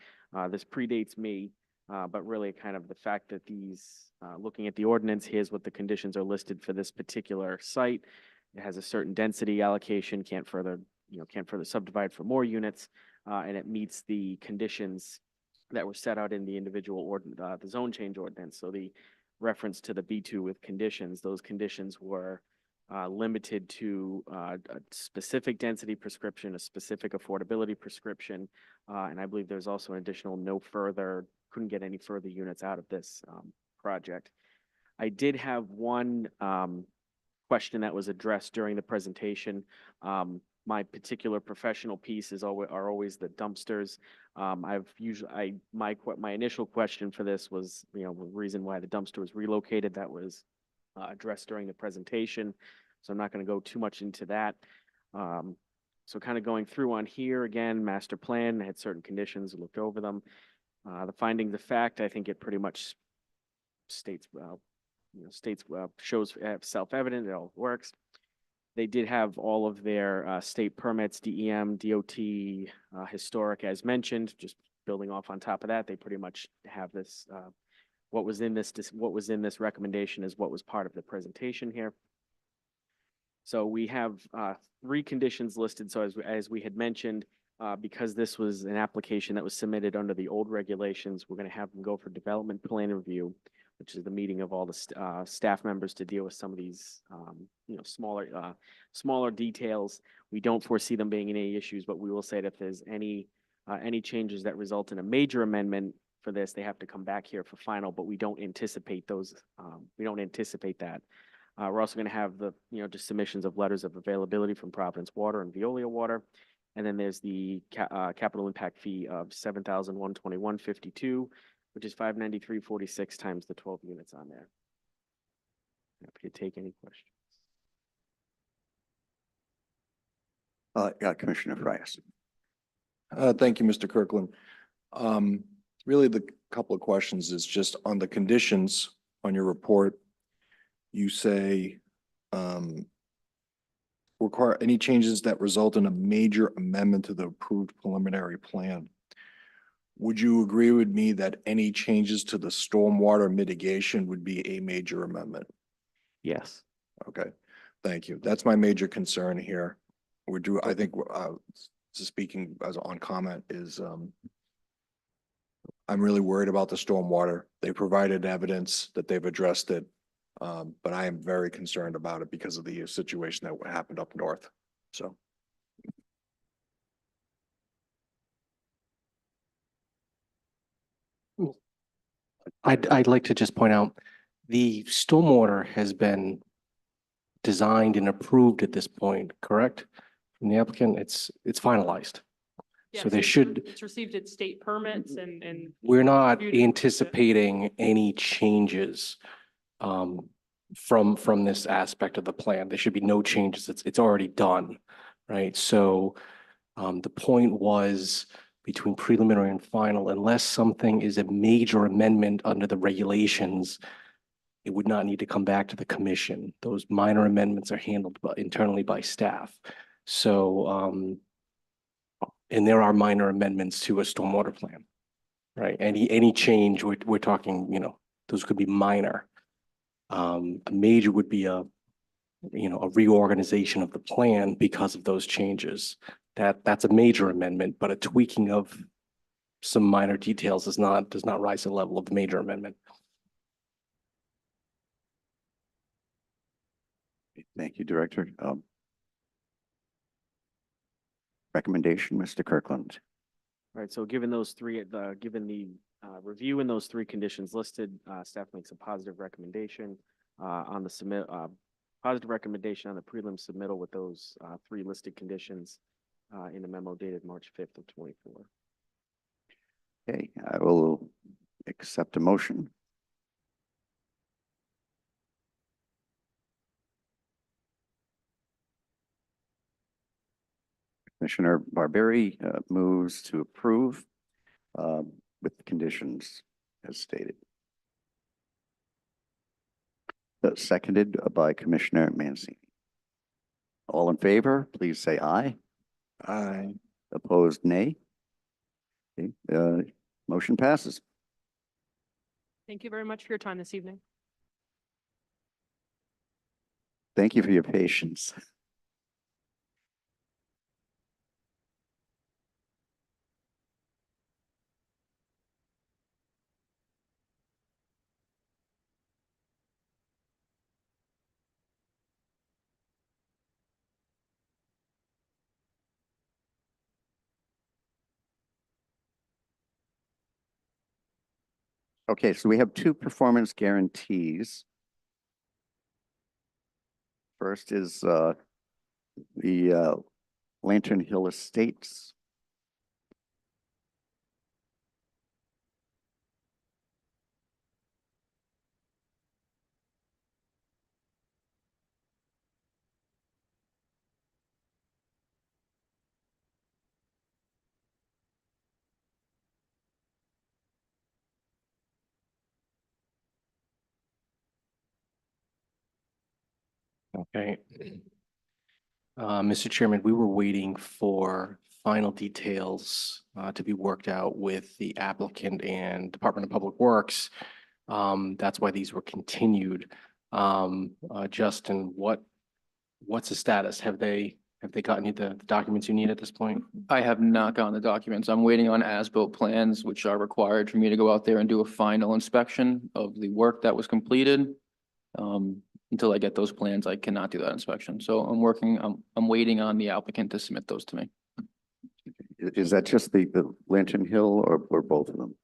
This predates me, but really kind of the fact that these, looking at the ordinance, here's what the conditions are listed for this particular site. It has a certain density allocation, can't further subdivide for more units, and it meets the conditions that were set out in the individual the zone change ordinance. So the reference to the B2 with conditions, those conditions were limited to a specific density prescription, a specific affordability prescription. And I believe there's also an additional couldn't get any further units out of this project. I did have one question that was addressed during the presentation. My particular professional piece are always the dumpsters. My initial question for this was, the reason why the dumpster was relocated. That was addressed during the presentation. So I'm not going to go too much into that. So kind of going through on here again, master plan had certain conditions, looked over them. The findings of fact, I think it pretty much shows self-evident, it all works. They did have all of their state permits, DEM, DOT, historic as mentioned. Just building off on top of that, they pretty much have this. What was in this recommendation is what was part of the presentation here. So we have 3 conditions listed. So as we had mentioned, because this was an application that was submitted under the old regulations, we're going to have them go for development plan review, which is the meeting of all the staff members to deal with some of these, smaller details. We don't foresee them being any issues, but we will say that if there's any changes that result in a major amendment for this, they have to come back here for final, but we don't anticipate those. We don't anticipate that. We're also going to have the, just submissions of letters of availability from Providence Water and Veolia Water. And then there's the capital impact fee of $7,121.52, which is $593.46 times the 12 units on there. Happy to take any questions. Commissioner Frias. Thank you, Mr. Kirkland. Really, the couple of questions is just on the conditions on your report. You say, require any changes that result in a major amendment to the approved preliminary plan. Would you agree with me that any changes to the stormwater mitigation would be a major amendment? Yes. Okay, thank you. That's my major concern here. I think, speaking as on comment is, I'm really worried about the stormwater. They provided evidence that they've addressed it. But I am very concerned about it because of the situation that happened up north. So. I'd like to just point out, the stormwater has been designed and approved at this point, correct? From the applicant, it's finalized. Yeah, So they it's should, It's received its state permits and. we're not reviewed it. anticipating any changes from this aspect of the plan. There should be no changes. It's already done, right? So the point was between preliminary and final, unless something is a major amendment under the regulations, it would not need to come back to the commission. Those minor amendments are handled internally by staff. So, and there are minor amendments to a stormwater plan, right? Any change, we're talking, those could be minor. A major would be a reorganization of the plan because of those changes. That's a major amendment, but a tweaking of some minor details does not rise to the level of the major amendment. Thank you, Director. Recommendation, Mr. Kirkland. All right, so given those three, given the review and those 3 conditions listed, staff makes a positive recommendation on the positive recommendation on the prelim submittal with those 3 listed conditions in a memo dated March 5th of 24. Okay, I will accept a motion. Commissioner Barberi moves to approve with the conditions as stated. Seconded by Commissioner Mancini. All in favor, please say aye. Aye. Opposed, nay. Okay, motion passes. Thank you very much for your time this evening. Thank you for your patience. Okay, so we have two performance guarantees. First is the Lantern Hill Estates. Okay. Mr. Chairman, we were waiting for final details to be worked out with the applicant and Department of Public Works. That's why these were continued. Justin, what's the status? Have they gotten you the documents you need at this point? I have not gotten the documents. I'm waiting on as-built plans, which are required for me to go out there and do a final inspection of the work that was completed. Until I get those plans, I cannot do that inspection. So I'm waiting on the applicant to submit those to me. Is that just the Lantern Hill or both of them?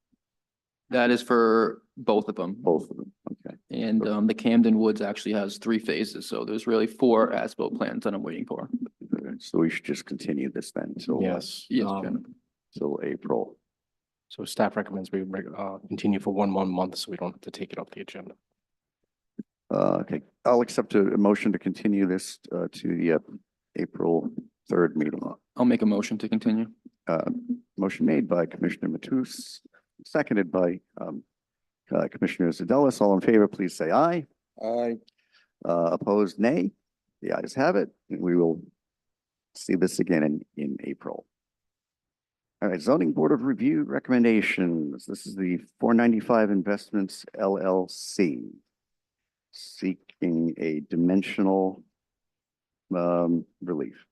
That is for both of them. Both of them, okay. And the Camden Woods actually has 3 phases, so there's really 4 as-built plans that I'm waiting for. So we should just continue this then till. Yes. Yes, Chairman. Till April. So staff recommends we continue for one more month so we don't have to take it off the agenda. Okay, I'll accept a motion to continue this to the April 3rd meeting. I'll make a motion to continue. Motion made by Commissioner Matus, seconded by Commissioner Zadelis. All in favor, please say aye. Aye. Opposed, nay. The ayes have it. And we will see this again in April. All right, Zoning Board of Review recommendations. This is the 495 Investments LLC. Seeking a dimensional relief.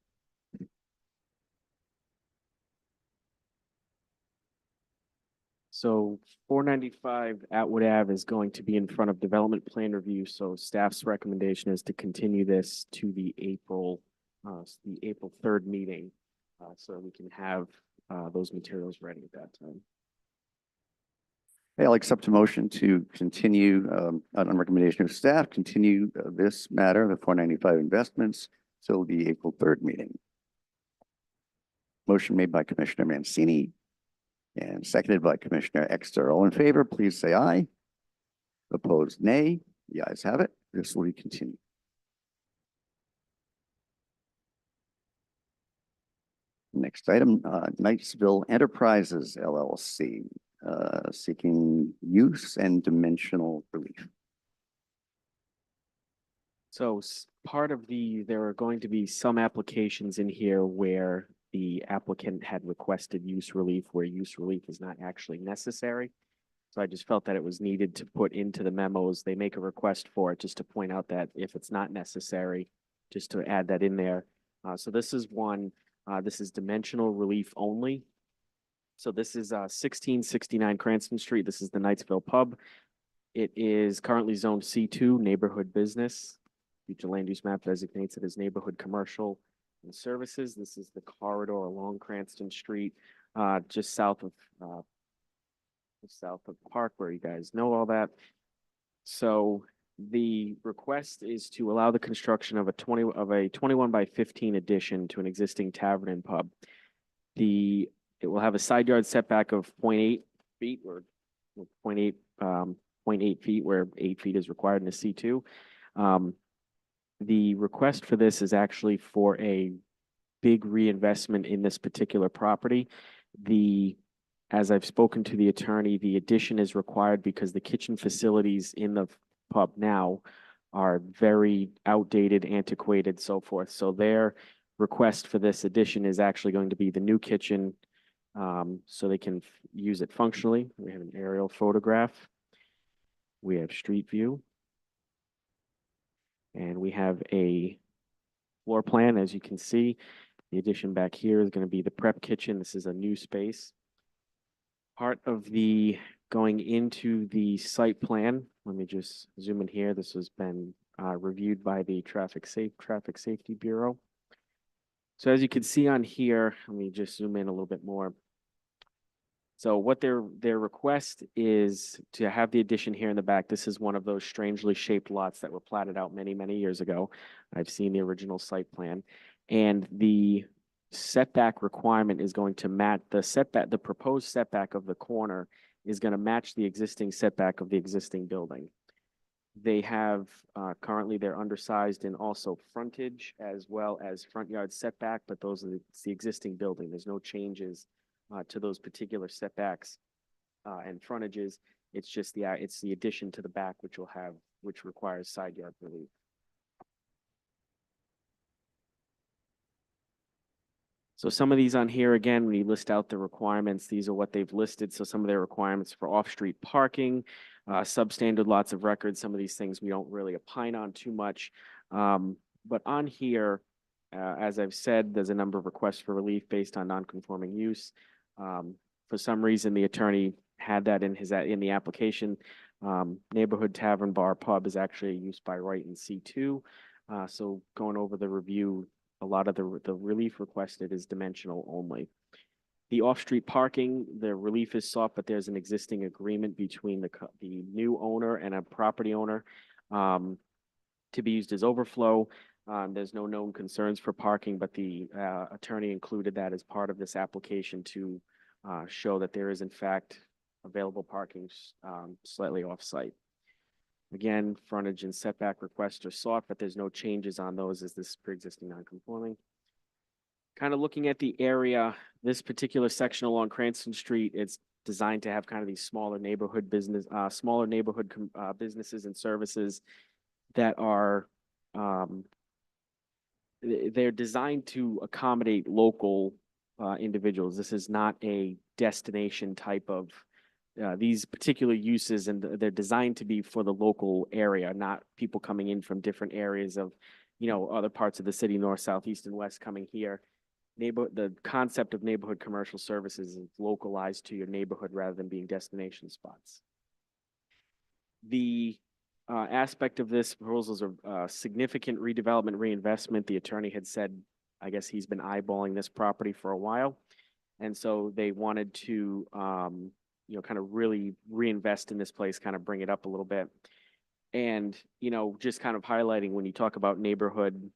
So 495 Atwood Ave is going to be in front of development plan review, so staff's recommendation is to continue this to the April 3rd meeting. So we can have those materials ready at that time. Okay, I'll accept a motion to continue, on recommendation of staff, continue this matter, the 495 investments, till the April 3rd meeting. Motion made by Commissioner Mancini and seconded by Commissioner Exter. All in favor, please say aye. Opposed, nay. The ayes have it. This will be continued. Next item, Knightsville Enterprises LLC. Seeking use and dimensional relief. So part of there are going to be some applications in here where the applicant had requested use relief, where use relief is not actually necessary. So I just felt that it was needed to put into the memos. They make a request for it just to point out that if it's not necessary, just to add that in there. So this is one, this is dimensional relief only. So this is 1669 Cranston Street. This is the Knightsville Pub. It is currently zoned C2 neighborhood business. Future land use map designates it as neighborhood commercial and services. This is the corridor along Cranston Street, just south of the park where you guys know all that. So the request is to allow the construction of a 21 by 15 addition to an existing tavern and pub. It will have a side yard setback of 0.8 feet or 0.8 feet where 8 feet is required in a C2. The request for this is actually for a big reinvestment in this particular property. As I've spoken to the attorney, the addition is required because the kitchen facilities in the pub now are very outdated, antiquated, so forth. So their request for this addition is actually going to be the new kitchen, so they can use it functionally. We have an aerial photograph. We have street view. And we have a floor plan. As you can see, the addition back here is going to be the prep kitchen. This is a new space. Part of the going into the site plan, let me just zoom in here. This has been reviewed by the Traffic Safety Bureau. So as you can see on here, let me just zoom in a little bit more. So what their request is to have the addition here in the back. This is one of those strangely shaped lots that were platted out many, many years ago. I've seen the original site plan. And the setback requirement is going to match the proposed setback of the corner is going to match the existing setback of the existing building. They have, currently they're undersized in also frontage as well as front yard setback, but it's the existing building. There's no changes to those particular setbacks and frontages. It's just it's the addition to the back which requires side yard relief. So some of these on here, again, when you list out the requirements, these are what they've listed. So some of their requirements for off-street parking, substandard lots of record, some of these things we don't really opine on too much. But on here, as I've said, there's a number of requests for relief based on non-conforming use. For some reason, the attorney had that in the application. Neighborhood tavern, bar, pub is actually a use by right in C2. So going over the review, a lot of the relief requested is dimensional only. The off-street parking, the relief is sought, but there's an existing agreement between the new owner and a property owner to be used as overflow. There's no known concerns for parking, but the attorney included that as part of this application to show that there is in fact available parking slightly off-site. Again, frontage and setback requests are sought, but there's no changes on those as this is pre-existing non-conforming. Kind of looking at the area, this particular section along Cranston Street, it's designed to have kind of these smaller neighborhood businesses and services that are, they're designed to accommodate local individuals. This is not a destination type of these particular uses, and they're designed to be for the local area, not people coming in from different areas of, other parts of the city, north, south, east, and west coming here. The concept of neighborhood commercial services is localized to your neighborhood rather than being destination spots. The aspect of this proposal is a significant redevelopment reinvestment. The attorney had said, I guess he's been eyeballing this property for a while. And so they wanted to, kind of really reinvest in this place, kind of bring it up a little bit. And, just kind of highlighting when you talk about neighborhood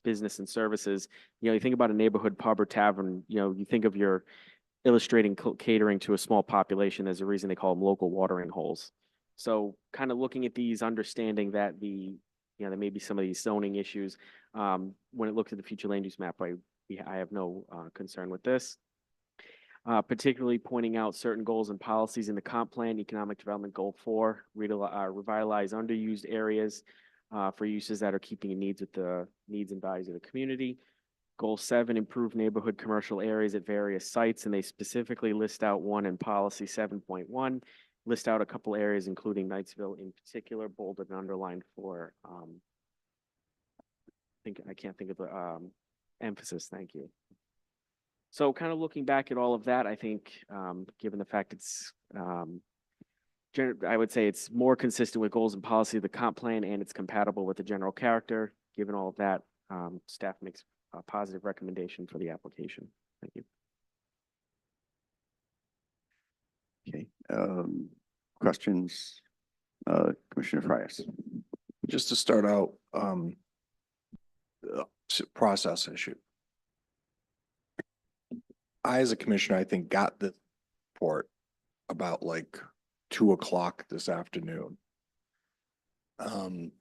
business and services, you think about a neighborhood pub or tavern, you think of your illustrating catering to a small population. There's a reason they call them local watering holes. So kind of looking at these, understanding that there may be some of these zoning issues. When it looks at the future land use map, I have no concern with this. Particularly pointing out certain goals and policies in the comp plan, economic development goal 4, revitalize underused areas for uses that are keeping in needs with the needs and values of the community. Goal 7, improve neighborhood commercial areas at various sites, and they specifically list out one in policy 7.1, list out a couple areas, including Knightsville in particular, bolded and underlined for, I can't think of the emphasis, thank you. So kind of looking back at all of that, I think, given the fact it's, I would say it's more consistent with goals and policy of the comp plan, and it's compatible with the general character. Given all of that, staff makes a positive recommendation for the application. Thank you. Okay, questions? Commissioner Frias. Just to start out, process issue. I, as a commissioner, I think got the report about like 2 o'clock this afternoon. I'm,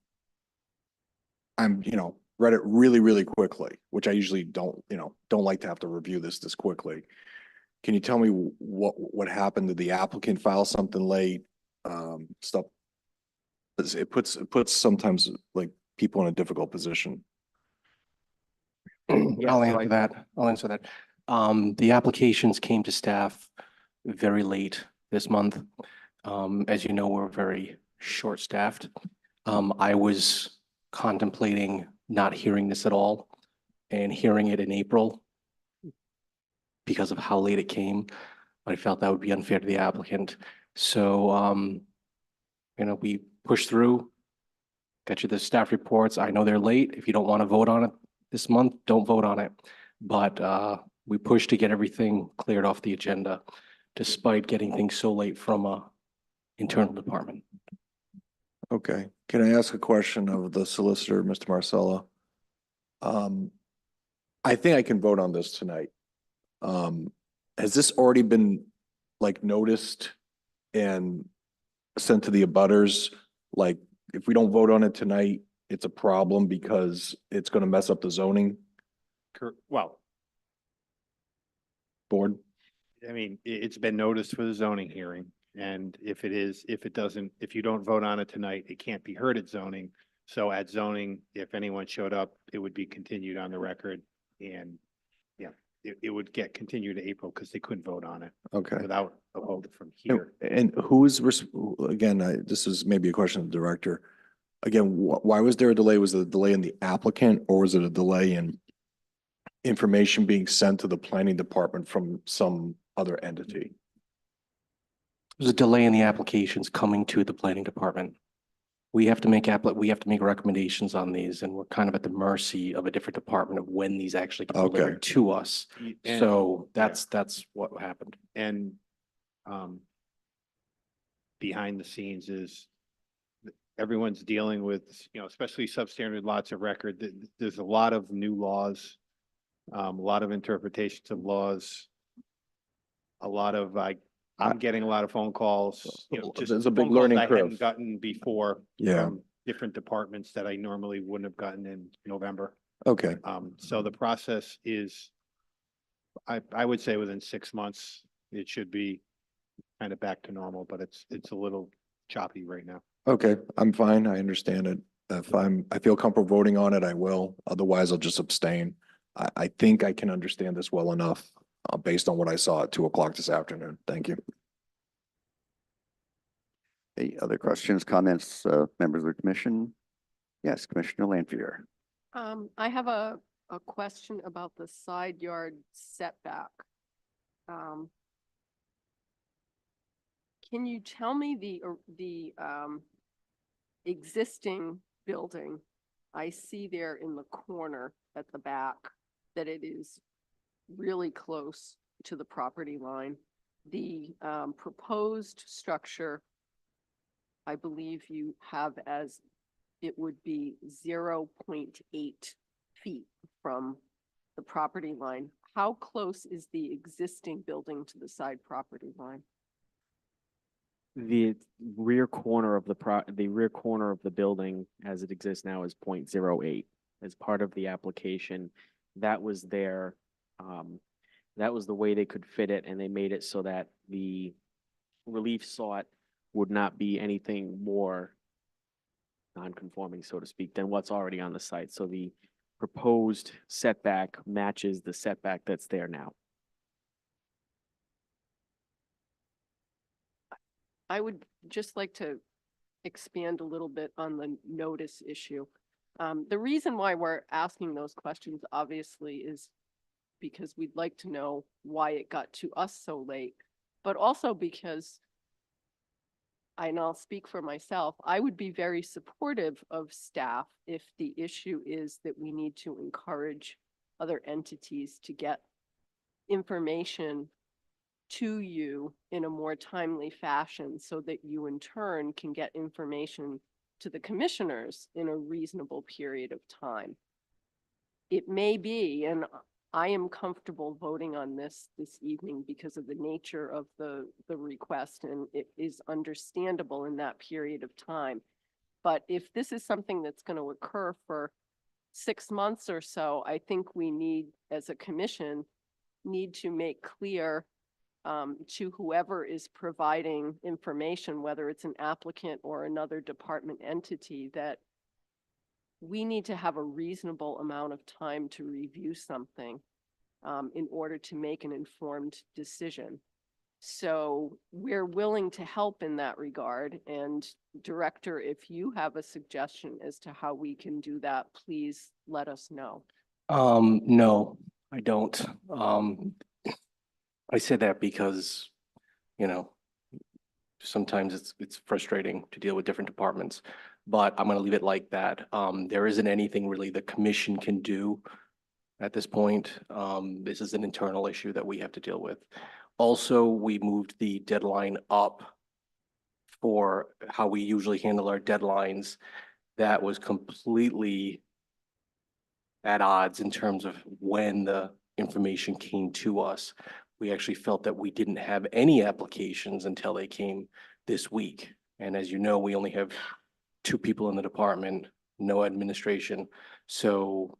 read it really, really quickly, which I usually don't like to have to review this quickly. Can you tell me what happened? Did the applicant file something late? Stuff. It puts sometimes like people in a difficult position. I'll answer that. The applications came to staff very late this month. As you know, we're very short-staffed. I was contemplating not hearing this at all and hearing it in April because of how late it came. I felt that would be unfair to the applicant. So, we pushed through, got you the staff reports. I know they're late. If you don't want to vote on it this month, don't vote on it. But We pushed to get everything cleared off the agenda despite getting things so late from internal department. Okay, can I ask a question of the solicitor, Mr. Marcella? I think I can vote on this tonight. Has this already been like noticed and sent to the abutters? Like, if we don't vote on it tonight, it's a problem because it's gonna mess up the zoning Well, board? I mean, it's been noticed for the zoning hearing. And if you don't vote on it tonight, it can't be heard at zoning. So at zoning, if anyone showed up, it would be continued on the record and yeah, it would get continued to April because they couldn't vote on it Okay. without a vote from here. And again, this is maybe a question of the director. Again, why was there a delay? Was it a delay in the applicant or was it a delay in information being sent to the planning department from some other entity? There's a delay in the applications coming to the planning department. We have to make recommendations on these, and we're kind of at the mercy of a different department of when these actually get Okay. delivered to us. And- So that's what happened. And behind the scenes is everyone's dealing with, especially substandard lots of record. There's a lot of new laws, a lot of interpretations of laws, a lot of I'm getting a lot of phone calls, just There's a big phone calls learning I hadn't curve. gotten before. Yeah. From different departments that I normally wouldn't have gotten in November. Okay, So the process is, I would say within 6 months, it should be kind of back to normal, but it's a little choppy right now. okay, I'm fine. I understand it. I feel comfortable voting on it, I will. Otherwise, I'll just abstain. I think I can understand this well enough, based on what I saw at 2 o'clock this afternoon. Thank you. Any other questions, comments, members of the commission? Yes, Commissioner Lanfear. I have a question about the side yard setback. Can you tell me the existing building? I see there in the corner at the back that it is really close to the property line. The proposed structure, I believe you have as it would be 0.8 feet from the property line. How close is the existing building to the side property line? The rear corner of the building as it exists now is 0.08 as part of the application. That was that was the way they could fit it, and they made it so that the relief sought would not be anything more non-conforming, so to speak, than what's already on the site. So the proposed setback matches the setback that's there now. I would just like to expand a little bit on the notice issue. The reason why we're asking those questions obviously is because we'd like to know why it got to us so late, but also because, and I'll speak for myself, I would be very supportive of staff if the issue is that we need to encourage other entities to get information to you in a more timely fashion so that you in turn can get information to the commissioners in a reasonable period of time. It may be, and I am comfortable voting on this evening because of the nature of the request, and it is understandable in that period of time. But if this is something that's going to occur for 6 months or so, I think we need, as a commission, need to make clear to whoever is providing information, whether it's an applicant or another department entity, that we need to have a reasonable amount of time to review something in order to make an informed decision. So we're willing to help in that regard. And Director, if you have a suggestion as to how we can do that, please let us know. No, I don't. I say that because, sometimes it's frustrating to deal with different departments, but I'm gonna leave it like that. There isn't anything really the commission can do at this point. This is an internal issue that we have to deal with. Also, we moved the deadline up for how we usually handle our deadlines. That was completely at odds in terms of when the information came to us. We actually felt that we didn't have any applications until they came this week. And as you know, we only have 2 people in the department, no administration. So,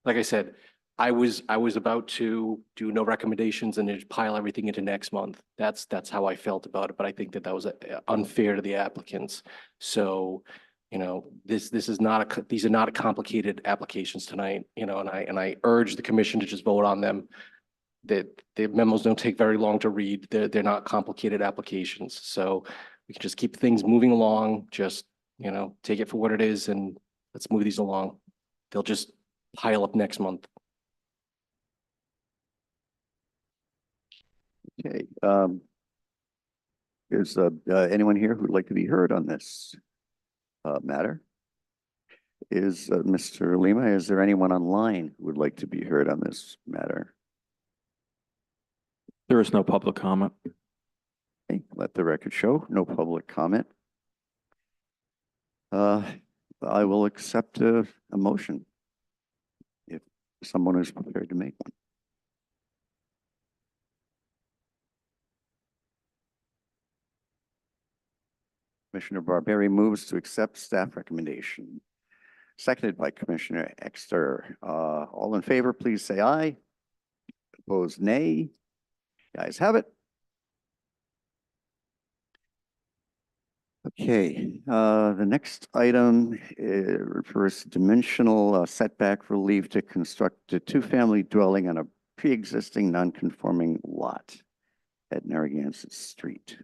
like I said, I was about to do no recommendations and just pile everything into next month. That's how I felt about it, but I think that was unfair to the applicants. So, this is not these are not complicated applications tonight, and I urge the commission to just vote on them. That the memos don't take very long to read. They're not complicated applications. So we can just keep things moving along, just, take it for what it is and let's move these along. They'll just pile up next month. Okay, is anyone here who'd like to be heard on this matter? Is Mr. Lima, is there anyone online who would like to be heard on this matter? There is no public comment. Okay, let the record show, no public comment. I will accept a motion if someone is prepared to make one. Commissioner Barberi moves to accept staff recommendation. Seconded by Commissioner Exter. All in favor, please say aye. Opposed, nay. The ayes have it. Okay, the next item refers to dimensional setback relief to construct a 2-family dwelling on a pre-existing non-conforming lot at Narragansett Street.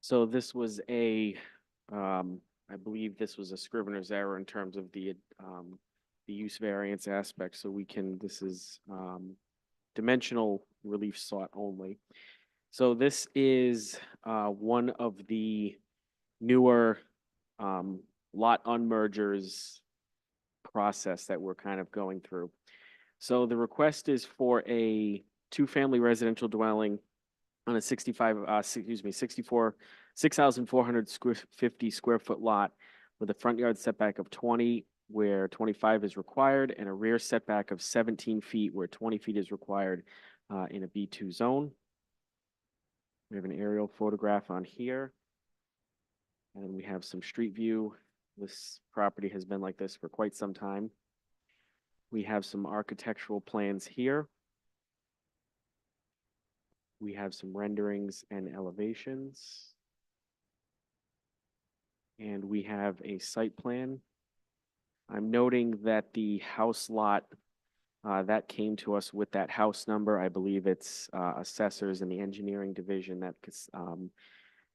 So this was I believe this was a scrivener's error in terms of the use variance aspect, so this is, dimensional relief sought only. So this is, one of the newer, lot unmergers process that we're kind of going through. So the request is for a 2-family residential dwelling on a 6,450 square foot lot with a front yard setback of 20 where 25 is required and a rear setback of 17 feet where 20 feet is required in a B2 zone. We have an aerial photograph on here. And then we have some street view. This property has been like this for quite some time. We have some architectural plans here. We have some renderings and elevations. And we have a site plan. I'm noting that the house lot that came to us with that house number, I believe it's assessors in the engineering division that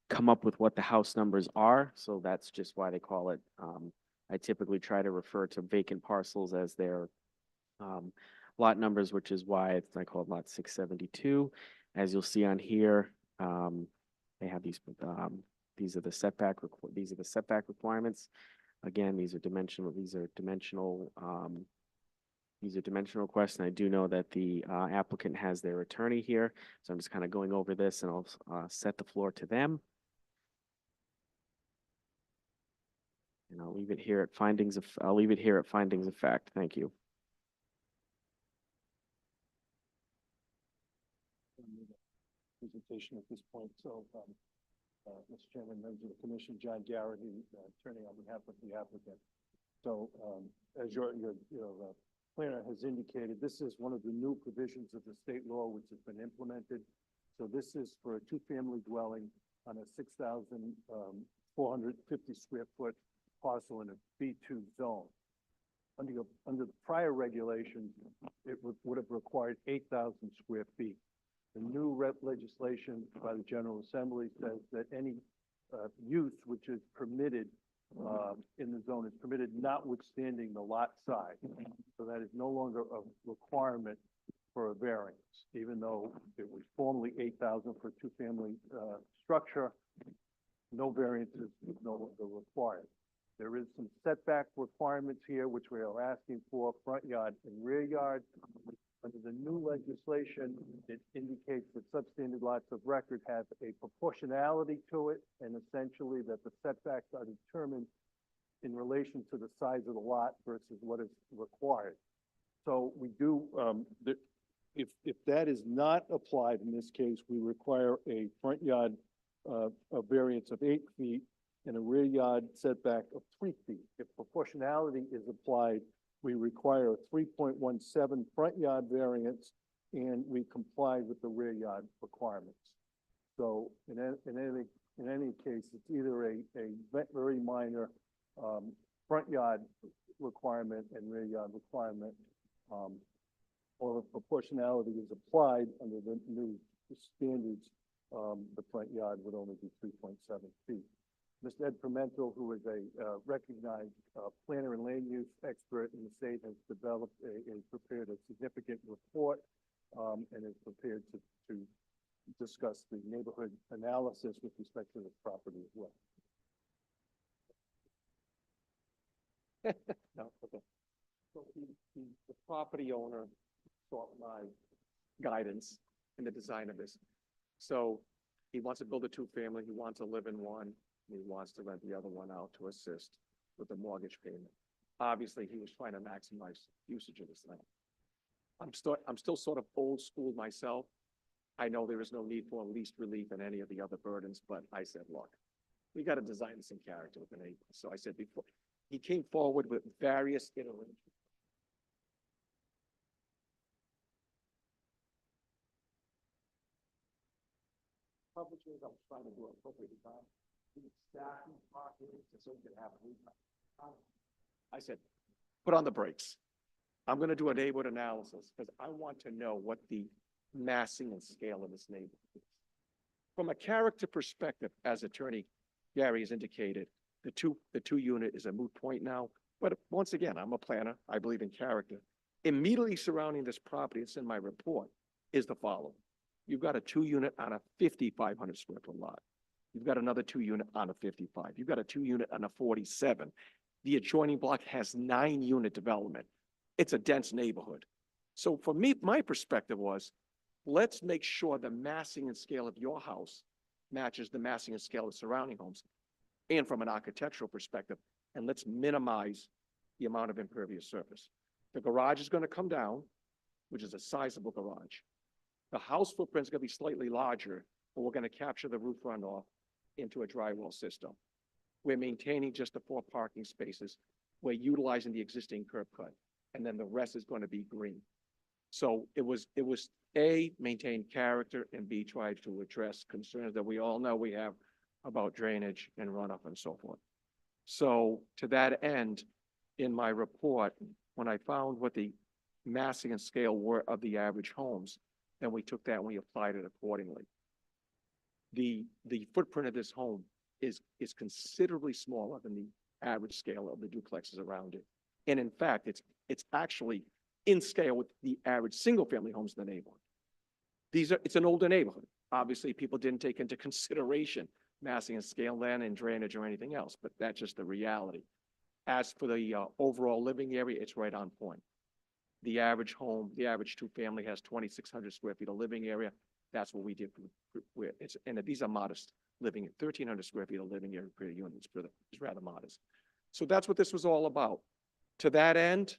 come up with what the house numbers are. So that's just why they call it. I typically try to refer to vacant parcels as their lot numbers, which is why I call it lot 672. As you'll see on here, they have these are the setback requirements. Again, these are dimensional requests, and I do know that the applicant has their attorney here, so I'm just kind of going over this, and I'll set the floor to them. And I'll leave it here at findings of fact. Thank you. Presentation at this point. So, Mr. Chairman, members of the commission, John Garrity, attorney on behalf of the applicant. So, as your planner has indicated, this is one of the new provisions of the state law which has been implemented. So this is for a 2-family dwelling on a 6,450 square foot parcel in a B2 zone. Under the prior regulations, it would have required 8,000 square feet. The new legislation by the General Assembly says that any use which is permitted in the zone is permitted notwithstanding the lot size. So that is no longer a requirement for a variance, even though it was formerly 8,000 for a two-family structure. No variance is no longer required. There is some setback requirements here, which we are asking for, front yard and rear yard. Under the new legislation, it indicates that substandard lots of record have a proportionality to it, and essentially that the setbacks are determined in relation to the size of the lot versus what is required. So we do, if that is not applied in this case, we require a front yard, a variance of 8 feet and a rear yard setback of 3 feet. If proportionality is applied, we require a 3.17 front yard variance, and we comply with the rear yard requirements. So in any case, it's either a very minor front yard requirement and rear yard requirement, or if proportionality is applied under the new standards, the front yard would only be 3.7 feet. Mr. Ed Pimentel, who is a recognized planner and land use expert in the state, has developed prepared a significant report and is prepared to discuss the neighborhood analysis with respect to this property as well. No, okay. So the property owner sought my guidance in the design of this. So he wants to build a two-family, he wants to live in one, and he wants to rent the other one out to assist with the mortgage payment. Obviously, he was trying to maximize usage of this land. I'm still sort of old school myself. I know there is no need for least relief and any of the other burdens, but I said, look, we got to design this in character with the neighbor. So I said before, he came forward with various iterations. Public ways I was trying to do appropriate design. Stacking properties so you could have a roof. I said, put on the brakes. I'm going to do a neighborhood analysis because I want to know what the massing and scale of this neighborhood is. From a character perspective, as Attorney Gary has indicated, the two unit is a moot point now. But once again, I'm a planner. I believe in character. Immediately surrounding this property, it's in my report, is the following. You've got a 2-unit on a 5,500 square foot lot. You've got another 2-unit on a 55. You've got a 2-unit on a 47. The adjoining block has 9-unit development. It's a dense neighborhood. So for me, my perspective was, let's make sure the massing and scale of your house matches the massing and scale of surrounding homes. And from an architectural perspective, and let's minimize the amount of impervious surface. The garage is going to come down, which is a sizable garage. The house footprint is going to be slightly larger, but we're going to capture the roof runoff into a drywall system. We're maintaining just the 4 parking spaces. We're utilizing the existing curb cut, and then the rest is going to be green. So it was A, maintain character, and B, try to address concerns that we all know we have about drainage and runoff and so forth. So to that end, in my report, when I found what the massing and scale were of the average homes, then we took that and we applied it accordingly. The footprint of this home is considerably smaller than the average scale of the duplexes around it. And in fact, it's actually in scale with the average single-family homes in the neighborhood. It's an older neighborhood. Obviously, people didn't take into consideration massing and scale then and drainage or anything else, but that's just the reality. As for the overall living area, it's right on point. The average home, the average two-family has 2,600 square feet of living area. That's what we did. And these are modest living, 1,300 square feet of living area per unit. It's rather modest. So that's what this was all about. To that end,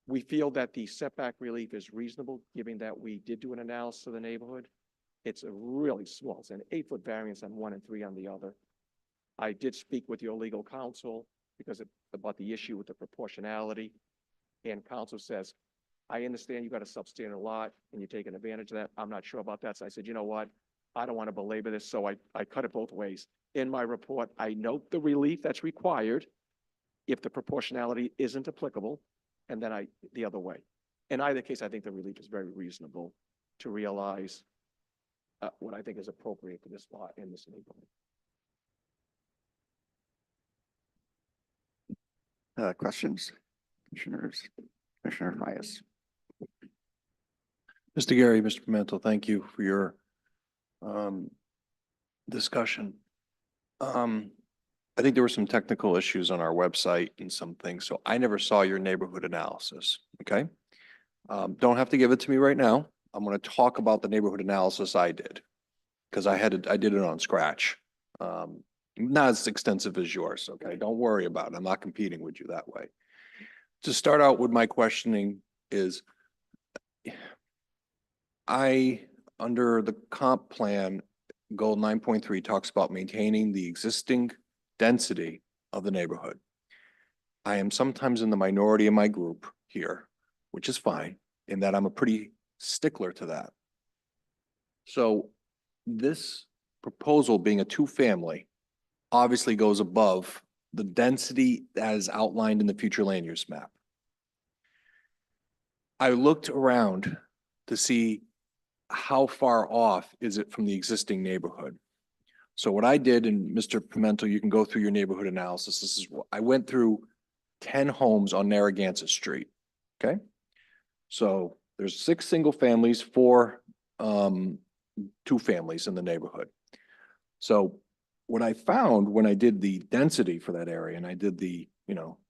we feel that the setback relief is reasonable, given that we did do an analysis of the neighborhood. It's a really small, it's an 8-foot variance on one and 3 on the other. I did speak with your legal counsel about the issue with the proportionality. And counsel says, I understand you got a substandard lot and you're taking advantage of that. I'm not sure about that. So I said, you know what? I don't want to belabor this. So I cut it both ways. In my report, I note the relief that's required if the proportionality isn't applicable, and then the other way. In either case, I think the relief is very reasonable to realize what I think is appropriate for this lot in this neighborhood. Questions? Commissioners, Commissioner Frias. Mr. Gary, Mr. Pimental, thank you for your discussion. I think there were some technical issues on our website and some things, so I never saw your neighborhood analysis, okay? Don't have to give it to me right now. I'm gonna talk about the neighborhood analysis I did. Because I did it on scratch. Not as extensive as yours, okay? Don't worry about it. I'm not competing with you that way. To start out with my questioning is, under the comp plan, goal 9.3 talks about maintaining the existing density of the neighborhood. I am sometimes in the minority in my group here, which is fine, in that I'm a pretty stickler to that. So this proposal being a two-family obviously goes above the density that is outlined in the future land use map. I looked around to see how far off is it from the existing neighborhood. So what I did, and Mr. Pimental, you can go through your neighborhood analysis. This is what I went through 10 homes on Narragansett Street, okay? So there's 6 single families, 4 two families in the neighborhood. So what I found when I did the density for that area, and I did the,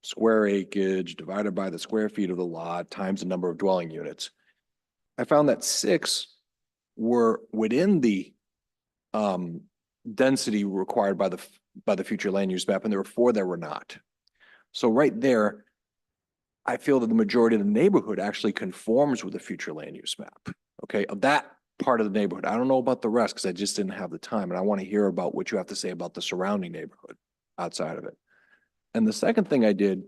square acreage divided by the square feet of the lot times the number of dwelling units, I found that 6 were within the density required by the future land use map, and there were 4 that were not. So right there, I feel that the majority of the neighborhood actually conforms with the future land use map, okay, of that part of the neighborhood. I don't know about the rest because I just didn't have the time, and I want to hear about what you have to say about the surrounding neighborhood outside of it. And the second thing I did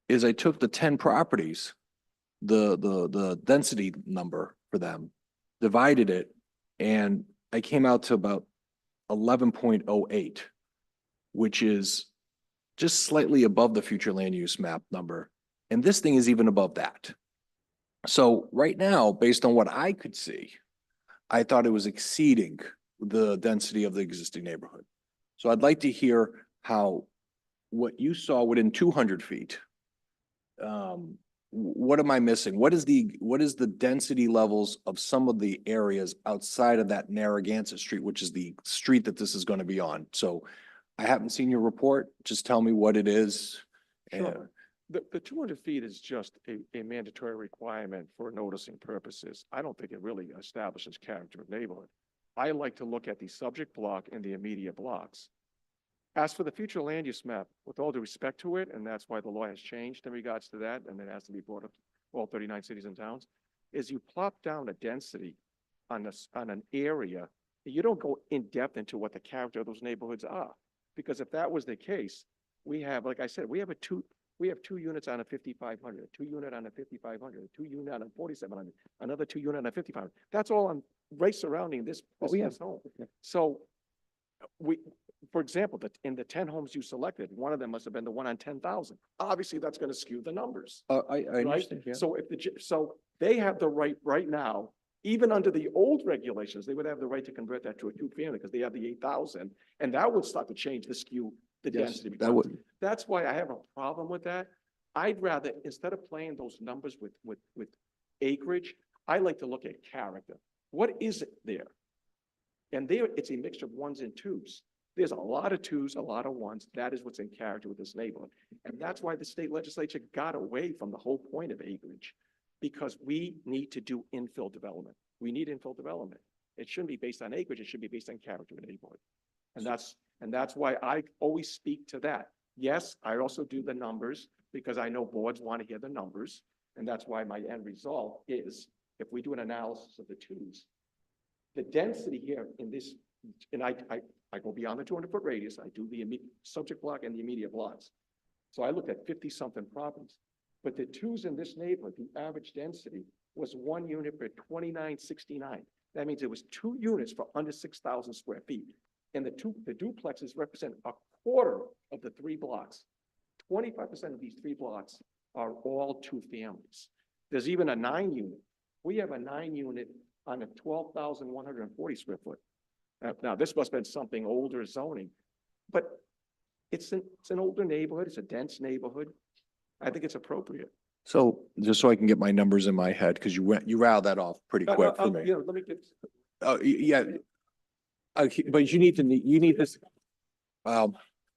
is I took the 10 properties, the density number for them, divided it, and I came out to about 11.08, which is just slightly above the future land use map number. And this thing is even above that. So right now, based on what I could see, I thought it was exceeding the density of the existing neighborhood. So I'd like to hear how what you saw within 200 feet, what am I missing? What is the density levels of some of the areas outside of that Narragansett Street, which is the street that this is going to be on? So I haven't seen your report. Just tell me what it is. Sure. The 200 feet is just a mandatory requirement for noticing purposes. I don't think it really establishes character of neighborhood. I like to look at the subject block and the immediate blocks. As for the future land use map, with all due respect to it, and that's why the law has changed in regards to that, and it has to be brought up to all 39 cities and towns, is you plop down a density on an area, you don't go in depth into what the character of those neighborhoods are. Because if that was the case, we have, like I said, we have 2 units on a 5,500, a 2 unit on a 5,500, a 2 unit on a 4,700, another 2 unit on a 5,500. That's all on right surrounding this home. So for example, in the 10 homes you selected, one of them must have been the one on 10,000. Obviously, that's going to skew the numbers. I understand. Yeah. So so they have the right now, even under the old regulations, they would have the right to convert that to a 2-family because they have the 8,000, and that would start to change the skew, the density. That would. That's why I have a problem with that. I'd rather, instead of playing those numbers with acreage, I like to look at character. What is it there? And there, it's a mixture of 1s and 2s. There's a lot of 2s, a lot of 1s. That is what's in character with this neighborhood. And that's why the state legislature got away from the whole point of acreage, because we need to do infill development. We need infill development. It shouldn't be based on acreage. It should be based on character of the neighborhood. And that's why I always speak to that. Yes, I also do the numbers because I know boards want to hear the numbers. And that's why my end result is, if we do an analysis of the 2s, the density here in this, and I go beyond the 200-foot radius. I do the subject block and the immediate blocks. So I looked at 50-something properties. But the 2s in this neighborhood, the average density was 1 unit per 2969. That means it was 2 units for under 6,000 square feet. And the duplexes represent a quarter of the 3 blocks. 25% of these 3 blocks are all 2 families. There's even a 9 unit. We have a 9 unit on a 12,140 square foot. Now, this must have been something older zoning, but it's an older neighborhood. It's a dense neighborhood. I think it's appropriate. So just so I can get my numbers in my head, because you rattled that off pretty quick for me. Let me get. Yeah. But you need this. I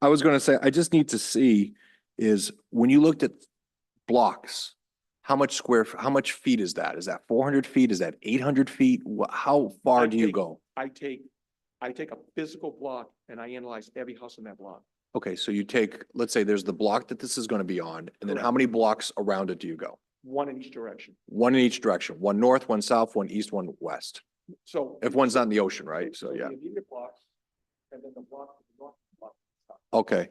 was gonna say, I just need to see is when you looked at blocks, how much feet is that? Is that 400 feet? Is that 800 feet? How far do you go? I take a physical block and I analyze every house in that block. Okay, so you take, let's say there's the block that this is gonna be on, and then how Correct. many blocks around it do you go? One in each direction. One in each direction, one north, one south, one east, one west. So. If one's not in the ocean, right? So, the yeah, immediate blocks, and then the block, to the north block. okay.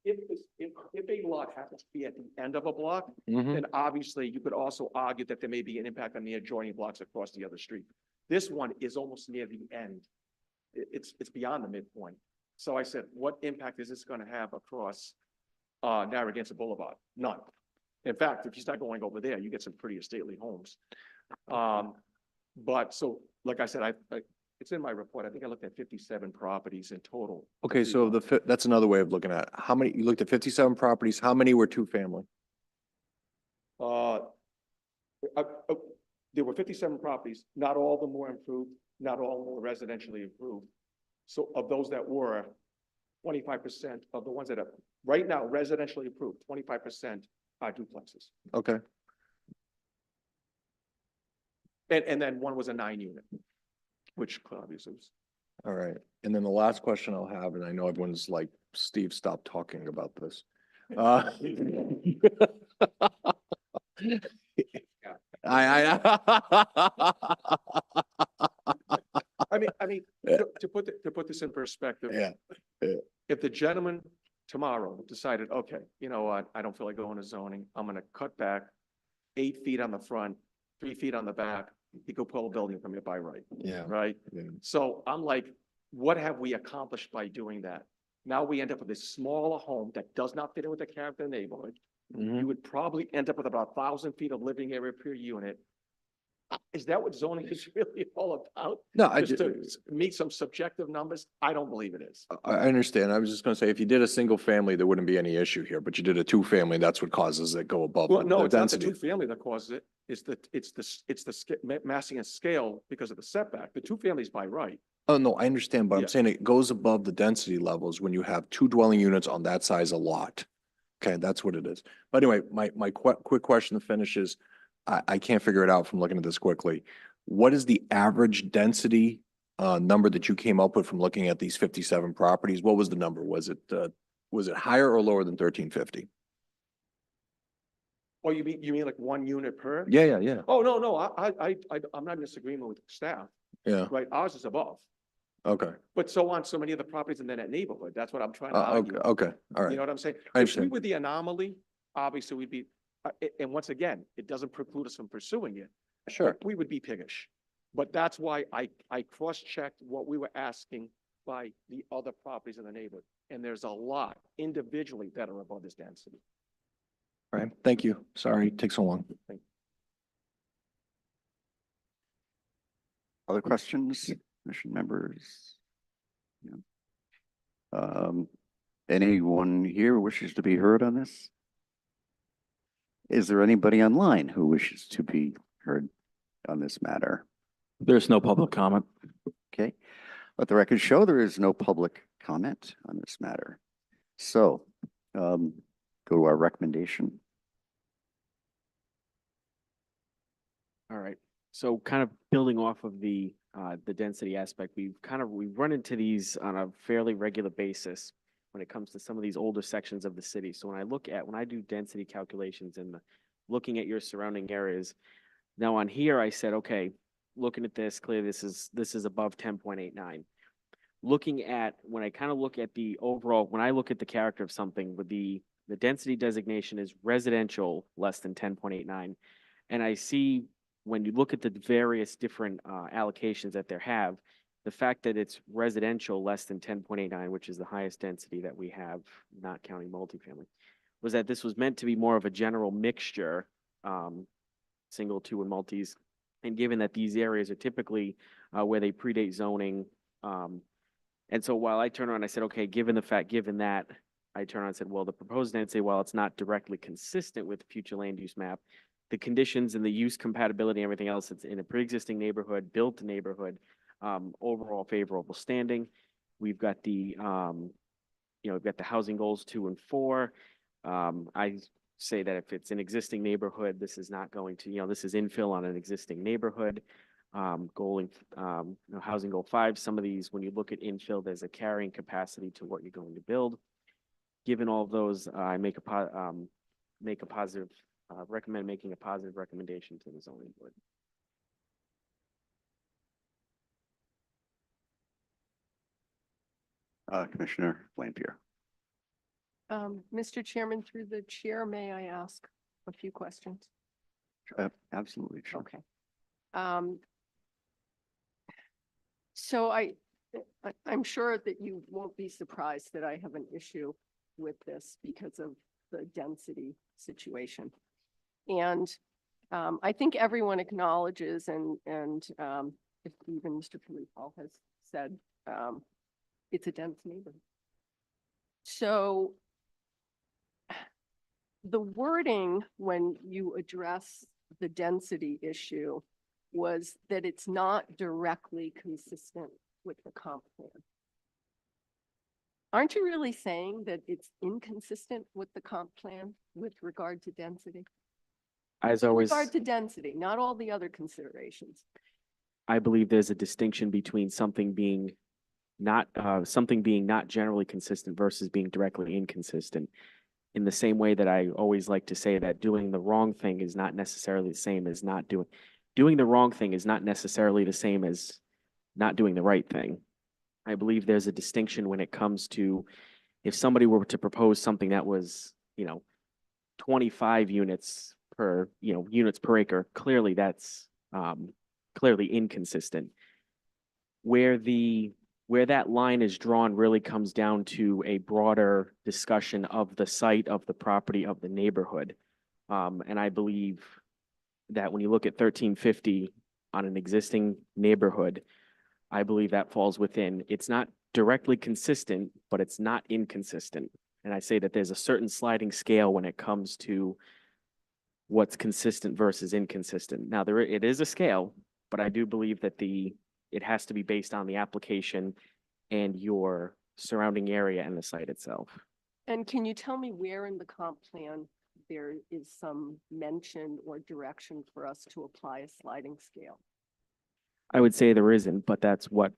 If a lot happens to be at the end of a block, Mhm. then obviously you could also argue that there may be an impact on the adjoining blocks across the other street. This one is almost near the end. It's beyond the midpoint. So I said, what impact is this gonna have across Narragansett Boulevard? None. In fact, if you start going over there, you get some pretty stately homes. But so, like I said, it's in my report. I think I looked at 57 properties in total. Okay, so that's another way of looking at it. How many, you looked at 57 properties, how many were two-family? There were 57 properties. Not all of them were improved. Not all were residentially improved. So of those that were, 25% of the ones that are right now residentially approved, 25% are duplexes. Okay. And then one was a 9-unit, which obviously was. All right, and then the last question I'll have, and I know everyone's like, Steve, stop talking about this. I mean, to put this in perspective. Yeah. If the gentleman tomorrow decided, okay, you know what, I don't feel like going to zoning, I'm gonna cut back 8 feet on the front, 3 feet on the back, he could pull a building from me by right. Yeah. Right? Yeah. So I'm like, what have we accomplished by doing that? Now we end up with this smaller home that does not fit in with the character of the neighborhood. Mhm. You would probably end up with about 1,000 feet of living area per unit. Is that what zoning is really all about? No, I Just to ju- meet some subjective numbers? I don't believe it is. I understand. I was just gonna say, if you did a single family, there wouldn't be any issue here, but you did a two-family, that's what causes it go above Well, no, the it's not the density. two-family that causes it. It's the massing and scale because of the setback. The two-family is by right. Oh, no, I understand, but I'm Yeah. saying it goes above the density levels when you have two dwelling units on that size a lot. Okay, that's what it is. But anyway, my quick question to finish is, I can't figure it out from looking at this quickly. What is the average density number that you came up with from looking at these 57 properties? What was the number? Was it higher or lower than 1350? Oh, you mean like 1 unit per? Yeah. Oh, no, I'm not in disagreement with staff, Yeah, right? Ours is above, okay. but so on so many of the properties in that neighborhood. That's what I'm trying to argue. Okay, all right. You know what I'm saying? I If we understand. were the anomaly, obviously we'd be, and once again, it doesn't preclude us from pursuing it. Sure. We would be piggish. But that's why I cross-checked what we were asking by the other properties in the neighborhood. And there's a lot individually that are above this density. All right, thank you. Sorry, it takes so long. Other questions, commission members? Yeah. Anyone here wishes to be heard on this? Is there anybody online who wishes to be heard on this matter? There's no public comment. Okay, let the record show there is no public comment on this matter. So, go to our recommendation. All right, so kind of building off of the density aspect, we've run into these on a fairly regular basis when it comes to some of these older sections of the city. So when I do density calculations and looking at your surrounding areas, now on here, I said, okay, looking at this, clearly this is above 10.89. Looking at, when I kind of look at the overall, when I look at the character of something with the density designation is residential less than 10.89. And I see when you look at the various different allocations that there have, the fact that it's residential less than 10.89, which is the highest density that we have, not counting multifamily, was that this was meant to be more of a general mixture, single, two, and multis. And given that these areas are typically where they predate zoning, and so while I turned around, I said, okay, given that, I turned around and said, well, the proposed density, while it's not directly consistent with the future land use map, the conditions and the use compatibility and everything else, it's in a pre-existing neighborhood, built neighborhood, overall favorable standing. We've got the, we've got the housing goals 2 and 4. I say that if it's an existing neighborhood, this is not going to, this is infill on an existing neighborhood. Housing goal 5, some of these, when you look at infill, there's a carrying capacity to what you're going to build. Given all of those, I recommend making a positive recommendation to the zoning board. Commissioner Lampier. Mr. Chairman, through the chair, may I ask a few questions? Absolutely, sure. Okay. So I'm sure that you won't be surprised that I have an issue with this because of the density situation. And I think everyone acknowledges and if even Mr. Paul has said, it's a dense neighborhood. So the wording when you address the density issue was that it's not directly consistent with the comp plan. Aren't you really saying that it's inconsistent with the comp plan with regard to density? As With always, regard to density, not all the other considerations. I believe there's a distinction between something being not generally consistent versus being directly inconsistent. In the same way that I always like to say that doing the wrong thing is not necessarily the same as doing the wrong thing is not necessarily the same as not doing the right thing. I believe there's a distinction when it comes to if somebody were to propose something that was, 25 units per acre, clearly that's clearly inconsistent. Where that line is drawn really comes down to a broader discussion of the site, of the property, of the neighborhood. And I believe that when you look at 1350 on an existing neighborhood, I believe that falls within, it's not directly consistent, but it's not inconsistent. And I say that there's a certain sliding scale when it comes to what's consistent versus inconsistent. Now, it is a scale, but I do believe that it has to be based on the application and your surrounding area and the site itself. And can you tell me where in the comp plan there is some mention or direction for us to apply a sliding scale? I would say there isn't, but that's what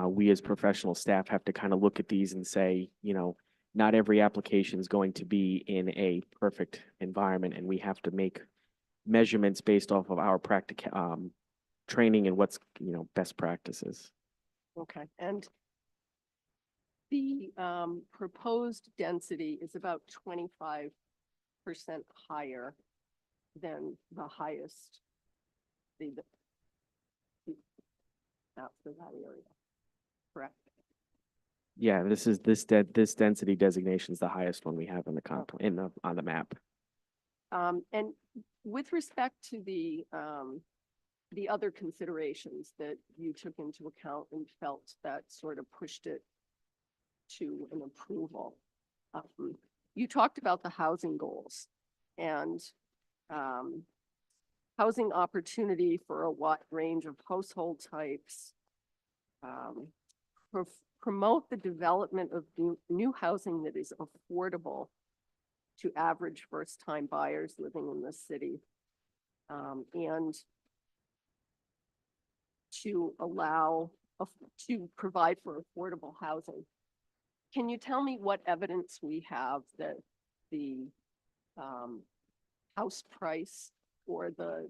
we as professional staff have to kind of look at these and say, not every application is going to be in a perfect environment, and we have to make measurements based off of our training and what's, best practices. Okay, and the proposed density is about 25% higher than the highest, that's for that area, correct? Yeah, this density designation is the highest one we have in the on the map. And with respect to the other considerations that you took into account and felt that sort of pushed it to an approval, you talked about the housing goals and housing opportunity for a wide range of household types, promote the development of new housing that is affordable to average first-time buyers living in the city, and to provide for affordable housing. Can you tell me what evidence we have that the house price or the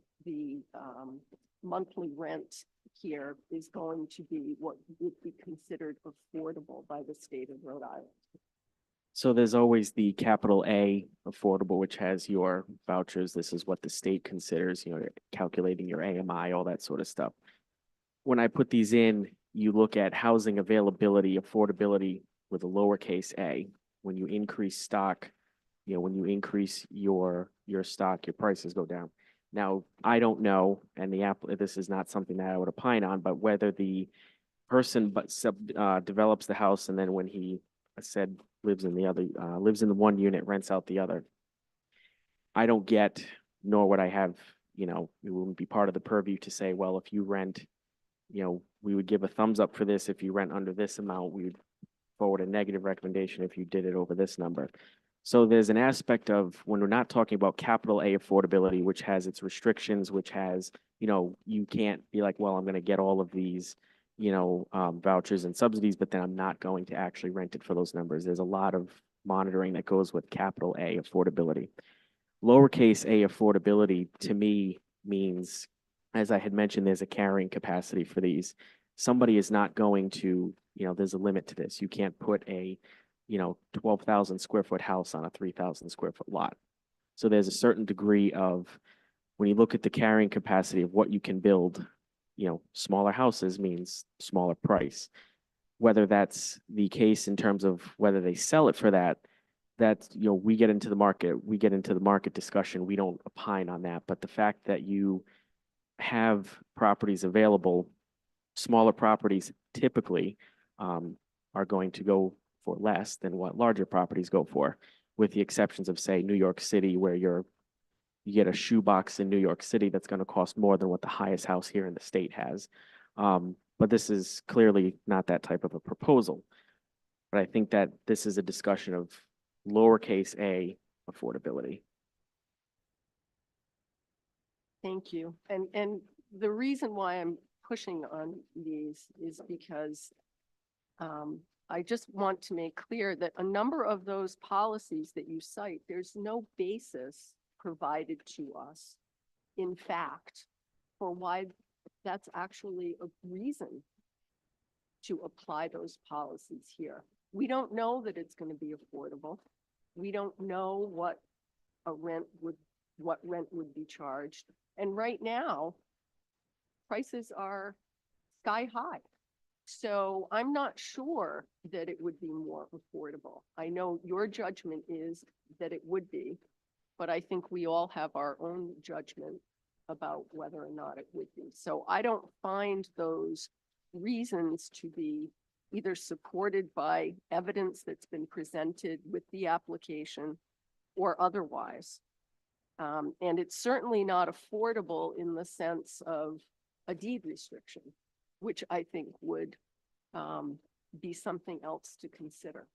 monthly rent here is going to be what would be considered affordable by the state of Rhode Island? So there's always the capital A affordable, which has your vouchers. This is what the state considers, calculating your AMI, all that sort of stuff. When I put these in, you look at housing availability, affordability with a lowercase a. When you increase stock, when you increase your stock, your prices go down. Now, I don't know, and this is not something that I would opine on, but whether the person develops the house and then when he said lives in the other, lives in the one unit, rents out the other. I don't get, nor would I have, you know, it wouldn't be part of the purview to say, well, if you rent, you know, we would give a thumbs up for this. If you rent under this amount, we would forward a negative recommendation if you did it over this number. So there's an aspect of when we're not talking about capital A affordability, which has its restrictions, which has, you know, you can't be like, well, I'm going to get all of these, you know, vouchers and subsidies, but then I'm not going to actually rent it for those numbers. There's a lot of monitoring that goes with capital A affordability. Lowercase a affordability to me means, as I had mentioned, there's a carrying capacity for these. Somebody is not going to, you know, there's a limit to this. You can't put a, you know, 12,000 square foot house on a 3,000 square foot lot. So there's a certain degree of, when you look at the carrying capacity of what you can build, you know, smaller houses means smaller price. Whether that's the case in terms of whether they sell it for that, you know, we get into the market discussion. We don't opine on that. But the fact that you have properties available, smaller properties typically are going to go for less than what larger properties go for, with the exceptions of, say, New York City, where you get a shoebox in New York City that's going to cost more than what the highest house here in the state has. But this is clearly not that type of a proposal. But I think that this is a discussion of lowercase a affordability. Thank you. And the reason why I'm pushing on these is because I just want to make clear that a number of those policies that you cite, there's no basis provided to us, in fact, for why that's actually a reason to apply those policies here. We don't know that it's going to be affordable. We don't know what rent would be charged. And right now, prices are sky high. So I'm not sure that it would be more affordable. I know your judgment is that it would be, but I think we all have our own judgment about whether or not it would be. So I don't find those reasons to be either supported by evidence that's been presented with the application or otherwise. And it's certainly not affordable in the sense of a deed restriction, which I think would be something else to consider.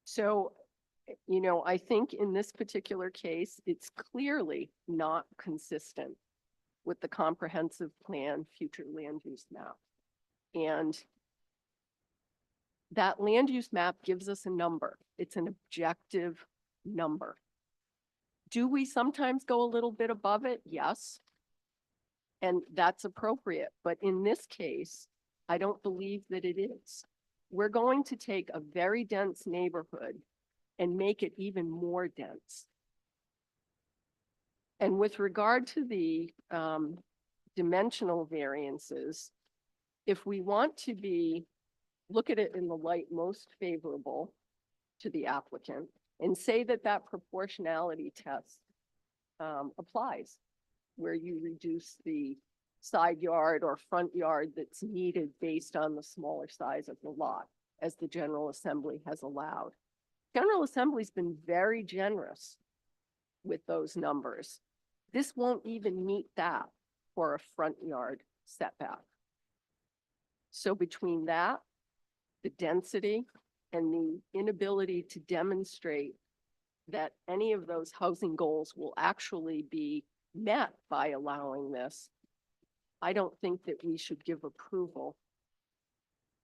So, you know, I think in this particular case, it's clearly not consistent with the comprehensive plan future land use map. And that land use map gives us a number. It's an objective number. Do we sometimes go a little bit above it? Yes. And that's appropriate. But in this case, I don't believe that it is. We're going to take a very dense neighborhood and make it even more dense. And with regard to the dimensional variances, if we want to look at it in the light most favorable to the applicant and say that that proportionality test applies, where you reduce the side yard or front yard that's needed based on the smaller size of the lot, as the General Assembly has allowed. General Assembly's been very generous with those numbers. This won't even meet that for a front yard setback. So between that, the density, and the inability to demonstrate that any of those housing goals will actually be met by allowing this, I don't think that we should give approval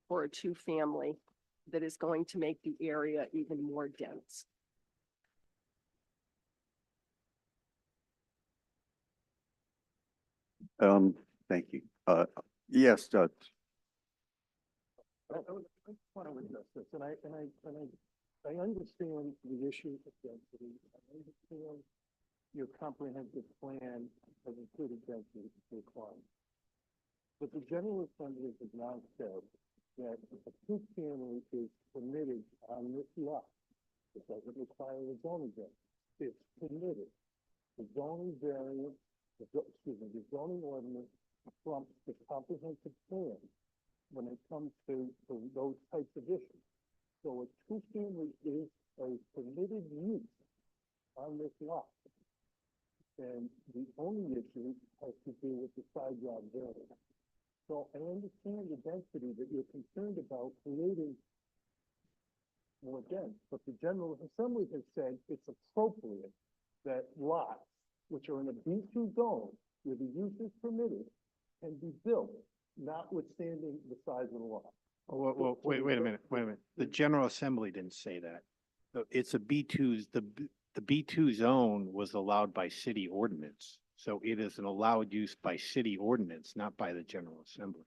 for a two-family that is going to make the area even more dense. Thank you. Yes, I want to address this, and I understand the issue of density. I understand your comprehensive plan has included density requirements. But the General Assembly has now said that a two-family is permitted on this lot. It doesn't require a zoning variance. It's permitted. The zoning variance, the zoning ordinance trumps the comprehensive plan. when it comes to those types of issues. So a two-family is a permitted use on this lot. And the only issue has to do with the side yard variance. So I understand the density that you're concerned about creating more dense, but the General Assembly has said it's appropriate that lots which are in a B2 zone where the use is permitted can be built, notwithstanding the size of the lot. Well, wait a minute. The General Assembly didn't say that. It's a B2's, the B2 zone was allowed by city ordinance. So it is an allowed use by city ordinance, not by the General Assembly.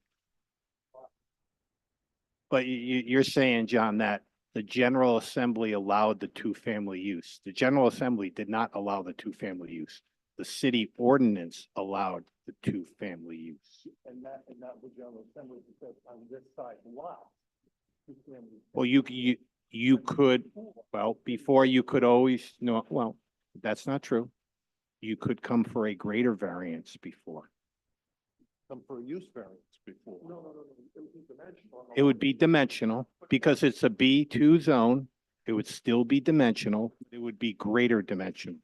But you're saying, John, that the General Assembly allowed the two-family use. The General Assembly did not allow the two-family use. The city ordinance allowed the two-family use. And that was General Assembly said on this side lot. Well, you could, well, before you could always, no, well, that's not true. You could come for a greater variance before. Come for a use variance before. No. It would be dimensional. It would be dimensional because it's a B2 zone. It would still be dimensional. It would be greater dimension.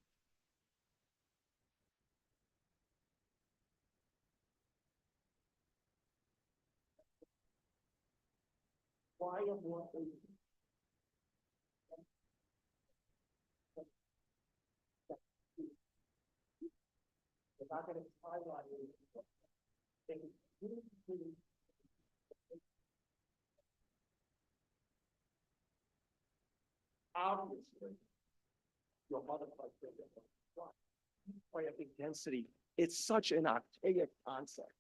Why am I? If I'm gonna highlight it. Obviously, your mother. Why I think density, it's such an archaic concept.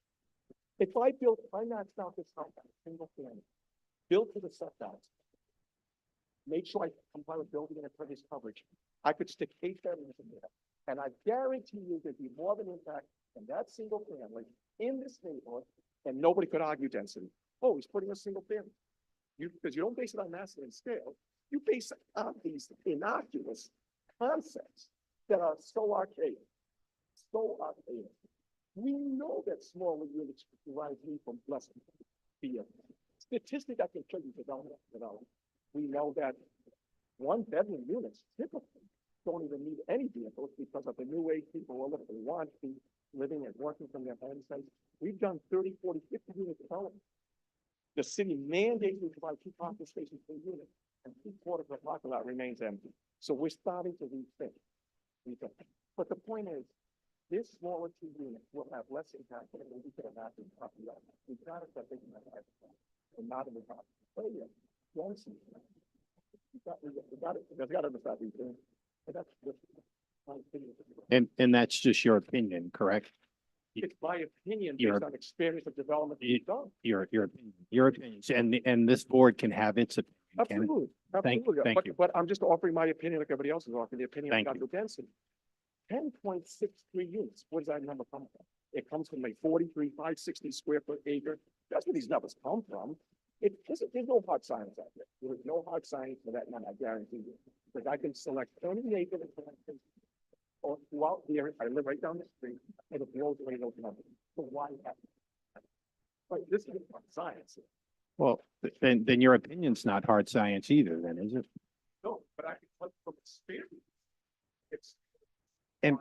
If I maxed out this house on a single family, built to the setbacks, made sure I comply with building and impervious coverage, I could stick 8 bedrooms in there. And I guarantee you there'd be more of an impact in that single family in this neighborhood, and nobody could argue density. Oh, he's putting a single family. Because you don't base it on mass and scale, you base it on these innocuous concepts that are so archaic. So archaic. We know that smaller units derive me from less fear. Statistic I can show you development. We know that 1-bedroom units typically don't even need any vehicles because of the new age people who want to be living and working from their home sites. We've done 30, 40, 50 unit development. The city mandates we provide 2 parking spaces per unit, and 3/4 of the parking lot remains empty. So we're starting to rethink. But the point is, this smaller 2 units will have less impact than we could imagine. We've got to start thinking about that. And not in the top. Oh, yeah. Density. There's got to stop these things. But that's just my opinion. And that's just your opinion, correct? It's my opinion Your- based on experience of development that we've done. Your opinions, and this board can have its opinion. can it? Absolutely, absolutely. thank you. But I'm just offering my opinion like everybody else is offering the opinion Thank about the density. 10.63 units, what does that number come from? It comes from a 43,560 square foot acre. That's where these numbers come from. There's no hard science out there. There is no hard science for that number, I guarantee you. Because I can select any acre or throughout the area. I live right down the street and it blows away those numbers. So why that? But this is hard science. Well, then your opinion's not hard science either, then, is it? No, but I can tell from experience. It's And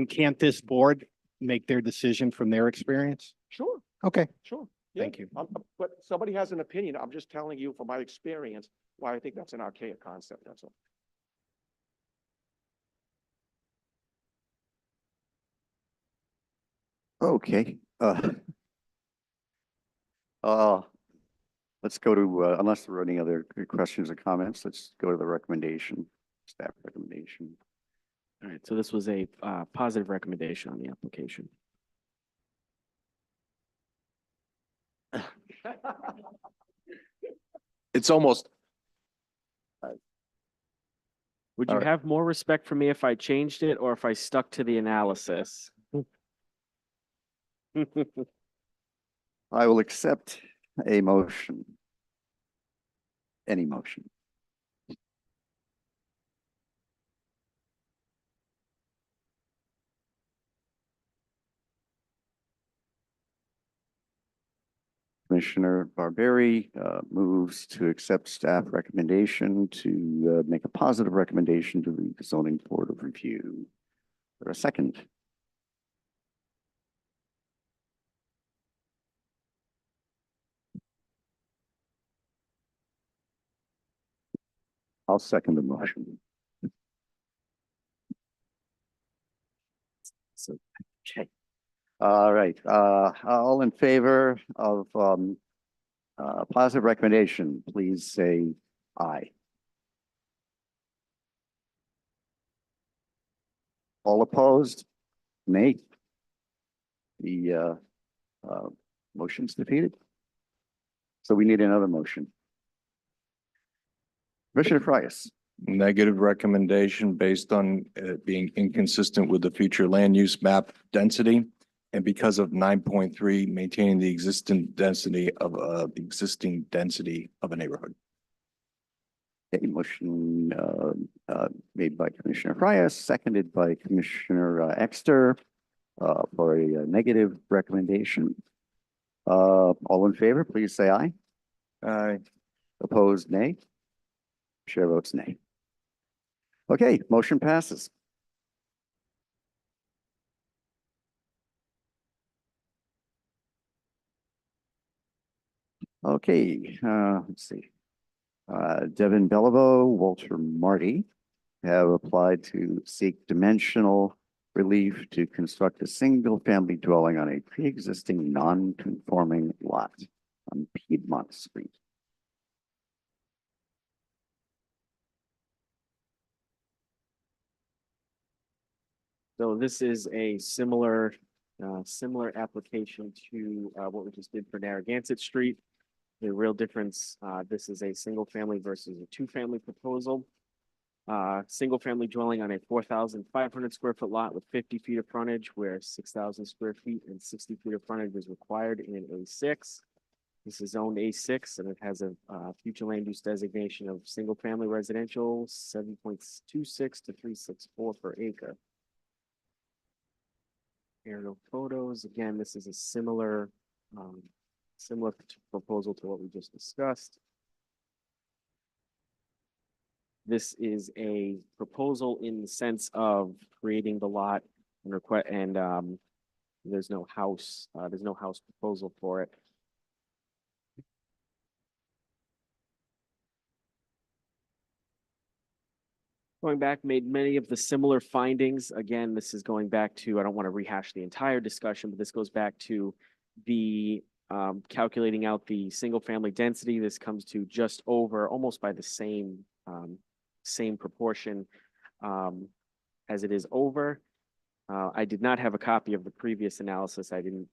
can't this board make their decision from their experience? sure, Okay, sure. Yeah. thank you. But somebody has an opinion. I'm just telling you from my experience why I think that's an archaic concept. That's all. Okay, let's go to, unless there are any other questions or comments, let's go to the recommendation, staff recommendation. All right, so this was a positive recommendation on the application. It's almost, Would All you right. have more respect for me if I changed it or if I stuck to the analysis? I will accept a motion. Any motion. Commissioner Barberi, moves to accept staff recommendation to, make a positive recommendation to the zoning board of review. For a second. I'll second the motion. So, okay. All right, all in favor of, positive recommendation, please say aye. All opposed? Nay. The, motion's defeated. So we need another motion. Commissioner Frias. Negative recommendation based on it being inconsistent with the future land use map density. And because of 9.3, maintaining the existing density of a neighborhood. Okay, motion made by Commissioner Frias, seconded by Commissioner Exter for a negative recommendation. All in favor, please say aye. Aye. Opposed, nay. Chair votes nay. Okay, motion passes. Okay, let's see. Devin Beliveau, Walter Marty have applied to seek dimensional relief to construct a single-family dwelling on a pre-existing non-conforming lot on Piedmont Street. So this is a similar application to what we just did for Narragansett Street. The real difference, this is a single family versus a two-family proposal. Single family dwelling on a 4,500 square foot lot with 50 feet of frontage, where 6,000 square feet and 60 feet of frontage is required in A6. This is zoned A6 and it has a future land use designation of single family residential 7.26 to 364 per acre. Aerial photos. Again, this is a similar proposal to what we just discussed. This is a proposal in the sense of creating the lot and there's no house proposal for it. Going back, made many of the similar findings. Again, this is going back to, I don't want to rehash the entire discussion, but this goes back to the calculating out the single family density. This comes to just over, almost by the same proportion as it is over. I did not have a copy of the previous analysis. I did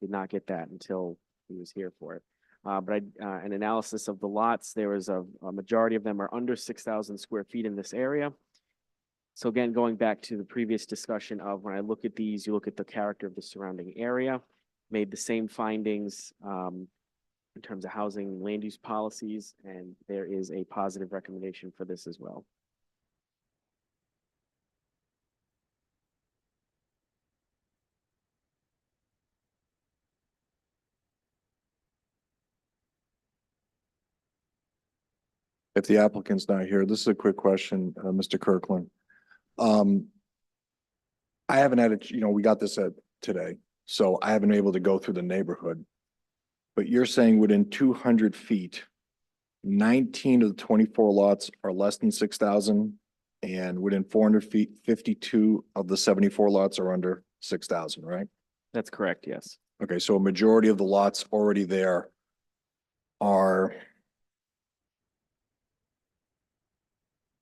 not get that until he was here for it. But an analysis of the lots, there was a majority of them are under 6,000 square feet in this area. So again, going back to the previous discussion of when I look at these, you look at the character of the surrounding area, made the same findings in terms of housing land use policies, and there is a positive recommendation for this as well. If the applicant's not here, this is a quick question, Mr. Kirkland. I haven't had it, we got this today, so I haven't been able to go through the neighborhood. But you're saying within 200 feet, 19 of the 24 lots are less than 6,000, and within 400 feet, 52 of the 74 lots are under 6,000, right? That's correct, yes. Okay, so a majority of the lots already there are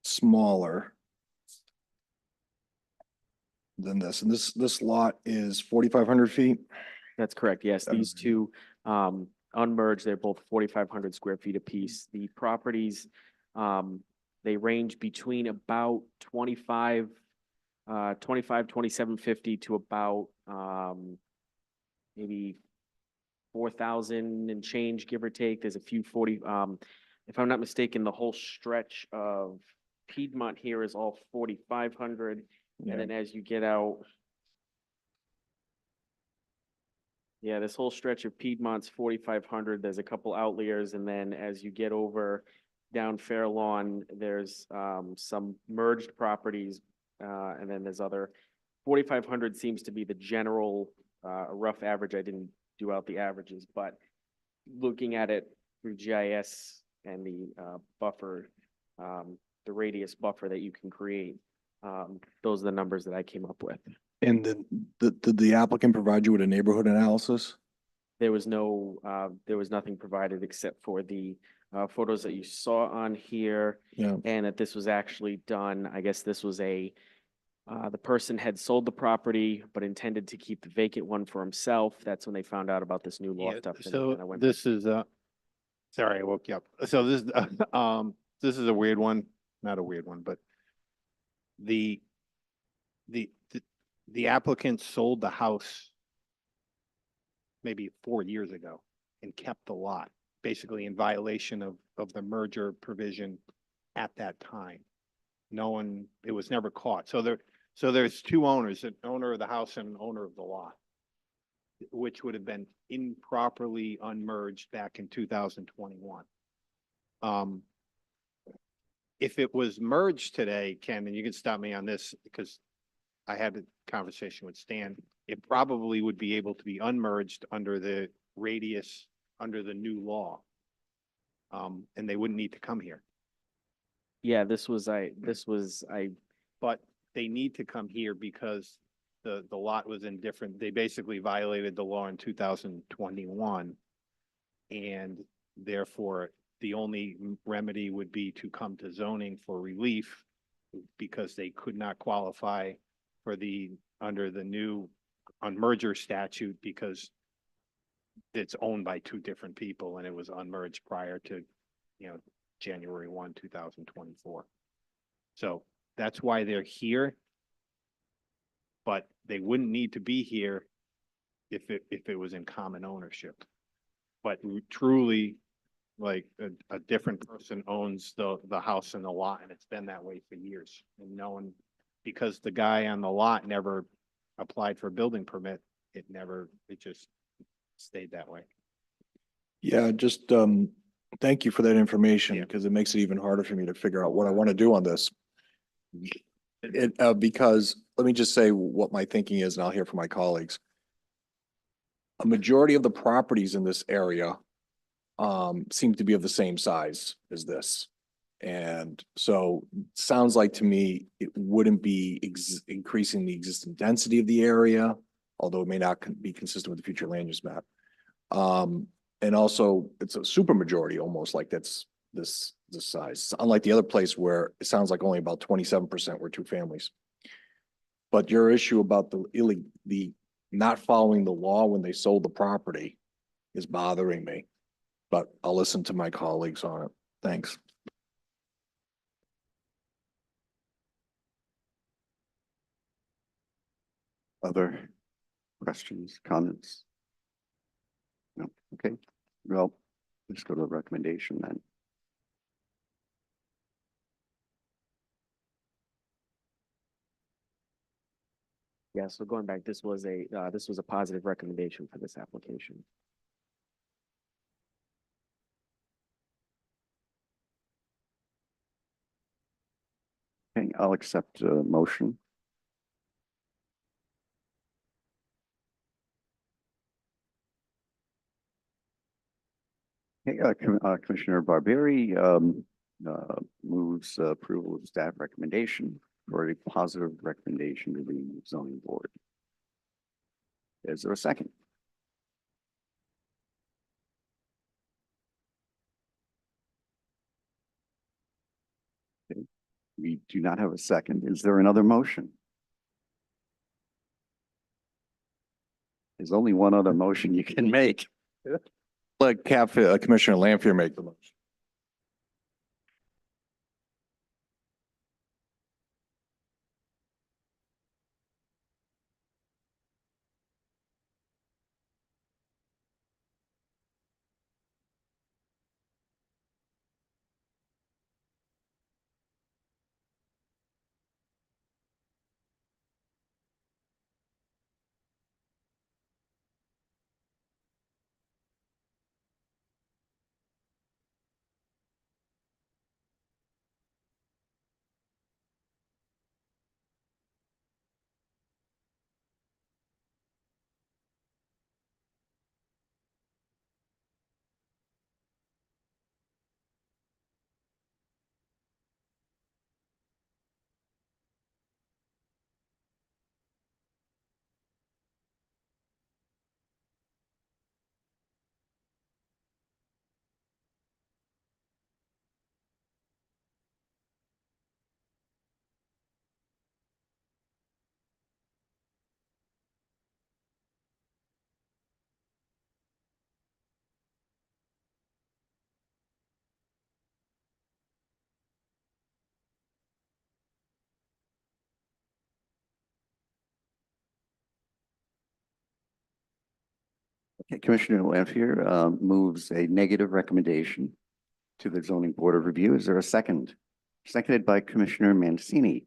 smaller than this, and this lot is 4,500 feet. That's correct. Yes, these two unmerged, they're both 4,500 square feet apiece. The properties, they range between about 2,750 to about maybe 4,000 and change, give or take. There's a few 40, if I'm not mistaken, the whole stretch of Piedmont here is all 4,500. Yeah. And then as you get out, Yeah, this whole stretch of Piedmont's 4,500, there's a couple outliers, and then as you get over down Fair Lawn, there's some merged properties, and then there's other. 4,500 seems to be the general rough average. I didn't do out the averages, but looking at it through GIS and the buffer, the radius buffer that you can create, those are the numbers that I came up with. And did the applicant provide you with a neighborhood analysis? There was nothing provided except for the photos that you saw on here. Yeah. And that this was actually done, I guess this was the person had sold the property, but intended to keep the vacant one for himself. That's when they found out about this new loft up. and I So went this is sorry, I woke you up. So this, this is a weird one, not a weird one, but the applicant sold the house maybe 4 years ago and kept the lot, basically in violation of the merger provision at that time. It was never caught. So there's two owners, an owner of the house and an owner of the lot, which would have been improperly unmerged back in 2021. If it was merged today, Ken, and you can stop me on this because I had a conversation with Stan, it probably would be able to be unmerged under the radius, under the new law. And they wouldn't need to come here, Yeah, but they need to come here because the lot was indifferent. They basically violated the law in 2021. And therefore, the only remedy would be to come to zoning for relief because they could not qualify for under the new unmerger statute because it's owned by two different people and it was unmerged prior to, January 1, 2024. So that's why they're here. But they wouldn't need to be here if it was in common ownership. But truly, like a different person owns the house and the lot, and it's been that way for years. And no one, because the guy on the lot never applied for a building permit, it just stayed that way. Yeah, just thank you for that information because it makes it even harder for me to figure out what I want to do on this. Because let me just say what my thinking is, and I'll hear from my colleagues. A majority of the properties in this area seem to be of the same size as this. And so sounds like to me, it wouldn't be increasing the existing density of the area, although it may not be consistent with the future land use map. And also it's a super majority almost like that's this size, unlike the other place where it sounds like only about 27% were two families. But your issue about the not following the law when they sold the property is bothering me, but I'll listen to my colleagues on it. Thanks. Other questions, comments? No, okay, well, let's go to the recommendation then. Yeah, so going back, this was a positive recommendation for this application. Okay, I'll accept a motion. Okay, Commissioner Barbieri moves approval of staff recommendation for a positive recommendation to the zoning board. Is there a second? Okay. We do not have a second. Is there another motion? There's only one other motion you can make. Let Commissioner Lanfear make the motion. Okay, Commissioner Lanfear moves a negative recommendation to the zoning board of review. Is there a second? Seconded by Commissioner Mancini.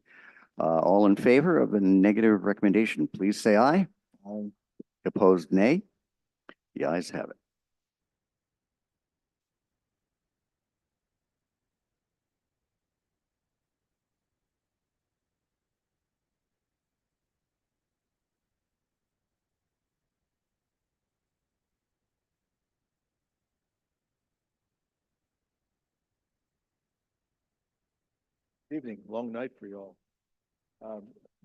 All in favor of the negative recommendation, please say aye. Aye. Opposed, nay. The ayes have it. Evening, long night for you all.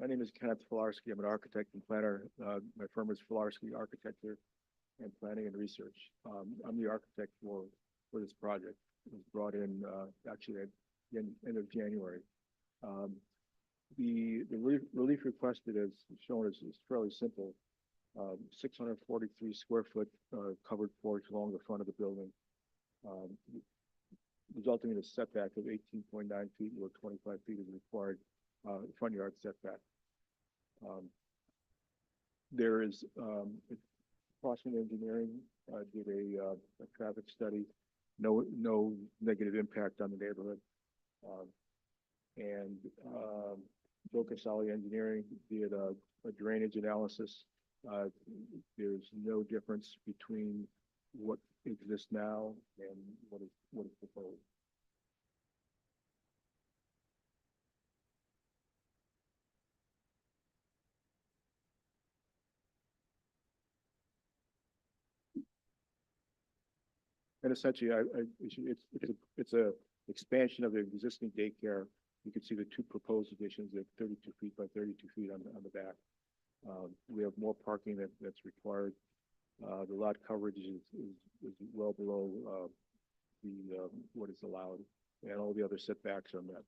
My name is Kenneth Filarski. I'm an architect and planner. My firm is Filarski Architecture and Planning and Research. I'm the architect for this project. It was brought in, actually at the end of January. The relief requested as shown is fairly simple. 643 square foot covered porch along the front of the building, resulting in a setback of 18.9 feet, where 25 feet is required front yard setback. There is Crossing Engineering did a traffic study, no negative impact on the neighborhood. And Joe Casali Engineering did a drainage analysis. There's no difference between what exists now and what is proposed. And essentially, it's a expansion of the existing daycare. You can see the two proposed additions at 32 feet by 32 feet on the back. We have more parking that's required. The lot coverage is well below what is allowed, and all the other setbacks are met.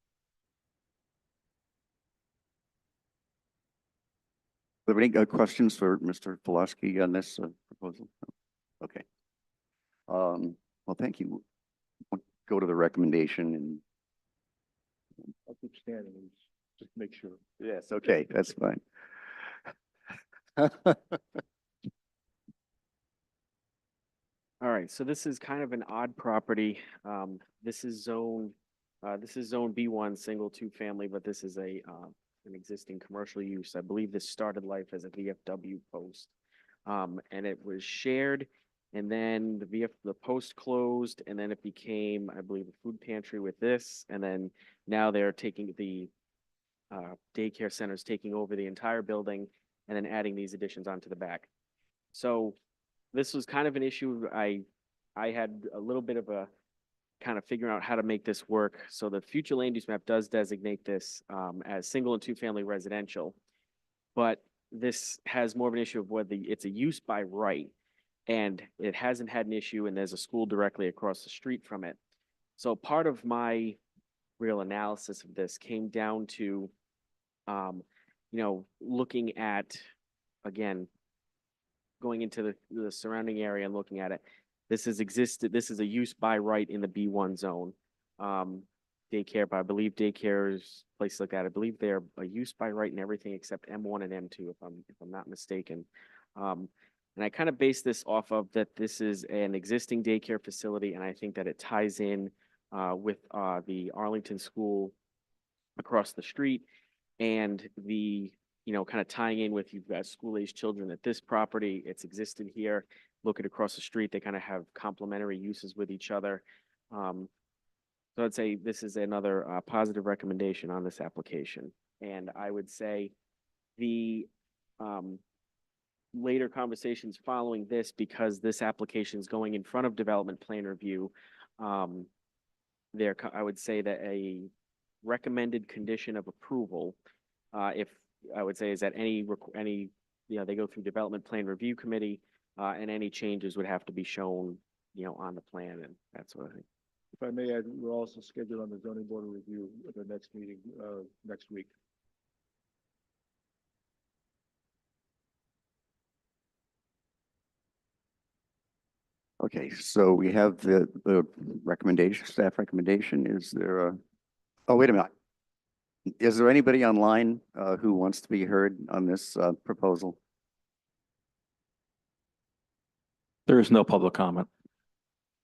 Are there any questions for Mr. Filarski on this proposal? No? Okay. Well, thank you. We'll go to the recommendation and. I'll keep standing and just make sure. Yes, okay, that's fine. All right, so this is kind of an odd property. This is zone B1, single two family, but this is an existing commercial use. I believe this started life as a VFW post. And it was shared, and then the post closed, and then it became, I believe, a food pantry with this, and then now they're taking the daycare centers taking over the entire building and then adding these additions onto the back. So this was kind of an issue. I had a little bit of a kind of figuring out how to make this work. So the future land use map does designate this as single and two family residential, but this has more of an issue of whether it's a use by right, and it hasn't had an issue, and there's a school directly across the street from it. So part of my real analysis of this came down to, looking at, again, going into the surrounding area and looking at it. This is a use by right in the B1 zone. Daycare, but I believe daycares, places like that, I believe they're a use by right in everything except M1 and M2, if I'm not mistaken. And I kind of base this off of that this is an existing daycare facility, and I think that it ties in with the Arlington School across the street, and the, kind of tying in with, you've got school-age children at this property, it's existed here. Look at across the street, they kind of have complementary uses with each other. So I'd say this is another positive recommendation on this application. And I would say the later conversations following this, because this application is going in front of development plan review, I would say that a recommended condition of approval, if I would say, is that any they go through development plan review committee, and any changes would have to be shown, on the plan and that sort of thing. If I may add, we're also scheduled on the zoning board of review at the next meeting next week. Okay, so we have the recommendation, staff recommendation. Is there oh, wait a minute. Is there anybody online who wants to be heard on this proposal? There is no public comment.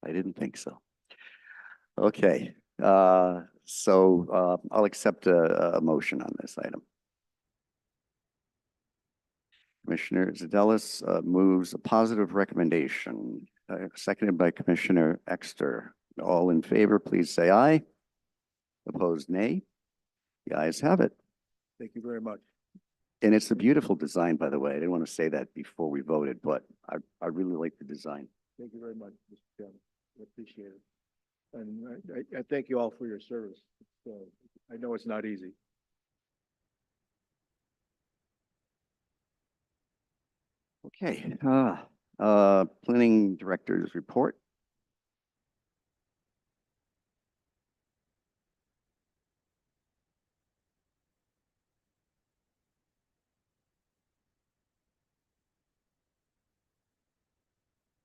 I didn't think so. Okay, I'll accept a motion on this item. Commissioner Zadelis moves a positive recommendation, seconded by Commissioner Exter. All in favor, please say aye. Opposed, nay. The ayes have it. Thank you very much. And it's a beautiful design, by the way. I didn't want to say that before we voted, but I really like the design. Thank you very much, Mr. Chairman. I appreciate it. And I thank you all for your service. I know it's not easy. Okay, planning director's report.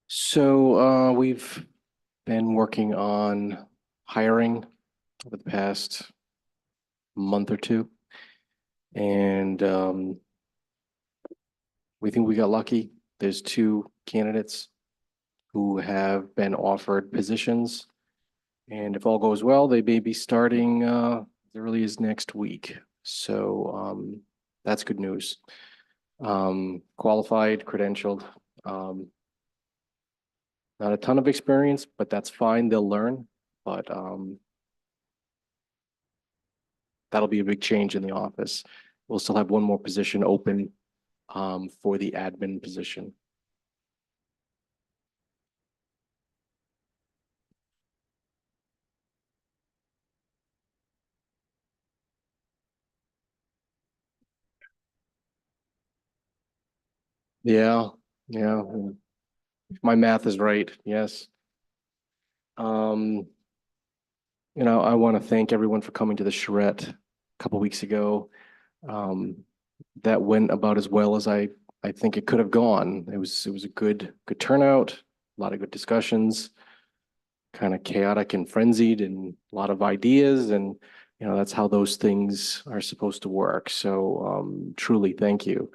So we've been working on hiring over the past month or two. And we think we got lucky. There's two candidates who have been offered positions. And if all goes well, they may be starting as early as next week. So that's good news. Qualified, credentialed. Not a ton of experience, but that's fine. They'll learn. But that'll be a big change in the office. We'll still have one more position open for the admin position. Yeah, yeah. If my math is right, yes. I want to thank everyone for coming to the charrette a couple weeks ago. That went about as well as I think it could have gone. It was a good turnout, a lot of good discussions, kind of chaotic and frenzied, and a lot of ideas, and that's how those things are supposed to work. So truly, thank you.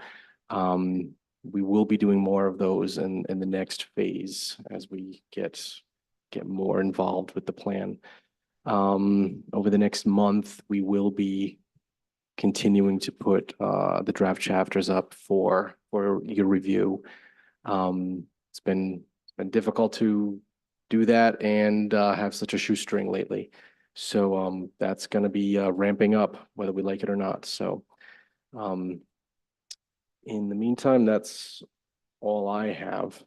We will be doing more of those in the next phase as we get more involved with the plan. Over the next month, we will be continuing to put the draft chapters up for your review. It's been difficult to do that and have such a shoestring lately. So that's going to be ramping up, whether we like it or not. So in the meantime, that's all I have.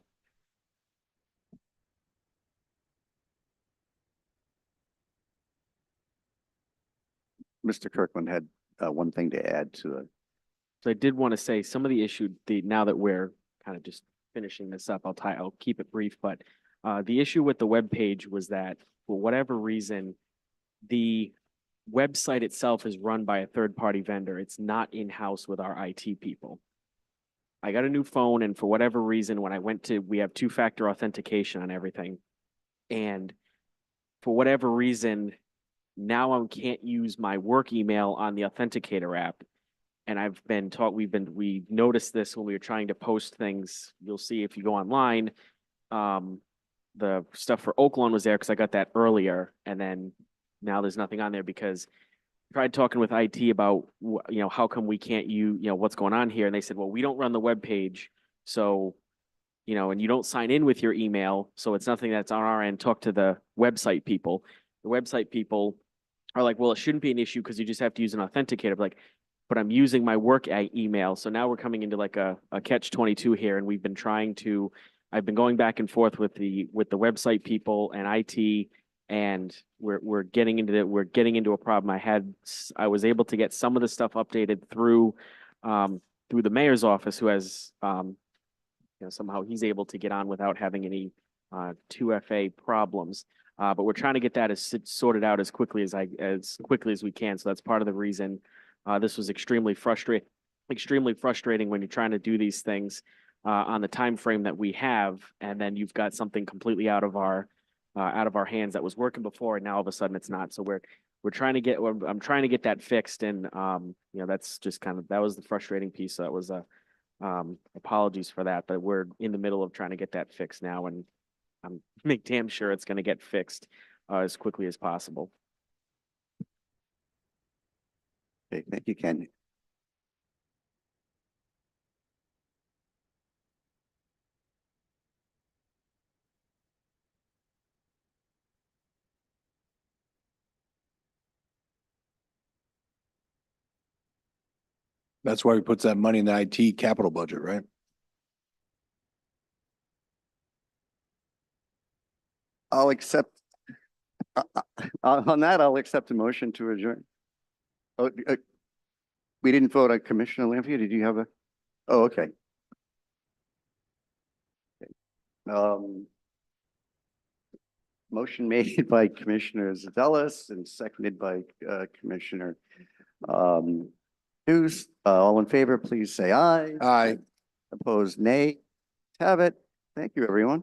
Mr. Kirkland had one thing to add to it. So I did want to say some of the issue, now that we're kind of just finishing this up, I'll keep it brief, but the issue with the web page was that for whatever reason, the website itself is run by a third-party vendor. It's not in-house with our IT people. I got a new phone, and for whatever reason, when I went to, we have two-factor authentication on everything. And for whatever reason, now I can't use my work email on the Authenticator app. And I've been taught, we noticed this when we were trying to post things. You'll see if you go online, the stuff for Oaklawn was there because I got that earlier. And then now there's nothing on there because I tried talking with IT about, how come we can't what's going on here? And they said, well, we don't run the web page. So, and you don't sign in with your email. So it's nothing that's on our end. Talk to the website people. The website people are like, well, it shouldn't be an issue because you just have to use an authenticator. But I'm using my work email. So now we're coming into like a catch-22 here. And I've been going back and forth with the website people and IT, and we're getting into a problem. I was able to get some of the stuff updated through the mayor's office, who has, somehow he's able to get on without having any 2FA problems. But we're trying to get that sorted out as quickly as we can. So that's part of the reason this was extremely frustrating when you're trying to do these things on the time frame that we have, and then you've got something completely out of our hands that was working before, and now all of a sudden it's not. So I'm trying to get that fixed, and that's just that was the frustrating piece. So that was Apologies for that, but we're in the middle of trying to get that fixed now and I'm make damn sure it's gonna get fixed as quickly as possible. Okay, thank you, Ken. That's why he puts that money in the IT capital budget, right? I'll accept, on that, I'll accept a motion to adjourn. Oh, we didn't vote on Commissioner Lanfear. Did you have a? Oh, okay. Motion made by Commissioner Zatellis and seconded by Commissioner Hughes. All in favor, please say aye. Aye. Opposed, nay. Have it. Thank you, everyone.